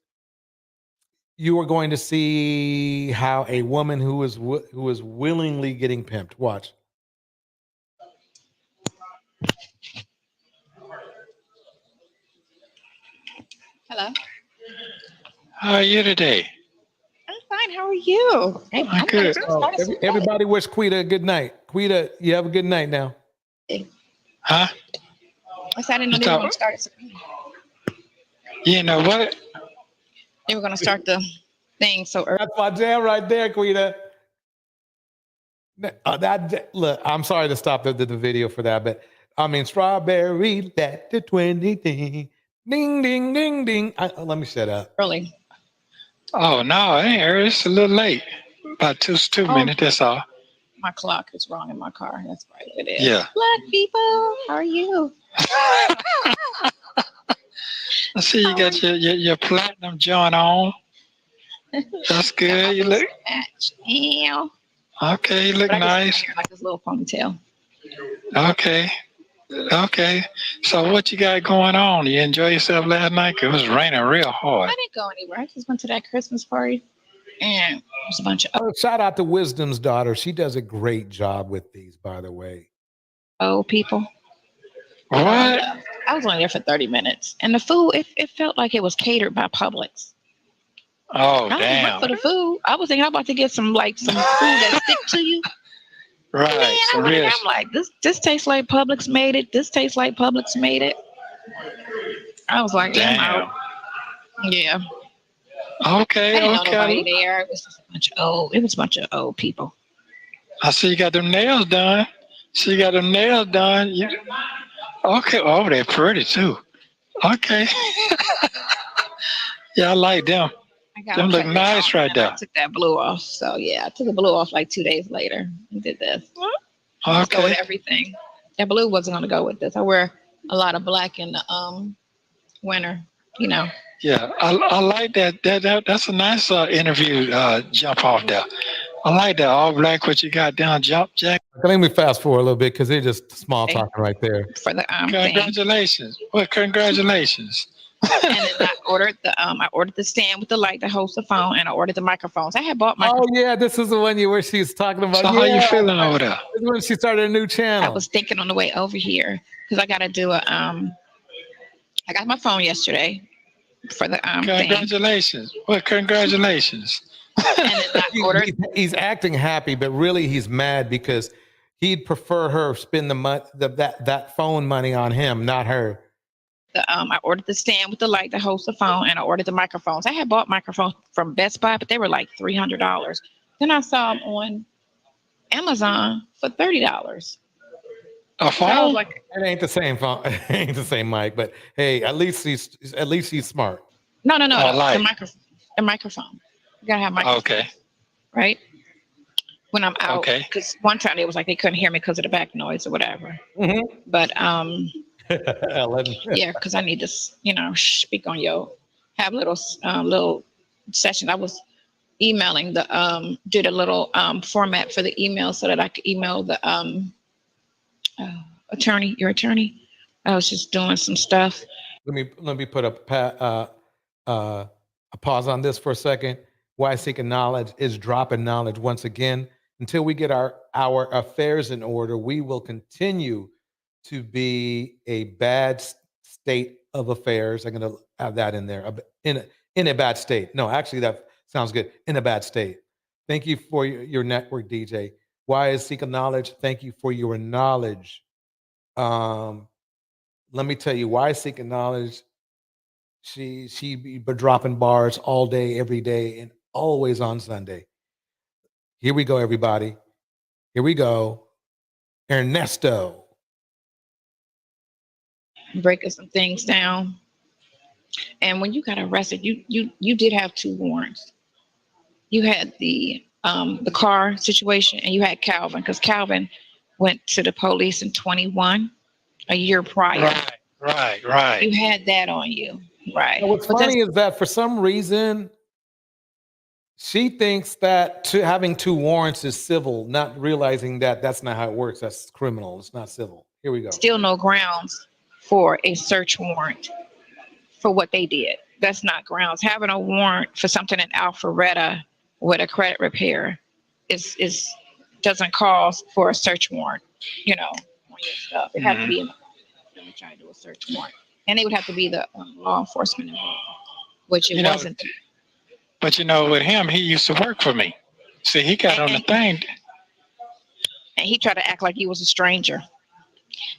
You are going to see how a woman who is willingly getting pimped. Watch. Hello. How are you today? I'm fine. How are you? Hey, I'm good. Everybody wish Quita a good night. Quita, you have a good night now. Huh? I said I didn't know they were going to start. You know what? They were going to start the thing so early. That's my jam right there, Quita. Look, I'm sorry to stop the video for that, but I mean, strawberry letter 20 ding, ding, ding, ding, ding. Let me shut up. Early. Oh, no, it ain't early. It's a little late. About two minutes, that's all. My clock is wrong in my car. That's right. It is. Yeah. Black people, how are you? I see you got your platinum joint on. That's good. You look. Yeah. Okay, you look nice. Like this little ponytail. Okay. Okay. So what you got going on? You enjoy yourself last night? 'Cause it was raining real hard. I didn't go anywhere. I just went to that Christmas party. And it was a bunch of shout out to Wisdom's daughter. She does a great job with these, by the way. old people. What? I was only there for 30 minutes. And the food, it felt like it was catered by Publix. Oh, I damn. went for the food. I was thinking I'm about to get some food that stick to you. Right. Man, I'm like, this tastes like Publix made it. This tastes like Publix made it. I was like, damn. I'm out. Yeah. Okay, I didn't know okay. nobody there. It was just a bunch of old people. I see you got them nails done. Okay. Oh, they're pretty too. Okay. Yeah, I like them. Them look nice right there. I took that blue off. So yeah, I took the blue off like 2 days later and did this. Let's go with everything. That blue wasn't gonna go with this. I wear a lot of black in the winter, you know. Yeah, I like that. That's a nice interview jump off there. I like that all black. What you got down, jump jack. Let me fast forward a little bit because they're just small talking right there. For the congratulations. Well, congratulations. And then I ordered the stand with the light that holds the phone, and I ordered the microphones. I had bought microphones. Oh yeah, this is the one where she's talking about. So how you feeling over there? This is when she started a new channel. I was thinking on the way over here because I got to do a I got my phone yesterday for the Congratulations! Well, congratulations. And then I ordered. He's acting happy, but really he's mad because he'd prefer her spend that phone money on him, not her. I ordered the stand with the light that holds the phone, and I ordered the microphones. I had bought microphones from Best Buy, but they were like $300. Then I saw them on Amazon for $30. A phone? So I was like, it ain't the same phone. It ain't the same mic, but hey, at least he's smart. No, like. the microphone. You gotta have microphone. Okay. Right? When I'm out. Okay. Because one time it was like they couldn't hear me because of the back noise or whatever. Mm-hmm. But yeah, because I need to, speak on have little sessions. I was emailing did a little format for the email so that I could email the your attorney. I was just doing some stuff. Let me put a pause on this for a second. Why Seeking Knowledge is dropping knowledge once again. Until we get our affairs in order, we will continue to be a bad state of affairs. I'm going to have that in there. In a bad state. No, actually, that sounds good. In a bad state. Thank you for your network, DJ. Why is Seeking Knowledge? Thank you for your knowledge. Let me tell you why Seeking Knowledge. She be dropping bars all day, every day, and always on Sunday. Here we go, everybody. Here we go. Ernesto. Breaking some things down. And when you got arrested, you did have 2 warrants. You had the car situation, and you had Calvin, because Calvin went to the police in 21, a year prior. Right. You had that on you. Right. Now, what's funny is that for some reason, she thinks that having 2 warrants is civil, not realizing that that's not how it works. That's criminal. It's not civil. Here we go. Still no grounds for a search warrant for what they did. That's not grounds. Having a warrant for something in Alpharetta with a credit repair doesn't cause for a search warrant, on your stuff. It has to be trying to do a search warrant. And they would have to be the law enforcement involved, which it wasn't. But with him, he used to work for me. See, he got on the thing. And he tried to act like he was a stranger.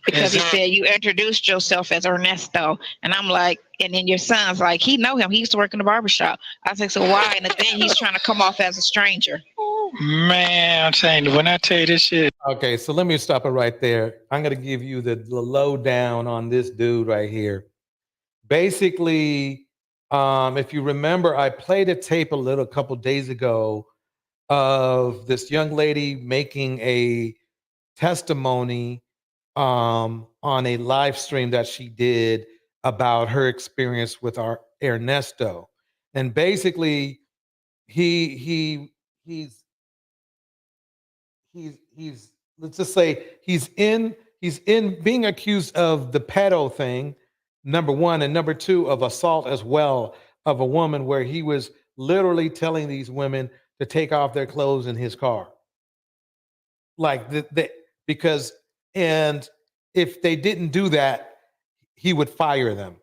Because he said, you introduced yourself as Ernesto. And I'm like, and then your son's like, he know him. He used to work in the barbershop. I said, so why? And then he's trying to come off as a stranger. Man, I'm saying, when I tell you this shit. Okay, so let me stop it right there. I'm going to give you the lowdown on this dude right here. Basically, if you remember, I played a tape a couple days ago of this young lady making a testimony on a live stream that she did about her experience with our Ernesto. And basically, he's let's just say he's in being accused of the pedo thing, number 1, and number 2 of assault as well of a woman, where he was literally telling these women to take off their clothes in his car. Like and if they didn't do that, he would fire them.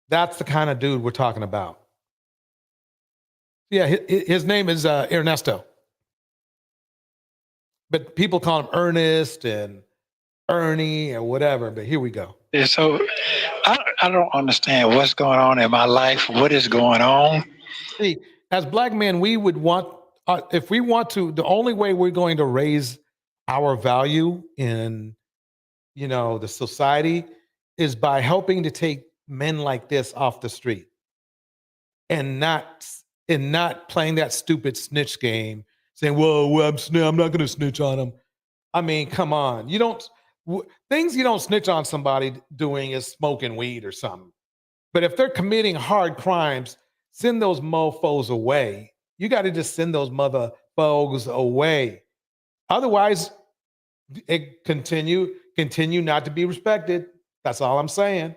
That's the kind of dude we're talking about. Yeah, his name is Ernesto. But people call him Ernest and Ernie or whatever. But here we go. Yeah, so I don't understand what's going on in my life. What is going on? See, as Black men, we would want, if we want to, the only way we're going to raise our value in, the society is by helping to take men like this off the street and not playing that stupid snitch game, saying, well, I'm not going to snitch on him. I mean, come on. Things you don't snitch on somebody doing is smoking weed or something. But if they're committing hard crimes, send those mofos away. You got to just send those motherfuckers away. Otherwise, it continue not to be respected. That's all I'm saying.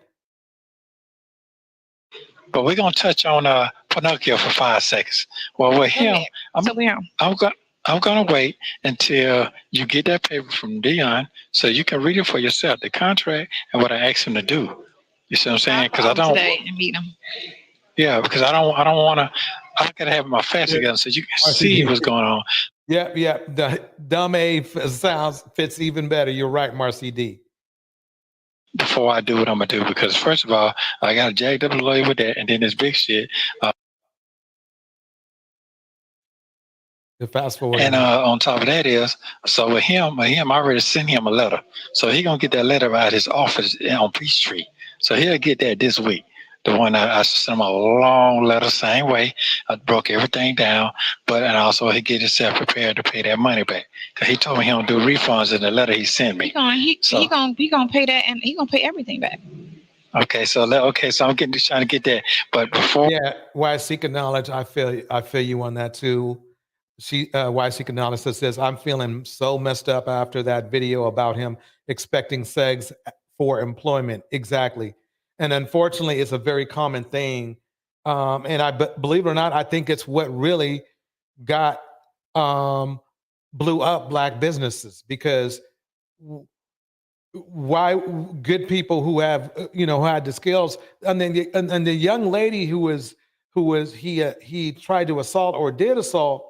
But we're gonna touch on Pinocchio for 5 seconds. Well, with him, I'm gonna wait until you get that paper from Dion so you can read it for yourself, the contract and what I asked him to do. You see what I'm saying? Because I don't today and meet him. Yeah, because I don't want to. I gotta have my facts together so you can see what's going on. Yep. The dumb A sounds fits even better. You're right, Marcy D. Before I do what I'm gonna do, because first of all, I got jacked up a lawyer with that, and then this big shit. Fast forward. And on top of that is, so with him, I already sent him a letter. So he gonna get that letter out of his office on Peachtree. So he'll get that this week. The one I sent him a long letter, same way. I broke everything down, and also he get himself prepared to pay that money back. Cause he told me he don't do refunds in the letter he sent me. He gonna pay that, and he gonna pay everything back. Okay, so I'm trying to get that. But before, why I seek knowledge, I feel you on that too. Why seek knowledge says, I'm feeling so messed up after that video about him expecting sex for employment. Exactly. And unfortunately, it's a very common thing. And I believe it or not, I think it's what really got blew up black businesses, because why good people who have who had the skills, and then the young lady who he tried to assault or did assault.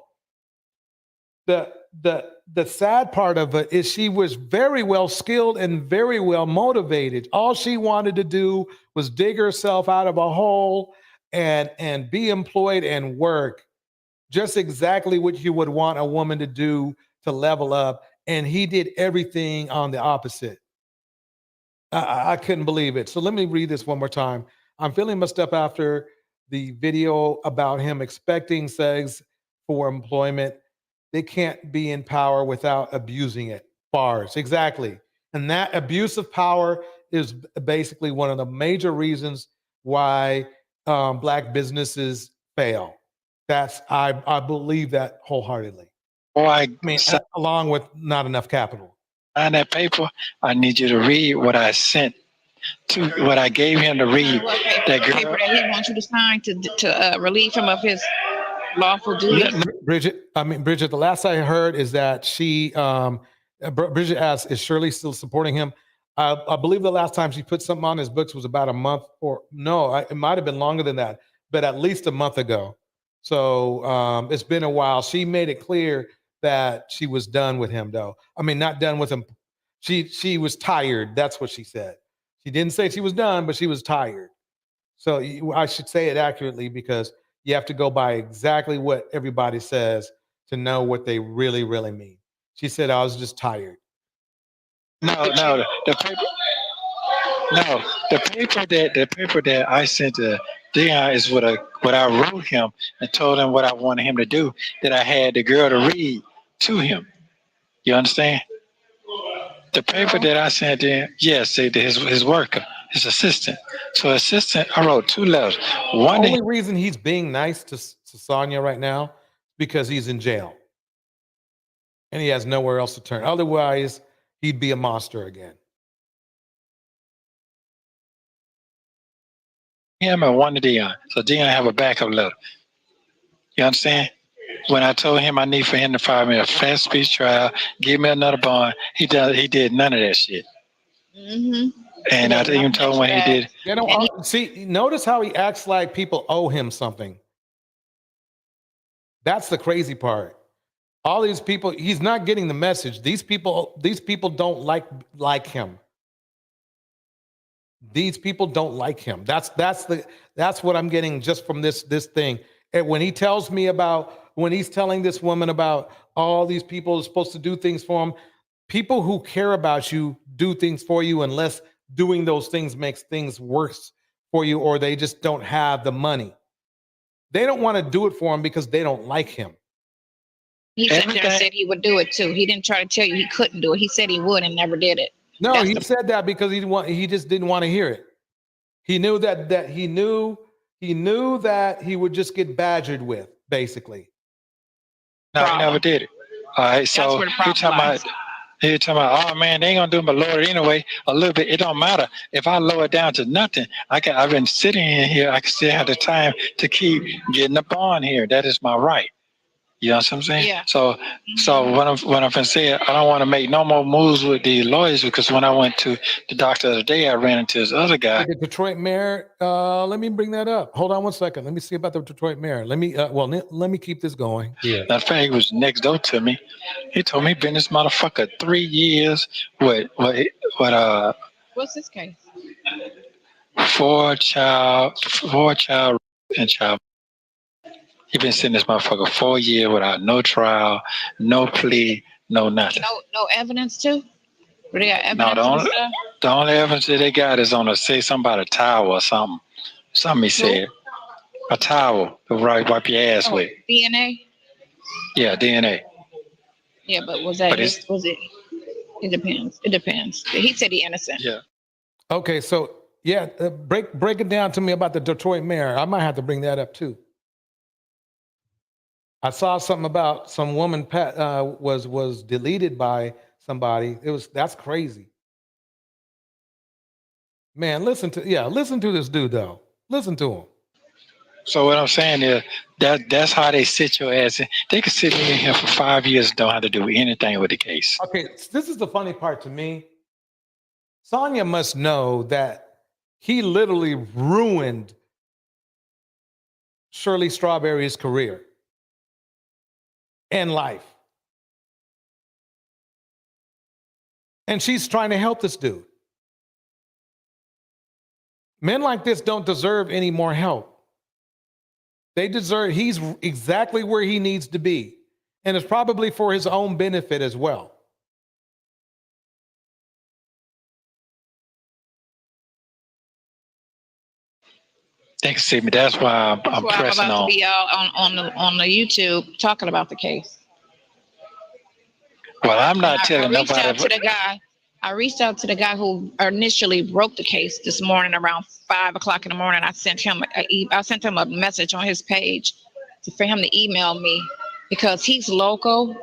The sad part of it is she was very well skilled and very well motivated. All she wanted to do was dig herself out of a hole and be employed and work. Just exactly what you would want a woman to do to level up. And he did everything on the opposite. I couldn't believe it. So let me read this one more time. I'm feeling messed up after the video about him expecting sex for employment. They can't be in power without abusing it. Bars, exactly. And that abuse of power is basically one of the major reasons why black businesses fail. I believe that wholeheartedly. Along with not enough capital. On that paper, I need you to read what I sent what I gave him to read. That girl, paper that he wants you to sign to relieve him of his lawful duties. Bridget, the last I heard is that Bridget asked, is Shirley still supporting him? I believe the last time she put something on his books was about a month, or no, it might have been longer than that, but at least a month ago. So it's been a while. She made it clear that she was done with him, though. I mean, not done with him. She was tired. That's what she said. She didn't say she was done, but she was tired. So I should say it accurately, because you have to go by exactly what everybody says to know what they really, really mean. She said, I was just tired. The paper that I sent to Dion is what I wrote him and told him what I wanted him to do, that I had the girl to read to him. You understand? The paper that I sent in, yes, his worker, his assistant. So assistant, I wrote 2 letters. The only reason he's being nice to Sonia right now, because he's in jail. And he has nowhere else to turn. Otherwise, he'd be a monster again. Him and one to Dion. So Dion have a backup letter. You understand? When I told him I need for him to file me a fast speech trial, give me another bond, he did none of that shit. Mm-hmm. And I even told him when he did. See, notice how he acts like people owe him something. That's the crazy part. All these people, he's not getting the message. These people don't like him. These people don't like him. That's what I'm getting just from this thing. And when he tells me when he's telling this woman about all these people are supposed to do things for him, people who care about you do things for you unless doing those things makes things worse for you, or they just don't have the money. They don't want to do it for him because they don't like him. He said he would do it too. He didn't try to tell you he couldn't do it. He said he would and never did it. No, he said that because he just didn't want to hear it. He knew that he knew that he would just get badgered with, basically. No, he never did it. All right, so You're talking about, oh man, they ain't gonna do my lower it anyway. A little bit, it don't matter. If I lower it down to nothing, I've been sitting in here, I can still have the time to keep getting up on here. That is my right. You know what I'm saying? Yeah. So what I'm finna say, I don't want to make no more moves with the lawyers, because when I went to the doctor the other day, I ran into this other guy. The Detroit mayor. Let me bring that up. Hold on one second. Let me see about the Detroit mayor. Let me let me keep this going. Yeah. Matter of fact, he was next door to me. He told me, been this motherfucker 3 years with What's this case? four child and child. He been sitting this motherfucker 4 years without no trial, no plea, no nothing. No evidence too? But they got No, evidence and stuff? the only evidence that they got is on a say something about a towel or something. Something he said. A towel to wipe your ass with. DNA? Yeah, DNA. Yeah, but was that But was it? It depends. It depends. He said he innocent. Yeah. Okay, so yeah, break it down to me about the Detroit mayor. I might have to bring that up too. I saw something about some woman was deleted by somebody. That's crazy. Man, listen to this dude though. Listen to him. So what I'm saying is that's how they sit your ass in. They could sit in here for 5 years and don't have to do anything with the case. Okay, this is the funny part to me. Sonia must know that he literally ruined Shirley Strawberry's career and life. And she's trying to help this dude. Men like this don't deserve any more help. He's exactly where he needs to be. And it's probably for his own benefit as well. They can see me. That's why I'm pressing I'm about on. to be out on the YouTube talking about the case. Well, I'm not telling I reached nobody. out to the guy. I reached out to the guy who initially broke the case this morning around 5 o'clock in the morning. I sent him a message on his page for him to email me, because he's local.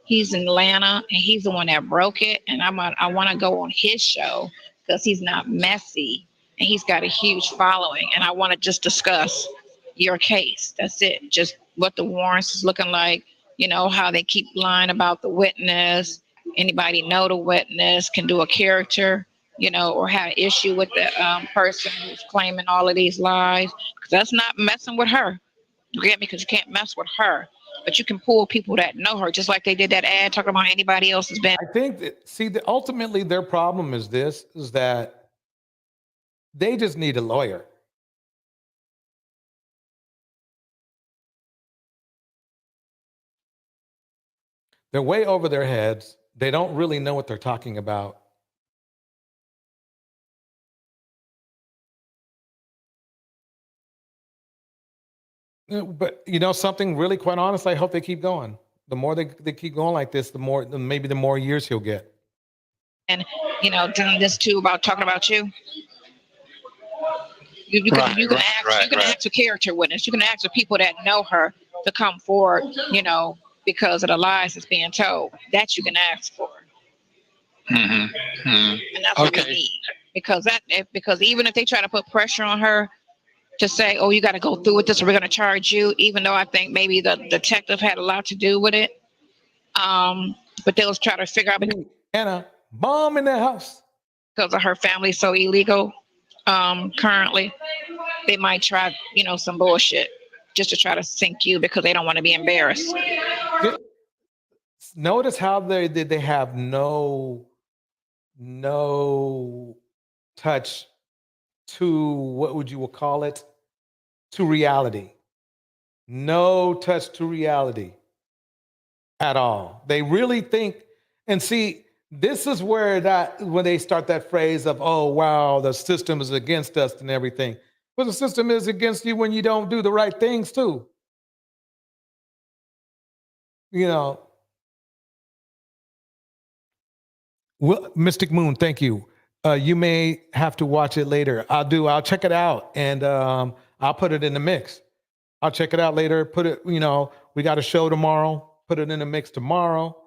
He's in Atlanta, and he's the one that broke it. And I want to go on his show because he's not messy and he's got a huge following. And I want to just discuss your case. That's it. Just what the warrants is looking like. You know, how they keep lying about the witness. Anybody know the witness, can do a character, you know, or have an issue with the person who's claiming all of these lies. Because that's not messing with her. You get me? Because you can't mess with her. But you can pull people that know her, just like they did that ad talking about anybody else's been. I think that, ultimately their problem is that they just need a lawyer. They're way over their heads. They don't really know what they're talking about. But you know something, really, quite honestly, I hope they keep going. The more they keep going like this, maybe the more years he'll get. And you know, doing this too about talking about you. You can ask a character witness. You can ask the people that know her to come forward. You know, because of the lies that's being told. That you can ask for. Mm-hmm. And that's what we need. Because even if they try to put pressure on her to say, oh, you got to go through with this, or we're going to charge you, even though I think maybe the detective had a lot to do with it. But they'll try to figure out. And a bomb in the house. Because of her family so illegal currently, they might try, you know, some bullshit just to try to sink you because they don't want to be embarrassed. Notice how they have no touch to, what would you call it, to reality. No touch to reality at all. They really think, and see, this is where when they start that phrase of, oh, wow, the system is against us and everything. But the system is against you when you don't do the right things too. You know. Well, Mystic Moon, thank you. You may have to watch it later. I'll check it out, and I'll put it in the mix. I'll check it out later. Put it, you know, we got a show tomorrow. Put it in the mix tomorrow.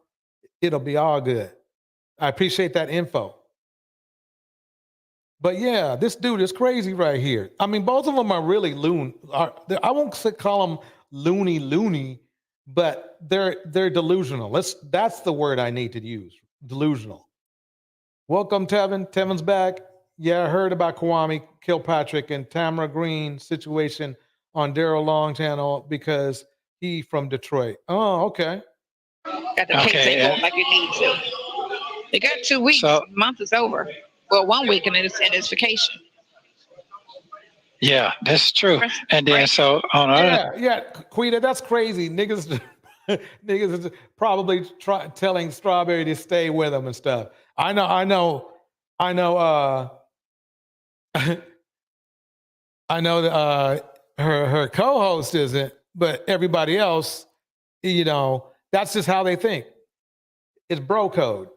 It'll be all good. I appreciate that info. But yeah, this dude is crazy right here. I mean, both of them are really I won't call them loony, but they're delusional. That's the word I need to use. Delusional. Welcome, Tevin. Tevin's back. Yeah, I heard about Kwame Kilpatrick and Tamara Green situation on Daryl Long channel because he from Detroit. Oh, okay. Got the case they go like it needs to. They got 2 weeks. So- month is over. Well, 1 week and it's vacation. Yeah, that's true. And then so on other, Yeah, Quita, that's crazy. Niggas is probably telling Strawberry to stay with them and stuff. I know I know that her co-host isn't, but everybody else, that's just how they think. It's bro code.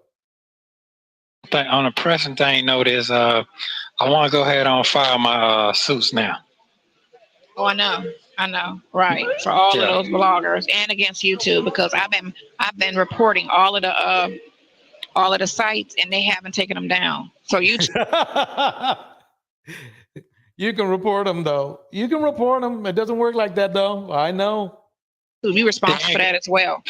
on the present thing, note is I want to go ahead and file my suits now. Oh, I know, right? For all of those bloggers and against YouTube, because I've been reporting all of the sites and they haven't taken them down. So YouTube. You can report them though. You can report them. It doesn't work like that though. I know. We responsible for that as well.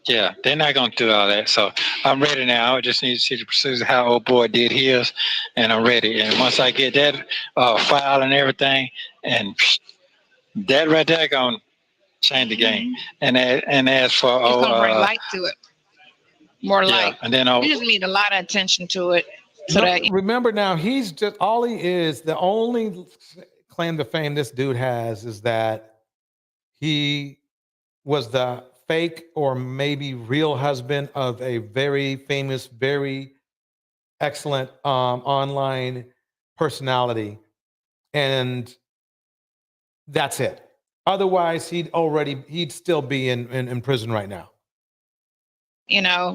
Yeah, they're not going to do all that. So I'm ready now. I just need to see the procedure, how old boy did his, and I'm ready. And once I get that file and everything, and that right there going to change the game. And as for it's going to bring light to it. More light. And then you just need a lot of attention to it. Remember now, he's just all he is. The only claim to fame this dude has is that he was the fake or maybe real husband of a very famous, very excellent online personality, and that's it. Otherwise, he'd still be in prison right now.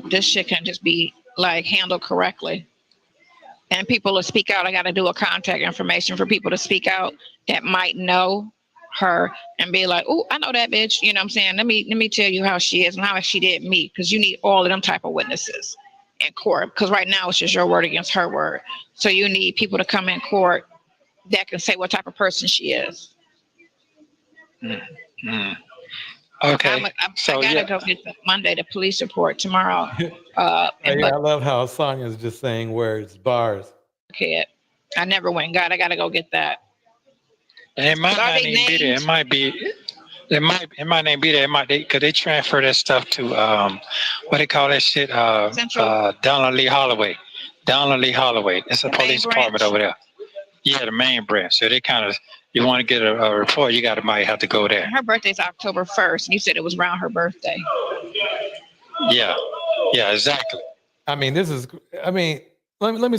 This shit can just be like handled correctly. And people will speak out. I got to do a contact information for people to speak out that might know her and be like, oh, I know that bitch. You know what I'm saying? Let me tell you how she is and how she did me, because you need all of them type of witnesses in court. Because right now it's just your word against her word. So you need people to come in court that can say what type of person she is. Mm-hmm. Okay. I gotta go get Monday the police report tomorrow. I love how Sonia's just saying words, bars. Kid, I never went and got. I gotta go get that. And it might not even be there. It might be. It might not be there. Because they transfer that stuff to what they call that shit. Donald Lee Holloway. Donald Lee Holloway. It's a police department over there. Yeah, the main branch. So they kind of. You want to get a report, might have to go there. Her birthday's October 1st. And you said it was around her birthday. Yeah, exactly. Let me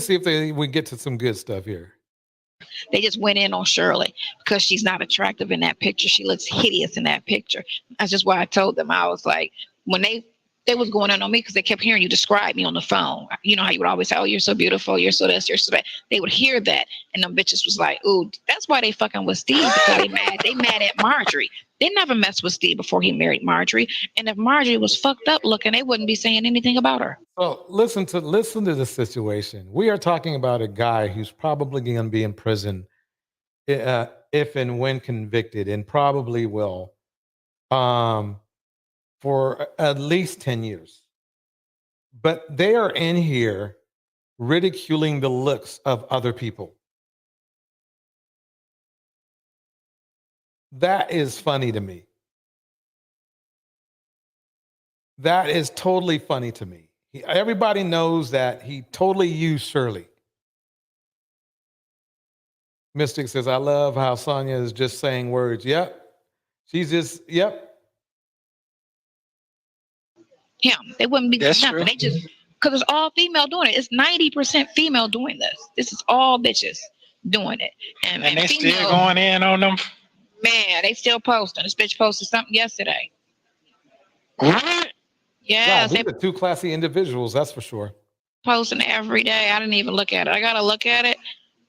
see if we get to some good stuff here. They just went in on Shirley because she's not attractive in that picture. She looks hideous in that picture. That's just why I told them. I was like, when they was going in on me because they kept hearing you describe me on the phone. You know how you would always say, oh, you're so beautiful, you're so this, you're so that. They would hear that, and them bitches was like, ooh, that's why they fucking with Steve, because they mad at Marjorie. They never messed with Steve before he married Marjorie, and if Marjorie was fucked up looking, they wouldn't be saying anything about her. Well, listen to the situation. We are talking about a guy who's probably going to be in prison if and when convicted, and probably will. For at least 10 years. But they are in here ridiculing the looks of other people. That is funny to me. That is totally funny to me. Everybody knows that he totally used Shirley. Mystic says, I love how Sonia is just saying words. Yep. She's just, yep. Him. They wouldn't be nothing. True. They just, because it's all female doing it. It's 90% female doing this. This is all bitches doing it. And they female, still going in on them? Man, they still posting. This bitch posted something yesterday. What? Yeah. Wow, these are two classy individuals, that's for sure. Posting every day. I didn't even look at it. I got to look at it.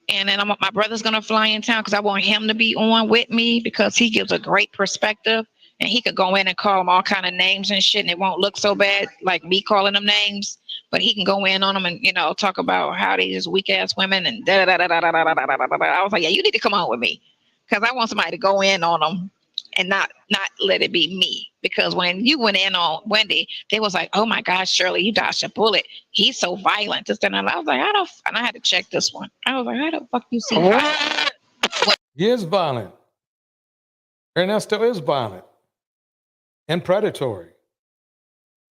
And then my brother's going to fly in town because I want him to be on with me because he gives a great perspective. and he could go in and call them all kind of names and shit, and it won't look so bad like me calling them names. But he can go in on them and, you know, talk about how they just weak ass women and da da da da da da da da da da. I was like, yeah, you need to come on with me, because I want somebody to go in on them and not let it be me. Because when you went in on Wendy, they was like, oh my gosh, Shirley, you dodged a bullet. He's so violent. This and I was like, and I had to check this one. I was like, how the fuck you see violent? He is violent. Ernesto is violent and predatory,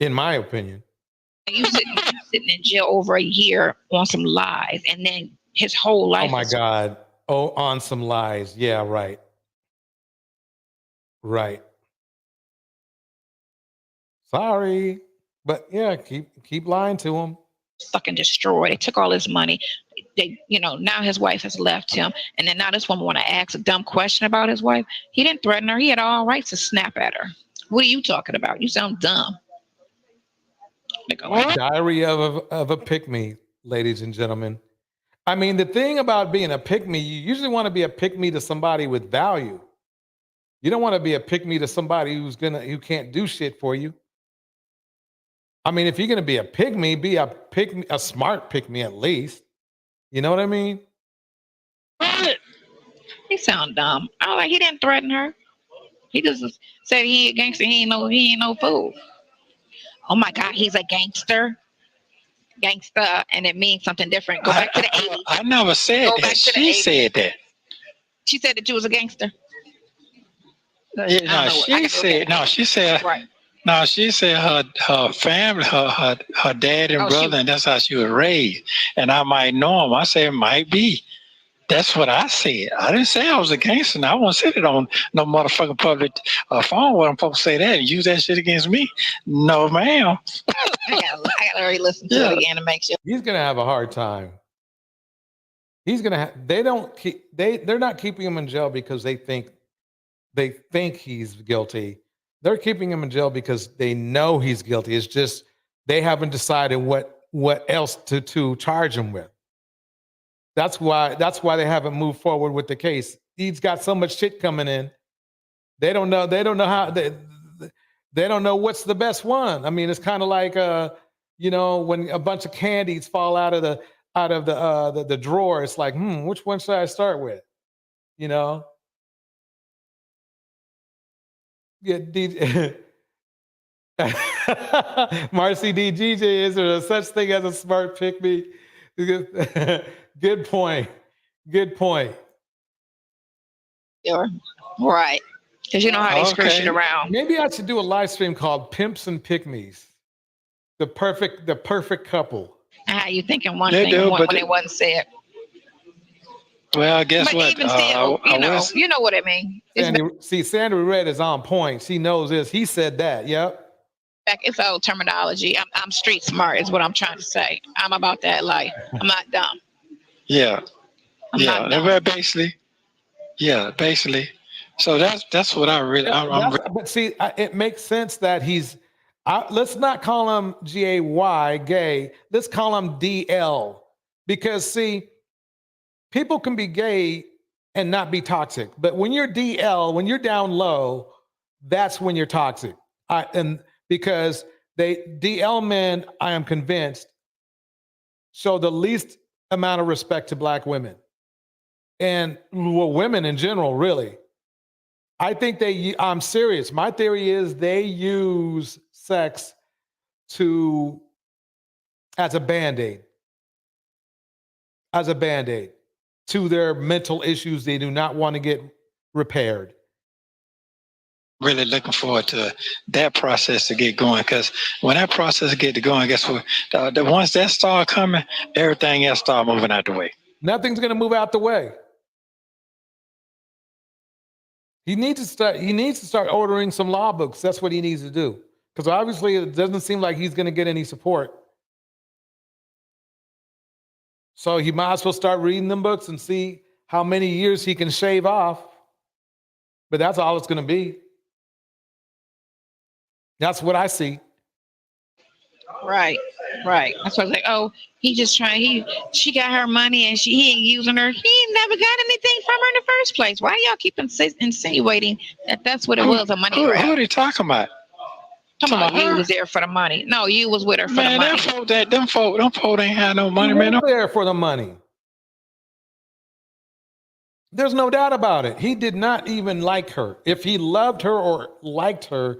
in my opinion. You sitting in jail over a year on some lies, and then his whole life. Oh my God. Oh, on some lies. Yeah, right. Right. Sorry. But yeah, keep lying to him. Fucking destroyed. They took all his money. They, you know, now his wife has left him, and then now this woman want to ask a dumb question about his wife. He didn't threaten her. He had all rights to snap at her. What are you talking about? You sound dumb. Diary of a pick-me, ladies and gentlemen. I mean, the thing about being a pick-me, you usually want to be a pick-me to somebody with value. You don't want to be a pick-me to somebody who can't do shit for you. I mean, if you're gonna be a pick-me, be a smart pick-me at least. You know what I mean? He sound dumb. I was like, he didn't threaten her. He just said he a gangster. He ain't no fool. Oh my God, he's a gangster. Gangster, and it means something different. Go back to the 80s. I never said that. She said that. She said that you was a gangster. Yeah, she said right. No, she said her family, her dad and brother, and that's how she was raised. And I might know him. I said, might be. That's what I said. I didn't say I was a gangster. I won't say it on no motherfucking public phone where I'm supposed to say that and use that shit against me. No, ma'am. I gotta already listen to it again to make sure. He's gonna have a hard time. He's gonna have. They're not keeping him in jail because they think he's guilty. They're keeping him in jail because they know he's guilty. It's just they haven't decided what else to charge him with. That's why they haven't moved forward with the case. He's got so much shit coming in. They don't know how they don't know what's the best one. I mean, it's kind of like when a bunch of candies fall out of the drawer. It's like, which one should I start with? You know. Yeah, Marcy DGJ, is there such thing as a smart pick-me? Good point. Good point. Sure. Right. Because you know how they screw shit around. Maybe I should do a live stream called Pimps and Pick-me's. The perfect couple. You thinking one thing when it wasn't said. Well, guess what? Even still, you know what I mean. Sandra Red is on point. She knows this. He said that. Yep. It's old terminology. I'm street smart is what I'm trying to say. I'm about that life. I'm not dumb. Yeah. I'm not dumb. Basically. So that's what I really. But see, it makes sense that he's. Let's not call him GAY, gay. Let's call him DL, because see, people can be gay and not be toxic. But when you're DL, when you're down low, that's when you're toxic. And because DL men, I am convinced, show the least amount of respect to Black women and women in general, really. I think I'm serious. My theory is they use sex as a Band-Aid to their mental issues they do not want to get repaired. Really looking forward to that process to get going, because when that process get to going, guess what? Once that start coming, everything else start moving out the way. Nothing's going to move out the way. He needs to start ordering some law books. That's what he needs to do, because obviously it doesn't seem like he's going to get any support. So he might as well start reading them books and see how many years he can shave off. But that's all it's going to be. That's what I see. Right, right. That's why I was like, oh, he just trying. She got her money and he ain't using her. He ain't never got anything from her in the first place. Why y'all keep insinuating that that's what it was, a money grab? Who are they talking about? Come on, you was there for the money. No, you was with her for the money. Man, them folk ain't had no money, man. He was there for the money. There's no doubt about it. He did not even like her. If he loved her or liked her,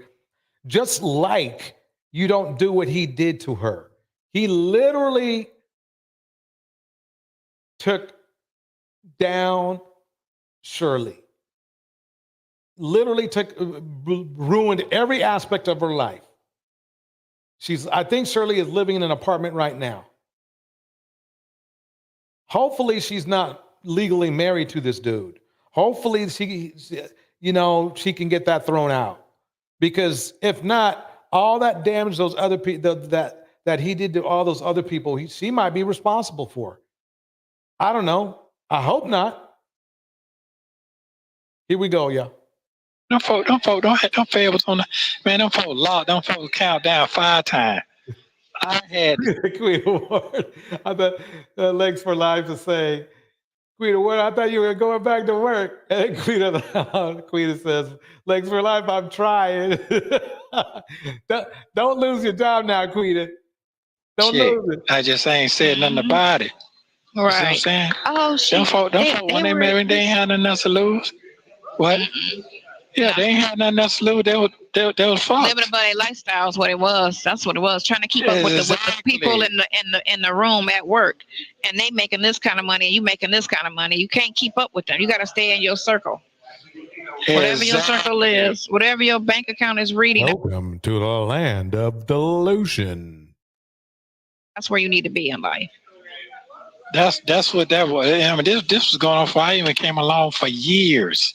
just like you don't do what he did to her. He literally took down Shirley. Literally ruined every aspect of her life. I think Shirley is living in an apartment right now. Hopefully she's not legally married to this dude. Hopefully she can get that thrown out. Because if not, all that damage those other people that he did to all those other people, she might be responsible for. I don't know. I hope not. Here we go, y'all. Them folk don't fail on the man. Them folk locked. Them folk count down 5 times. I had Queen Award. I thought Legs for Life to say, Queen Award, I thought you were going back to work. And Queen says, Legs for Life, I'm trying. Don't lose your job now, Queen. Don't lose it. I just ain't said nothing about it. Right. You see what I'm saying? Oh, them folk when they married, they ain't had nothing else to lose. What? Yeah, they ain't had nothing else to lose. They was fucked. Living above their lifestyle is what it was. That's what it was. Trying to keep up with the people in the room at work, and they making this kind of money, and you making this kind of money. You can't keep up with them. You got to stay in your circle. Whatever your circle is, whatever your bank account is reading. Welcome to the land of delusion. That's where you need to be in life. That's what that was. I mean, this was going on for I even came along for years.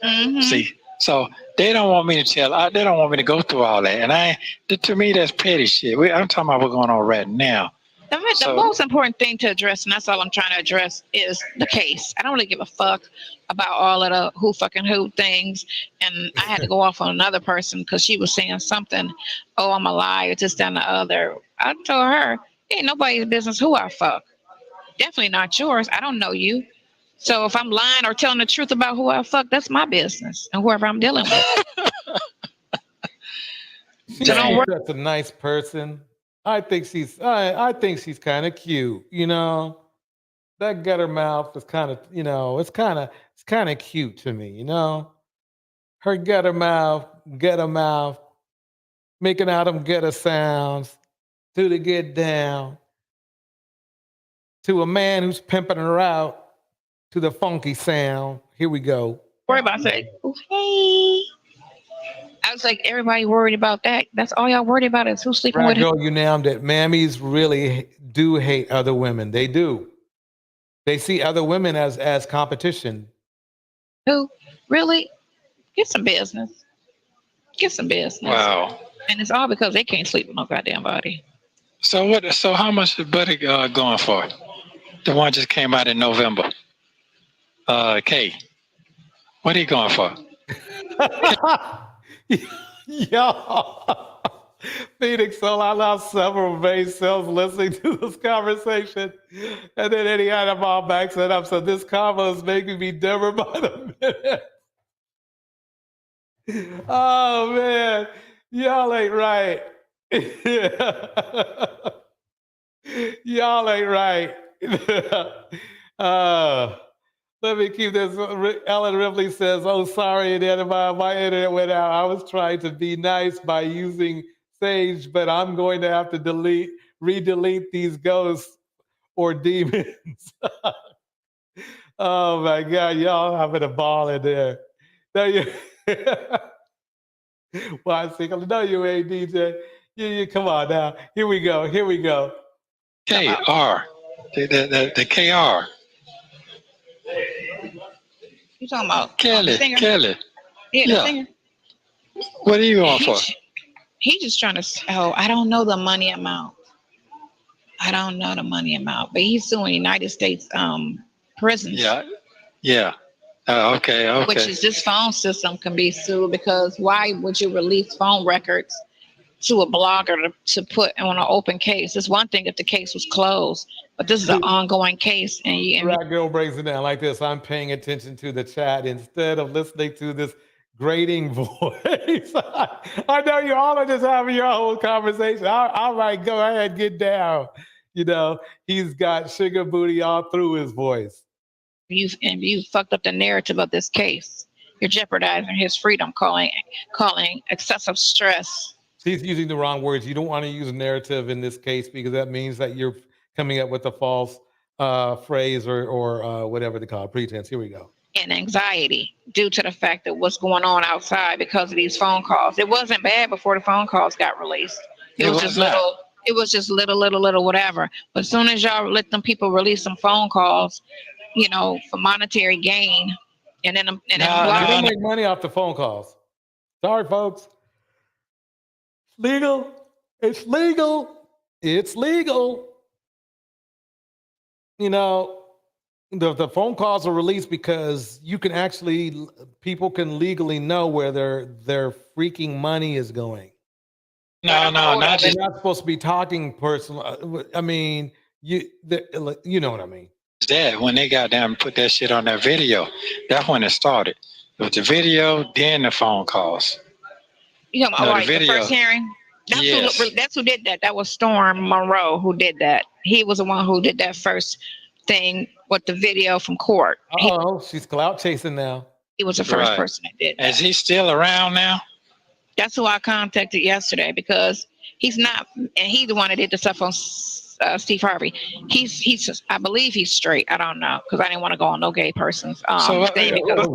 Mm-hmm. See, so they don't want me to they don't want me to go through all that, and to me that's petty shit. I'm talking about what's going on right now. The most important thing to address, and that's all I'm trying to address, is the case. I don't really give a fuck about all of the who fucking who things. And I had to go off on another person because she was saying something. Oh, I'm a liar, this, that, and the other. I told her, ain't nobody's business who I fuck. Definitely not yours. I don't know you. So if I'm lying or telling the truth about who I fuck, that's my business and whoever I'm dealing with. That's a nice person. I think she's kind of cute, you know. That gutter mouth is kind of, you know, it's kind of cute to me, you know. Her gutter mouth, making out them gutter sounds to the get down. To a man who's pimping her out to the funky sound. Here we go. Worry about saying, oh, hey. I was like, everybody worried about that. That's all y'all worried about is who's sleeping with him. You named it. Mammies really do hate other women. They do. They see other women as competition. Who? Really? Get some business. Get some business. Wow. And it's all because they can't sleep with no goddamn body. So what? So how much is Buddy going for? The one just came out in November. K. What are you going for? Yo, Phoenix Soul, I lost several main cells listening to this conversation. And then Eddie had them all back set up. So this combo is making me dimmer by the minute. Oh, man. Y'all ain't right. Y'all ain't right. Let me keep this. Ellen Ripley says, oh, sorry, my internet went out. I was trying to be nice by using Sage, but I'm going to have to re-delete these ghosts or demons. Oh, my God. Y'all having a ball in there. Well, I think, no, you ain't, DJ. You come on now. Here we go. KR. The KR. You talking about Kelly? Yeah, the singer. What are you going for? He just trying to. Oh, I don't know the money amount. But he's suing United States prisons. Yeah. Okay. Which is this phone system can be sued because why would you release phone records to a blogger to put on an open case. It's one thing if the case was closed, but this is an ongoing case. And Rat Girl breaks it down like this. I'm paying attention to the chat instead of listening to this grating voice. I know you all are just having your whole conversation. All right, go ahead, get down. You know, he's got sugar booty all through his voice. you fucked up the narrative of this case. You're jeopardizing his freedom, calling excessive stress. She's using the wrong words. You don't want to use narrative in this case because that means that you're coming up with a false phrase or whatever they call it, pretense. Here we go. And anxiety due to the fact that what's going on outside because of these phone calls. It wasn't bad before the phone calls got released. It was just little. It was just little whatever. But as soon as y'all let them people release some phone calls, you know, for monetary gain, and then you don't make money off the phone calls. Sorry, folks. Legal. It's legal. It's legal. You know, the phone calls are released because you can actually, people can legally know where their freaking money is going. No, not They're just not supposed to be talking personal. I mean, you know what I mean. that. When they got down and put that shit on that video, that's when it started. It was the video, then the phone calls. You know, the first hearing. That's who did that. That was Storm Monroe who did that. He was the one who did that first thing with the video from court. She's clout chasing now. He was the first person that did that. Is he still around now? That's who I contacted yesterday because he's not, and he's the one that did the stuff on Steve Harvey. He's just, I believe he's straight. I don't know because I didn't want to go on no gay person's thing. Because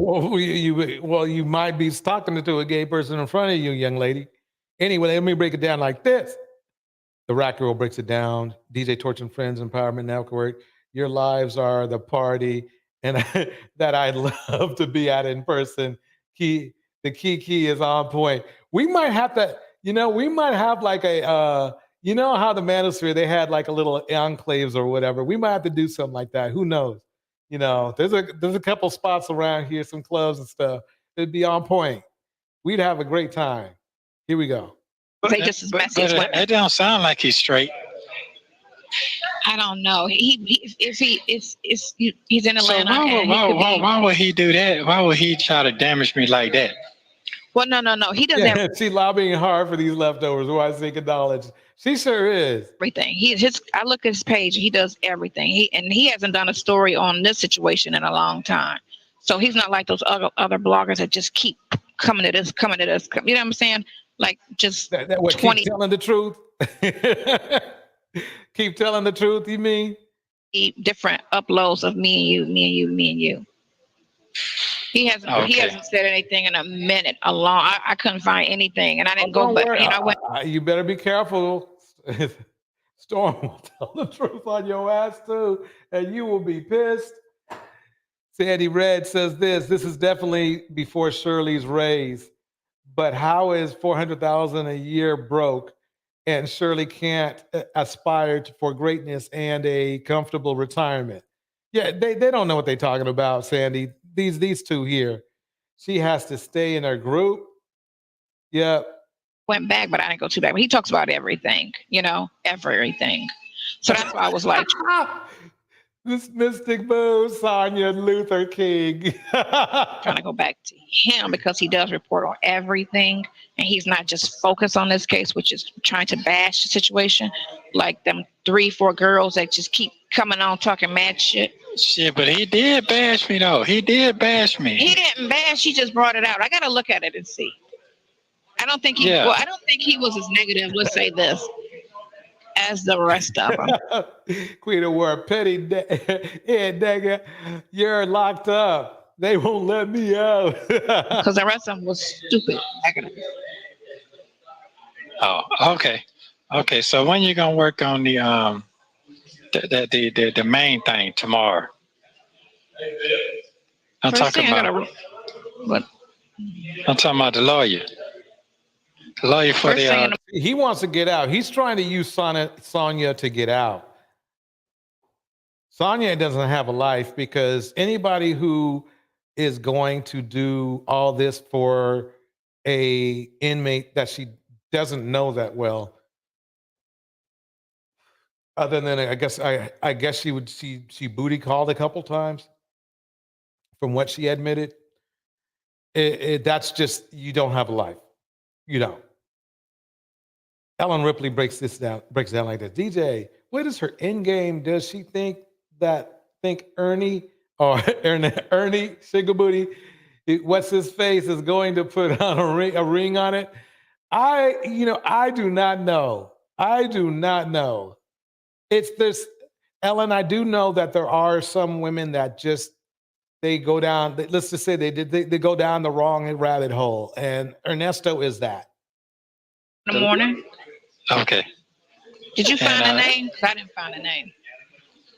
You might be talking to a gay person in front of you, young lady. Anyway, let me break it down like this. The Rat Girl breaks it down. DJ Torch and Friends Empowerment Network. Your lives are the party, and that I'd love to be at in person. The Kiki is on point. We might have to, we might have like a, you know how the Manosphere, they had like a little enclaves or whatever. We might have to do something like that. Who knows? You know, there's a couple spots around here, some clubs and stuff. It'd be on point. We'd have a great time. Here we go. It don't sound like he's straight. I don't know. He's in Atlanta. Why would he do that? Why would he try to damage me like that? Well, no. He doesn't have She's lobbying hard for these leftovers. Who I seek knowledge. She sure is. Everything. I look at his page. He does everything. He hasn't done a story on this situation in a long time. So he's not like those other bloggers that just keep coming at us. You know what I'm saying? Like just what, 20 keep telling the truth. Keep telling the truth. You mean different uploads of me and you. He hasn't said anything in a minute. I couldn't find anything, and I didn't go back. I went. You better be careful. Storm will tell the truth on your ass too, and you will be pissed. Sandy Red says this is definitely before Shirley's raise, but how is $400,000 a year broke, and Shirley can't aspire for greatness and a comfortable retirement? Yeah, they don't know what they're talking about, Sandy. These two here. She has to stay in her group. Yep. Went back, but I didn't go too back. But he talks about everything, everything. So that's why I was like, this mystic move, Sonia Luther King. trying to go back to him because he does report on everything, and he's not just focused on this case, which is trying to bash the situation, like them 3-4 girls that just keep coming on talking mad shit. Shit, but he did bash me though. He did bash me. He didn't bash. He just brought it out. I got to look at it and see. I don't think he was as negative. Let's say this. As the rest of them. Queen of War, petty nigga, you're locked up. They won't let me out. Because the rest of them was stupid. Oh, okay. Okay, so when you gonna work on the main thing tomorrow? I'm talking about the lawyer. The lawyer for he wants to get out. He's trying to use Sonia to get out. Sonia doesn't have a life because anybody who is going to do all this for a inmate that she doesn't know that well. Other than I guess she booty called a couple times from what she admitted. That's just, you don't have a life. You don't. Ellen Ripley breaks down like this. DJ, what is her end game? Does she think Ernie or Ernie Sugar Booty, what's his face, is going to put on a ring on it? I do not know. I do not know. It's this, Ellen, I do know that there are some women that just, they go down, let's just say they go down the wrong rabbit hole. And Ernesto is that. In the morning. Okay. Did you find a name? 'Cause I didn't find a name.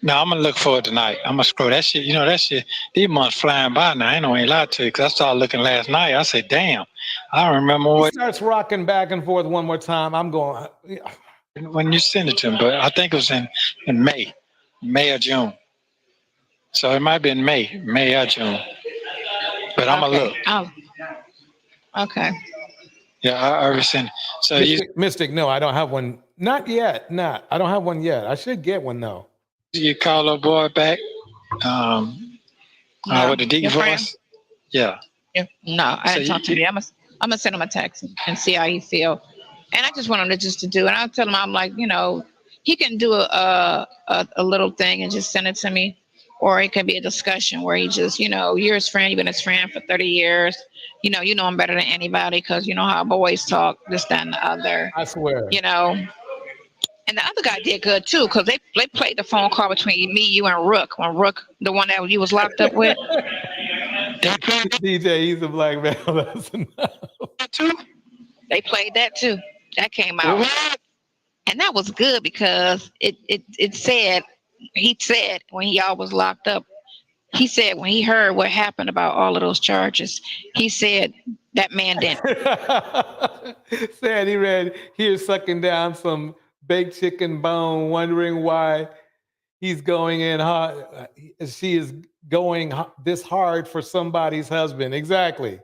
No, I'm gonna look for it tonight. I'm gonna scroll that shit. That shit, these months flying by now. I ain't gonna lie to you, because I started looking last night. I said, damn, I don't remember He what. starts rocking back and forth one more time. I'm going. When you send it to him, but I think it was in May or June. So it might be in May or June. But I'm gonna look. Oh. Okay. Yeah, I already sent it. So Mystic, no, I don't have one. Not yet. I don't have one yet. I should get one though. you call a boy back with the deep voice? Yeah. No, I didn't talk to him. I'm gonna send him a text and see how he feel. And I just want him to do it. And I'll tell him, I'm like, he can do a little thing and just send it to me. Or it could be a discussion where he just, you're his friend, you've been his friend for 30 years. You know him better than anybody because you know how boys talk, this, that, and the other. I swear. And the other guy did good too, because they played the phone call between me, you, and Rook. When Rook, the one that you was locked up with. DJ, he's a black male. That's enough. They played that too. That came out. And that was good because it said, he said when y'all was locked up, he said when he heard what happened about all of those charges, he said that man didn't. Said he read, here's sucking down some baked chicken bone, wondering why he's going in hard. She is going this hard for somebody's husband. Exactly.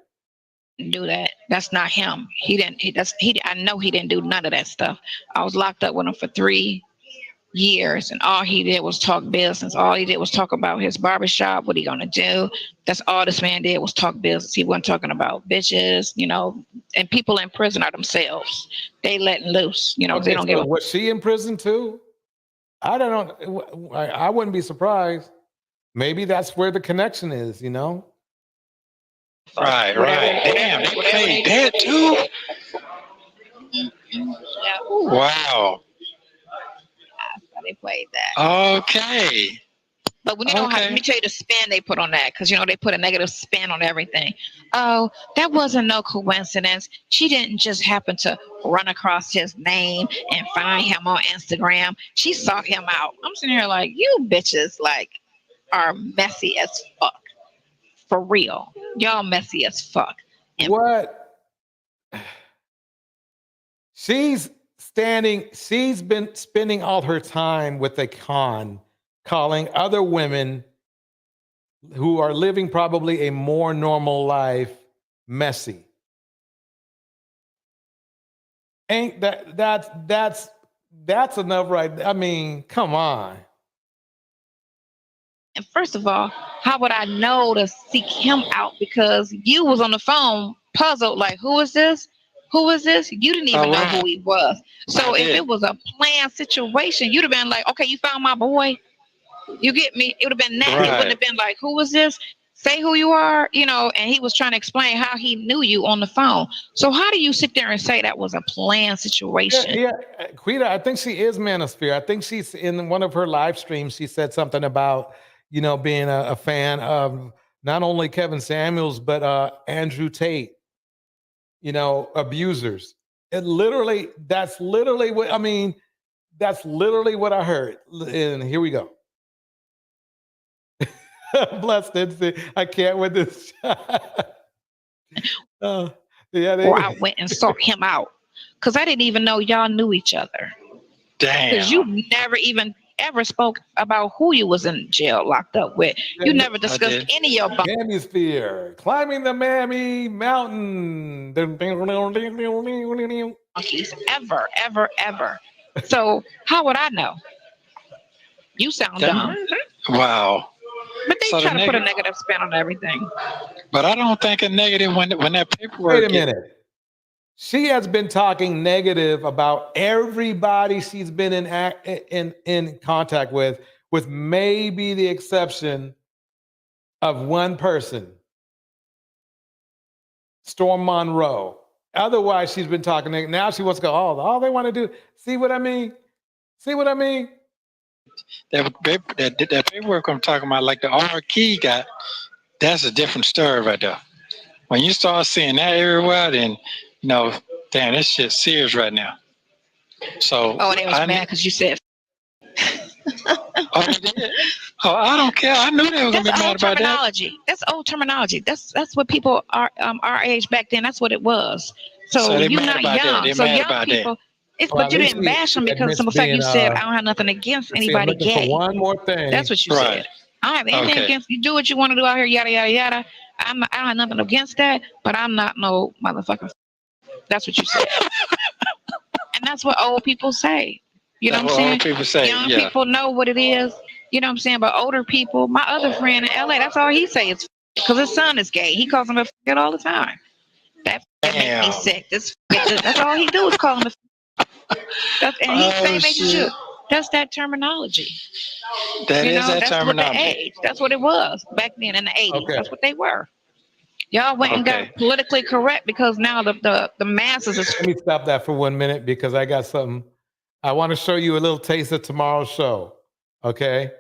Do that. That's not him. He didn't. I know he didn't do none of that stuff. I was locked up with him for 3 years, and all he did was talk business. All he did was talk about his barbershop, what he gonna do. That's all this man did was talk business. He wasn't talking about bitches, and people in prison are themselves. They letting loose, they don't give a. Was she in prison too? I don't know. I wouldn't be surprised. Maybe that's where the connection is, Right. Damn, they played that too? Yeah. Wow. They played that. Okay. But when let me tell you the spin they put on that, because they put a negative spin on everything. Oh, that wasn't no coincidence. She didn't just happen to run across his name and find him on Instagram. She sought him out. I'm sitting here like, you bitches are messy as fuck. For real. Y'all messy as fuck. What? She's been spending all her time with a con, calling other women who are living probably a more normal life messy. Ain't that's enough, right? I mean, come on. And first of all, how would I know to seek him out? Because you was on the phone puzzled, like, who is this? Who is this? You didn't even know who he was. So if it was a planned situation, you'd have been like, okay, you found my boy. You get me? It would have been that. Right. It wouldn't have been like, who is this? Say who you are, and he was trying to explain how he knew you on the phone. So how do you sit there and say that was a planned situation? Yeah. Quita, I think she is manosphere. I think she's in one of her live streams, she said something about, being a fan of not only Kevin Samuels, but Andrew Tate, abusers. That's literally what I heard. And here we go. Blessed it. I can't with this. Or I went and sought him out because I didn't even know y'all knew each other. Damn. Because you never even ever spoke about who you was in jail locked up with. You never discussed any of your Hemisphere, climbing the Mammy Mountain. monkeys ever, ever, ever. So how would I know? You sound dumb. Wow. But they So try the to put a nigga, negative spin on everything. but I don't think a negative when that paperwork. Wait a minute. She has been talking negative about everybody she's been in contact with maybe the exception of one person, Storm Monroe. Otherwise, she's been talking negative. Now she wants to go, oh, all they want to do, see what I mean? See what I mean? That paperwork I'm talking about, like the R key got, that's a different story right there. When you start seeing that everywhere, then damn, this shit's serious right now. So Oh, and it was mad because you said. Oh, they did? Oh, I don't care. I knew they were gonna be mad about that. Terminology. That's old terminology. That's what people are our age back then. That's what it was. So So they you're mad not about that. young. They So mad young about people. that. But you didn't bash them because of the fact you said I don't have nothing against I'm anybody looking for gay. one more thing. That's what you said. I don't have anything against you. Do what you want to do out here. Yada yada yada. I don't have nothing against that. But I'm not no motherfucker. That's what you said. And that's what old people say. You know what I'm saying? Old people say, Young yeah. people know what it is. You know what I'm saying? But older people, my other friend in LA, that's all he says. Because his son is gay. He calls him a f***ing all the time. That makes me sick. That's all he do is call him a and he same age as you. That's that terminology. That is that that's terminology. What the age. That's what it was back then in the 80s. Okay. That's what they were. Y'all went and got politically correct because now the masses is. Let me stop that for 1 minute because I got something. I want to show you a little taste of tomorrow's show. Okay?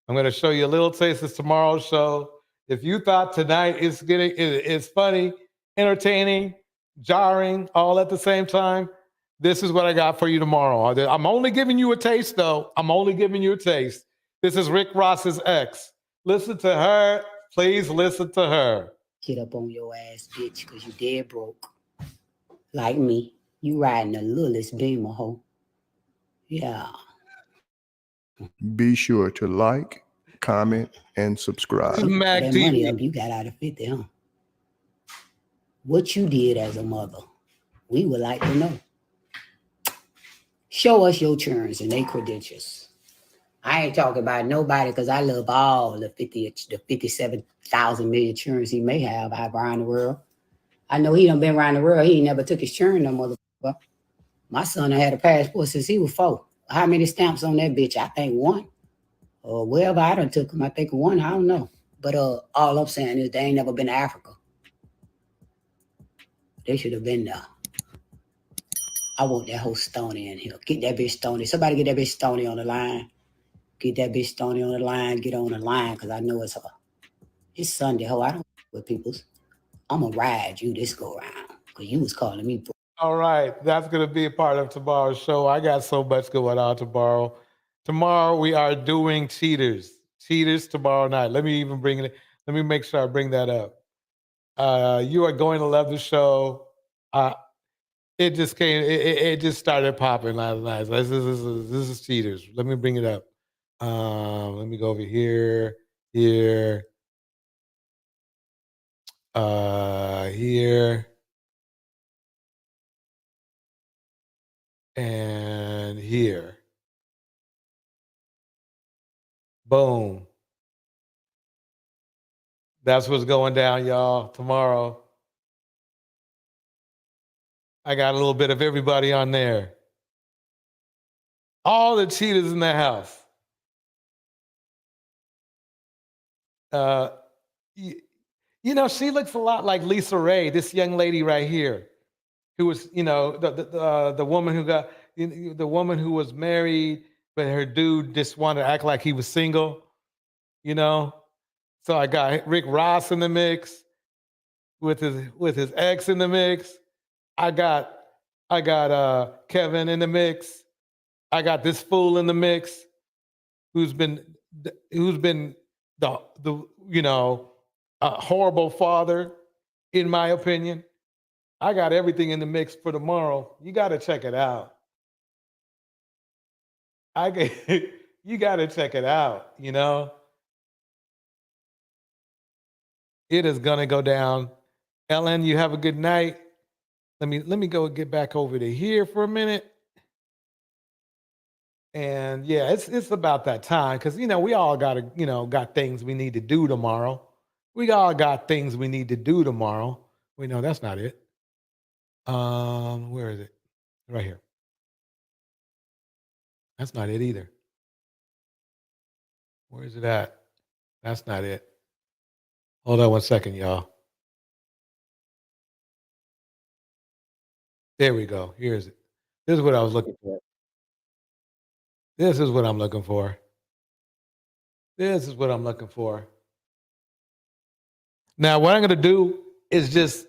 I'm going to show you a little taste of tomorrow's show. If you thought tonight is funny, entertaining, jarring, all at the same time, this is what I got for you tomorrow. I'm only giving you a taste, though. I'm only giving you a taste. This is Rick Ross's ex. Listen to her. Please listen to her. Get up on your ass, bitch, because you dead broke. Like me. You riding the littlest beamer, hoe. Yeah. Be sure to like, comment, and subscribe. That money up you got out of 50, huh? What you did as a mother, we would like to know. Show us your churns and they credentials. I ain't talking about nobody because I love all the 57,000 million churns he may have out around the world. I know he done been around the world. He ain't never took his churn, no motherfucker. My son had a passport since he was 4. How many stamps on that bitch? I think 1. Or wherever I done took him, I think 1. I don't know. But all I'm saying is they ain't never been to Africa. They should have been there. I want that whole Stony in here. Get that bitch Stony. Somebody get that bitch Stony on the line. Get that bitch Stony on the line. Get on the line because I know it's her. It's Sunday, ho. I don't with people's. I'm going to ride you this go around because you was calling me. All right. That's going to be a part of tomorrow's show. I got so much going on tomorrow. Tomorrow we are doing cheaters. Cheaters tomorrow night. Let me even bring it. Let me make sure I bring that up. You are going to love the show. It just came. It just started popping last night. This is cheaters. Let me bring it up. Let me go over here, here, here, and here. Boom. That's what's going down, y'all. Tomorrow. I got a little bit of everybody on there. All the cheaters in the house. She looks a lot like Lisa Ray, this young lady right here, who was, the woman who got, the woman who was married, but her dude just wanted to act like he was single, So I got Rick Ross in the mix with his ex in the mix. I got Kevin in the mix. I got this fool in the mix, who's been the a horrible father, in my opinion. I got everything in the mix for tomorrow. You got to check it out. You got to check it out. It is gonna go down. Ellen, you have a good night. Let me go get back over to here for a minute. And yeah, it's about that time because we all got things we need to do tomorrow. We all got things we need to do tomorrow. Wait, no, that's not it. Where is it? Right here. That's not it either. Where is it at? That's not it. Hold on 1 second, y'all. There we go. Here's it. This is what I was looking for. This is what I'm looking for. This is what I'm looking for. Now, what I'm going to do is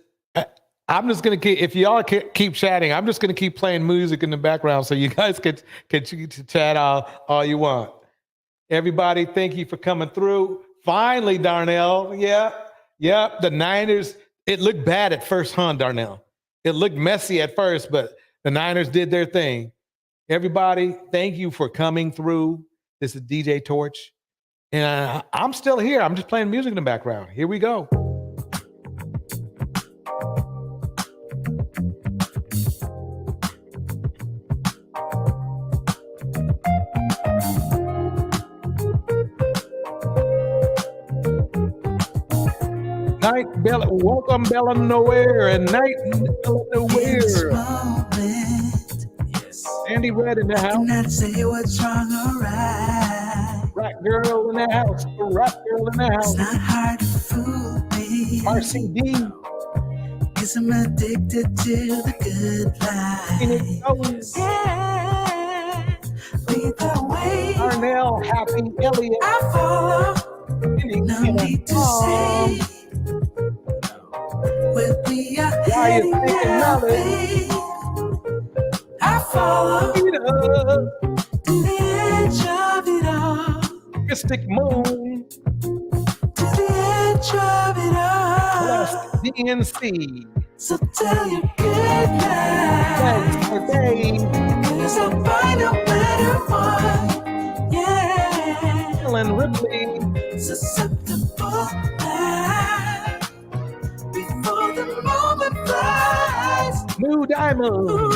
I'm just going to keep, if y'all keep chatting, I'm just going to keep playing music in the background so you guys can chat all you want. Everybody, thank you for coming through. Finally, Darnell. Yeah. The Niners, it looked bad at first, huh, Darnell? It looked messy at first, but the Niners did their thing. Everybody, thank you for coming through. This is DJ Torch. And I'm still here. I'm just playing music in the background. Here we go. Night Bella, welcome Bella Nowhere and Night Bella Nowhere. Andy Red in the house. Cannot say what's wrong or right. Rock girl in the house. Rock girl in the house. It's not hard to fool me. RCD. Cause I'm addicted to the good life. Yeah. Lead the way. Arnell, Happy, Elliot. I follow. No need to say. Where we are heading now, babe. I follow to the edge of it all. Mystic Moon. To the edge of it all. Blessed DNC. So tell your good life. Thanks for day. Cause I'll find a better one. Yeah. Ellen Ripley. Susceptible life. Before the moment flies. New Diamond. Ooh,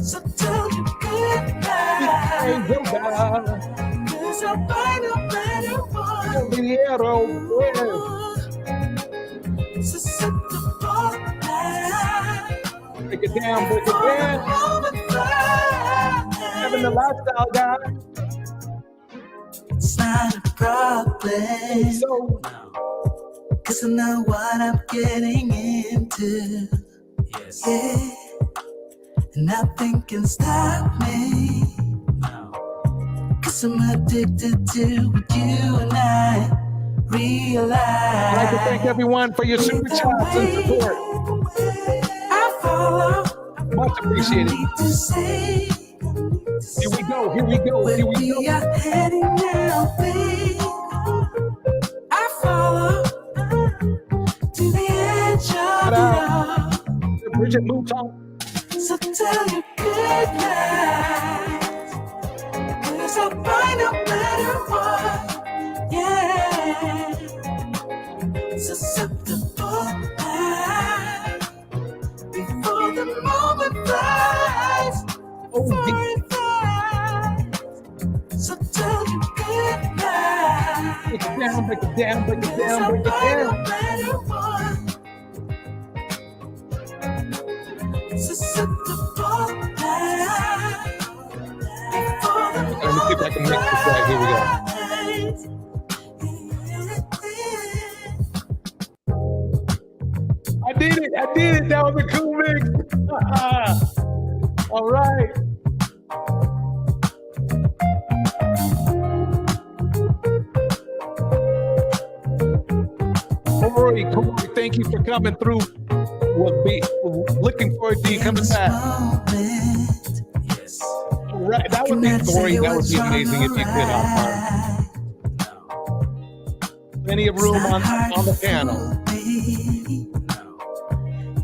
so tell your good life. Cause I'll find a better one. Susceptible life. Break it down, break it down. Having the lifestyle guy. It's not a problem. So, cause I know what I'm getting into. Yes. Yeah. Nothing can stop me. Cause I'm addicted to what you and I realize. I'd like to thank everyone for your super chats and support. I follow. Much appreciated. Here we go, here we go, here we go. We are heading now, babe. I follow to the edge of it all. Bridget Mouton. So tell your good lies. Cause I'll find a better one. Yeah. Susceptible life. Before the moment flies. Before it flies. So tell your good lies. Break it down, break it down, break it down, break it down. Better one. Susceptible life. Let me see if I can mix this right. Here we go. I did it. That was a cool mix. All right. Corey, thank you for coming through. We'll be looking forward to you coming back. Yes. All right, that would be Corey. That would be amazing if you could hop on. Plenty of room on the piano.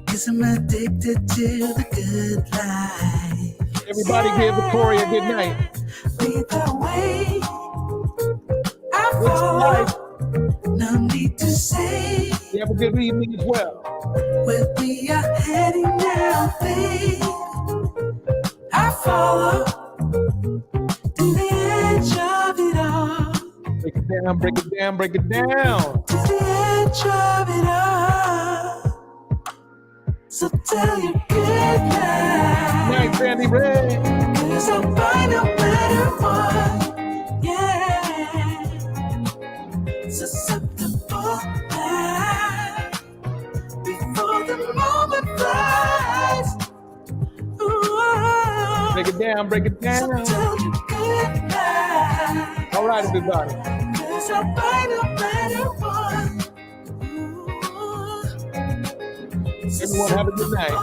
Cause I'm addicted to the good life. Everybody give Corey a good night. Lead the way. I follow. No need to say. Have a good evening as well. Where we are heading now, babe, I follow to the edge of it all. Break it down, break it down, break it down. To the edge of it all. So tell your good night. Night, Sandy Ray. 'Cause I'll find a better one. Yeah. Susceptible now. Before the moment flies. Ooh. Break it down, break it down. So tell your good night. All right, everybody. 'Cause I'll find a better one. Everyone have a good night.